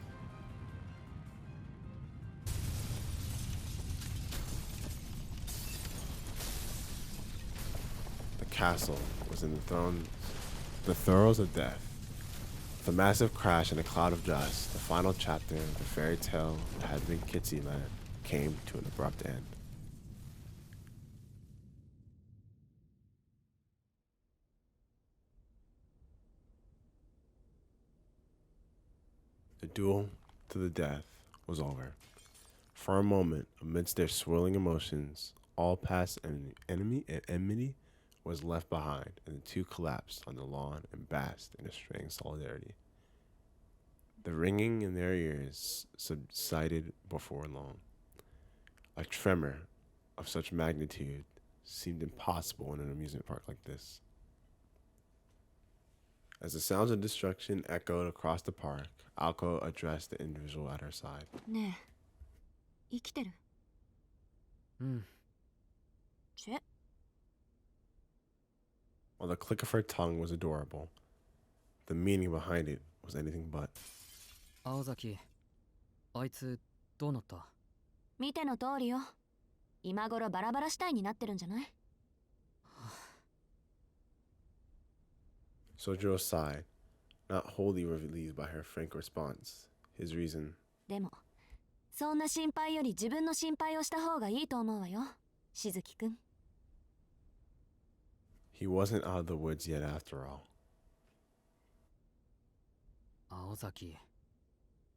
The castle was in the throes of death. With a massive crash and a cloud of dust, the final chapter of the fairy tale that had been Kitsyland came to an abrupt end. The duel to the death was over. For a moment, amidst their swirling emotions, all past enmity was left behind, and the two collapsed on the lawn and basked in a strange solidarity. The ringing in their ears subsided before long. A tremor of such magnitude seemed impossible in an amusement park like this. As the sounds of destruction echoed across the park, Akko addressed the individual at her side. ねえ生きてるうん。チェ While the click of her tongue was adorable, the meaning behind it was anything but. 青崎、あいつどうなった？見ての通りよ今頃バラバラ死体になってるんじゃない Sojiro sighed, not wholly relieved by her frank response. His reason. でもそんな心配より自分の心配をした方がいいと思うわよしずきくん He wasn't out of the woods yet after all. 青崎、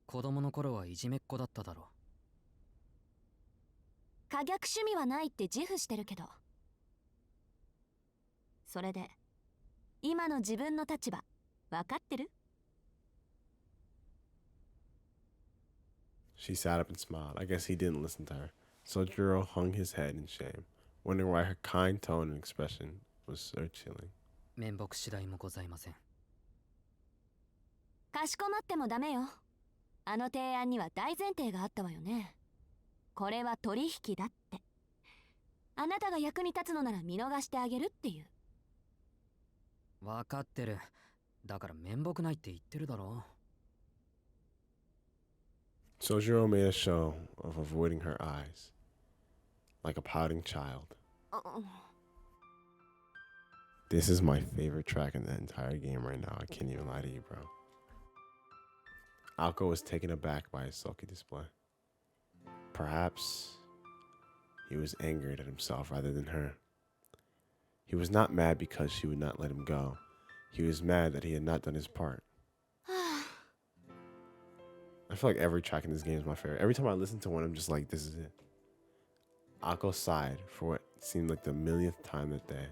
子供の頃はいじめっ子だっただろ。可逆趣味はないって自負してるけどそれで今の自分の立場分かってる She sat up and smiled. I guess he didn't listen to her. Sojiro hung his head in shame, wondering why her kind tone and expression was so chilling. 面目次第もございません。かしこまってもダメよあの提案には大前提があったわよねこれは取引だってあなたが役に立つのなら見逃してあげるっていうわかってる。だから面目ないって言ってるだろ。Sojiro made a show of avoiding her eyes, like a pouting child. This is my favorite track in the entire game right now. I can't even lie to you, bro. Alko was taken aback by his sulky display. Perhaps he was angered at himself rather than her. He was not mad because she would not let him go. He was mad that he had not done his part. I feel like every track in this game is my favorite. Every time I listen to one, I'm just like, this is it. Akko sighed for what seemed like the millionth time that day.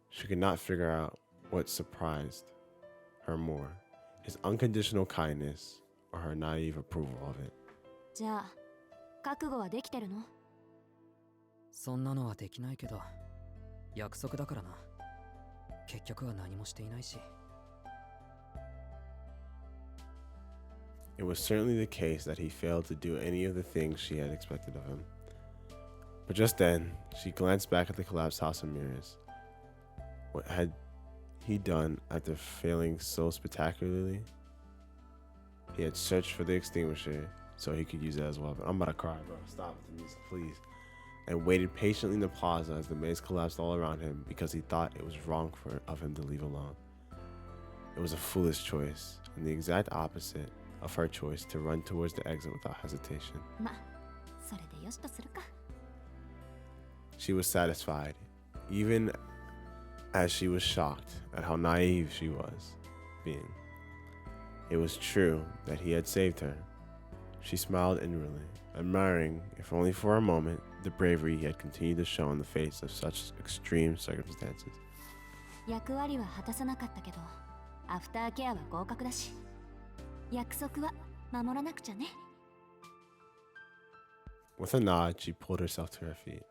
She could not figure out what surprised her more, his unconditional kindness or her naive approval of it. じゃあ覚悟はできてるの？そんなのはできないけど、約束だからな。結局は何もしていないし。It was certainly the case that he failed to do any of the things she had expected of him. But just then, she glanced back at the collapsed house of mirrors. What had he done after failing so spectacularly? He had searched for the extinguisher so he could use it as well. I'm about to cry, bro. Stop with the music, please. And waited patiently in the plaza as the maze collapsed all around him because he thought it was wrong of him to leave alone. It was a foolish choice, and the exact opposite of her choice to run towards the exit without hesitation. ま、それでよしとするか。She was satisfied, even as she was shocked at how naive she was being. It was true that he had saved her. She smiled inwardly, admiring, if only for a moment, the bravery he had continued to show in the face of such extreme circumstances. 役割は果たさなかったけど、アフターケアは合格だし、約束は守らなくちゃね。With a nod, she pulled herself to her feet.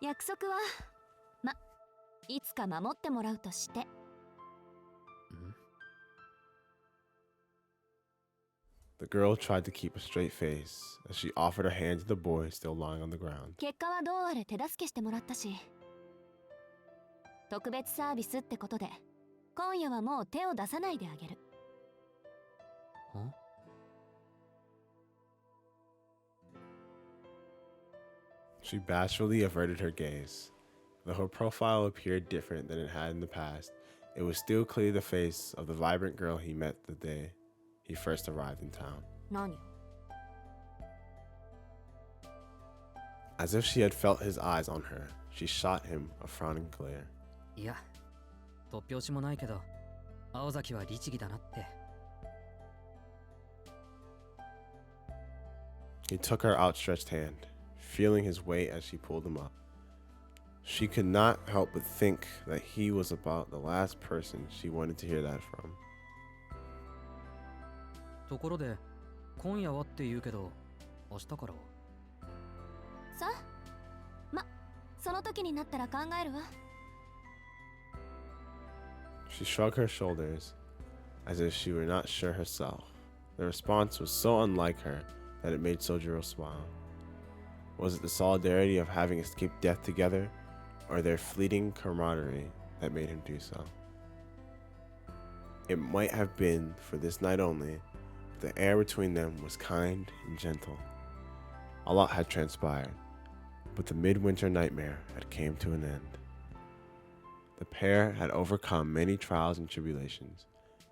約束は、ま、いつか守ってもらうとして。The girl tried to keep a straight face as she offered her hand to the boy still lying on the ground. 結果はどうあれ手助けしてもらったし、特別サービスってことで、今夜はもう手を出さないであげる。She bashfully averted her gaze. Though her profile appeared different than it had in the past, it was still clearly the face of the vibrant girl he met the day he first arrived in town. 何？ As if she had felt his eyes on her, she shot him a frowning glare. いや、突拍子もないけど、青崎は律儀だなって。He took her outstretched hand, feeling his weight as she pulled him up. She could not help but think that he was about the last person she wanted to hear that from. ところで、今夜はって言うけど、明日からは？さあ、ま、その時になったら考えるわ。She shrugged her shoulders, as if she were not sure herself. The response was so unlike her that it made Sojiro smile. Was it the solidarity of having escaped death together, or their fleeting camaraderie that made him do so? It might have been for this night only, but the air between them was kind and gentle. A lot had transpired, but the midwinter nightmare had come to an end. The pair had overcome many trials and tribulations,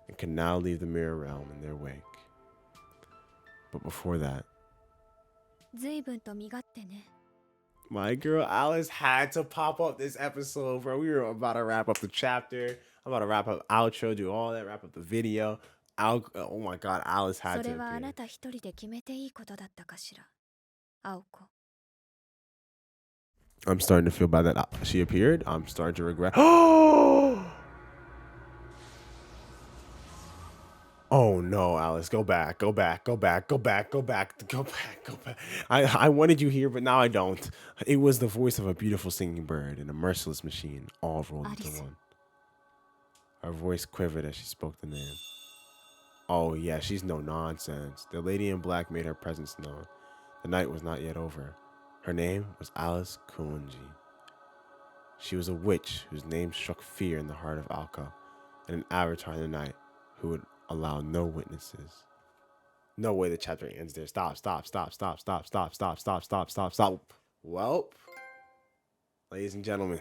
and could now leave the mirror realm in their wake. But before that, 随分と身勝手ね。 my girl Alice had to pop up this episode, bro. We were about to wrap up the chapter. I'm about to wrap up outro, do all that, wrap up the video. Oh my god, Alice そ had れ to はあ appear. なた一人で決めていいことだったかしら、青子。 I'm starting to feel bad that she appeared. I'm starting to regret. Oh no, Alice, go back, go back, go back, go back, go back, go back, go back. I wanted you here, but now I don't. It was the voice of a beautiful singing bird and a merciless machine, all rolled into Alice. one. Her voice quivered as she spoke the name. Oh yeah, she's no nonsense. The lady in black made her presence known. The night was not yet over. Her name was Alice Kuonji. She was a witch whose name struck fear in the heart of Alko, and an avatar in the night who would allow no witnesses. No way the chapter ends there. Stop. Welp. ladies and gentlemen,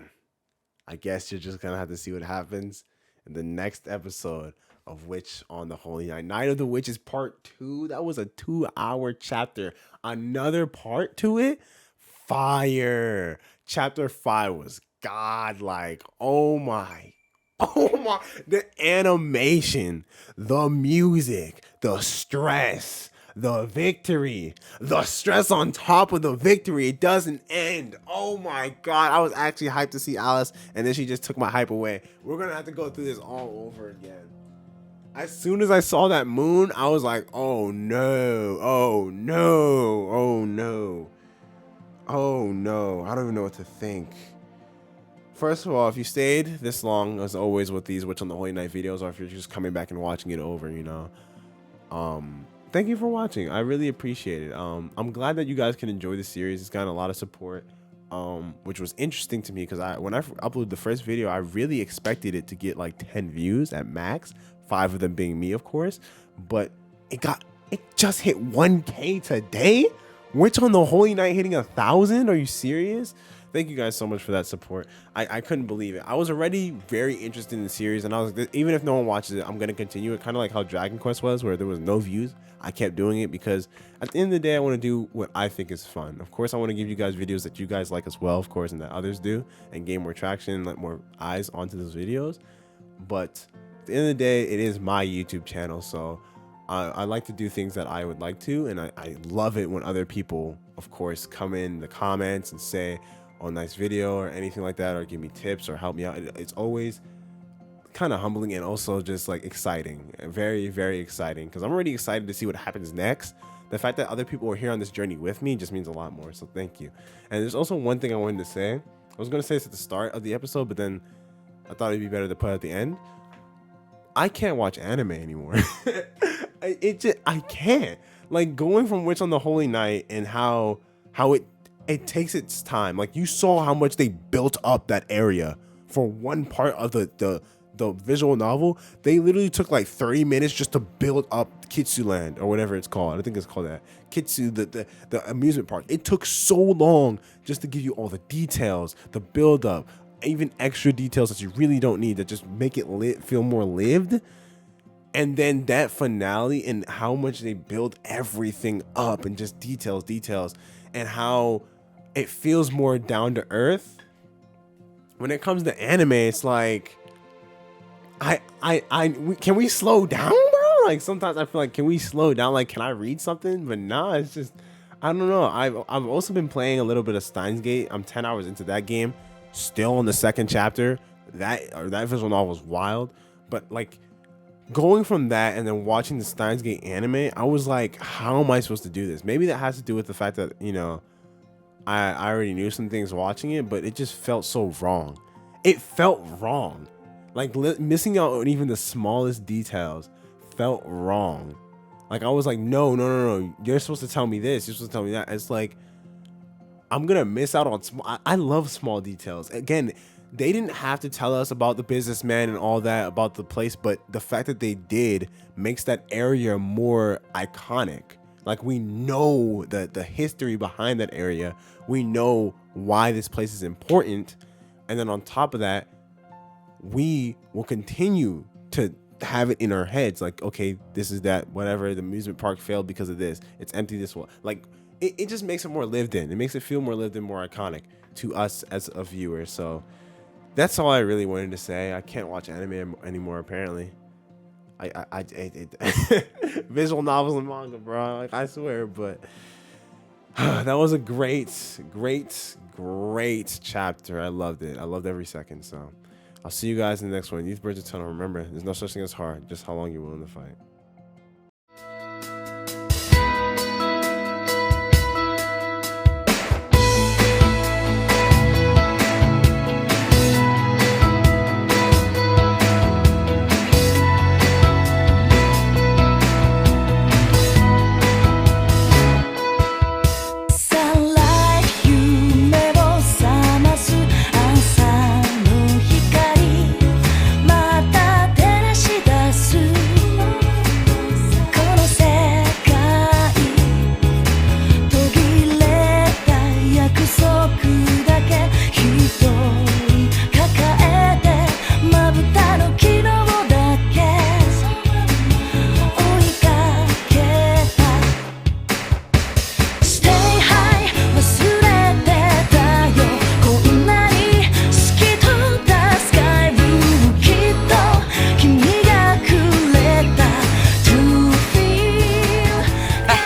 I guess you're just gonna have to see what happens in the next episode of Witch on the Holy Night. Night of the Witches Part 2. That was a 2-hour chapter. Another part to it? Fire. Chapter 5 was godlike. Oh my. Oh my. The animation, the music, the stress, the victory, the stress on top of the victory. It doesn't end. Oh my God. I was actually hyped to see Alice, and then she just took my hype away. We're going to have to go through this all over again. As soon as I saw that moon, I was like, oh no, oh no, oh no, oh no. I don't even know what to think. First of all, if you stayed this long, as always with these Witch on the Holy Night videos, or if you're just coming back and watching it over, you know, thank you for watching. I really appreciate it. I'm glad that you guys can enjoy the series. It's gotten a lot of support, which was interesting to me because when I uploaded the first video, I really expected it to get like 10 views at max, 5 of them being me, of course, but it just hit 1K today. Witch on the Holy Night hitting 1,000. Are you serious? Thank you guys so much for that support. I couldn't believe it. I was already very interested in the series, and I was like, even if no one watches it, I'm gonna continue it. Kind of like how Dragon Quest was, where there was no views. I kept doing it because at the end of the day, I want to do what I think is fun. Of course, I want to give you guys videos that you guys like as well, of course, and that others do, and gain more traction and let more eyes onto those videos. But at the end of the day, it is my YouTube channel, so I like to do things that I would like to, and I love it when other people, of course, come in the comments and say, oh, nice video or anything like that, or give me tips or help me out. It's always kind of humbling and also just like exciting, very, very exciting, because I'm already excited to see what happens next. The fact that other people are here on this journey with me just means a lot more, so thank you. And there's also one thing I wanted to say. I was going to say this at the start of the episode, but then I thought it'd be better to put it at the end. I can't watch anime anymore. I can't. Like, going from Witch on the Holy Night and how it takes its time. Like, you saw how much they built up that area for one part of the visual novel. They literally took like 30 minutes just to build up Kitsuland or whatever it's called. I think it's called that. Kitsu, the amusement park. It took so long just to give you all the details, the build up, even extra details that you really don't need, that just make it feel more lived. And then that finale and how much they build everything up and just details and how it feels more down to earth. When it comes to anime, it's like, can we slow down, bro? Like, sometimes I feel like, can we slow down? Like, can I read something? But nah, it's just, I don't know. I've also been playing a little bit of Steins Gate. I'm 10 hours into that game, still on the second chapter. That visual novel was wild. But like, going from that and then watching the Steins Gate anime, I was like, how am I supposed to do this? Maybe that has to do with the fact that, you know, I already knew some things watching it, but it just felt so wrong. It felt wrong. Like, missing out on even the smallest details felt wrong. Like, I was like, no. You're supposed to tell me this. You're supposed to tell me that. It's like, I'm going to miss out on I love small details. Again, they didn't have to tell us about the businessman and all that, about the place, but the fact that they did makes that area more iconic. Like, we know the history behind that area. We know why this place is important. And then on top of that, we will continue to have it in our heads. Like, okay, this is that, whatever, the amusement park failed because of this. It's empty this way. Like, it just makes it more lived in. It makes it feel more lived in, more iconic to us as a viewer. So that's all I really wanted to say. I can't watch anime anymore, apparently. Visual novels and manga, bro. Like, I swear, but that was a great chapter. I loved it. I loved every second. So I'll see you guys in the next one. Youth Bridge of Tunnel. Remember, there's no such thing as hard, just how long you're willing to fight.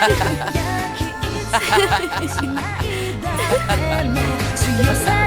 強さ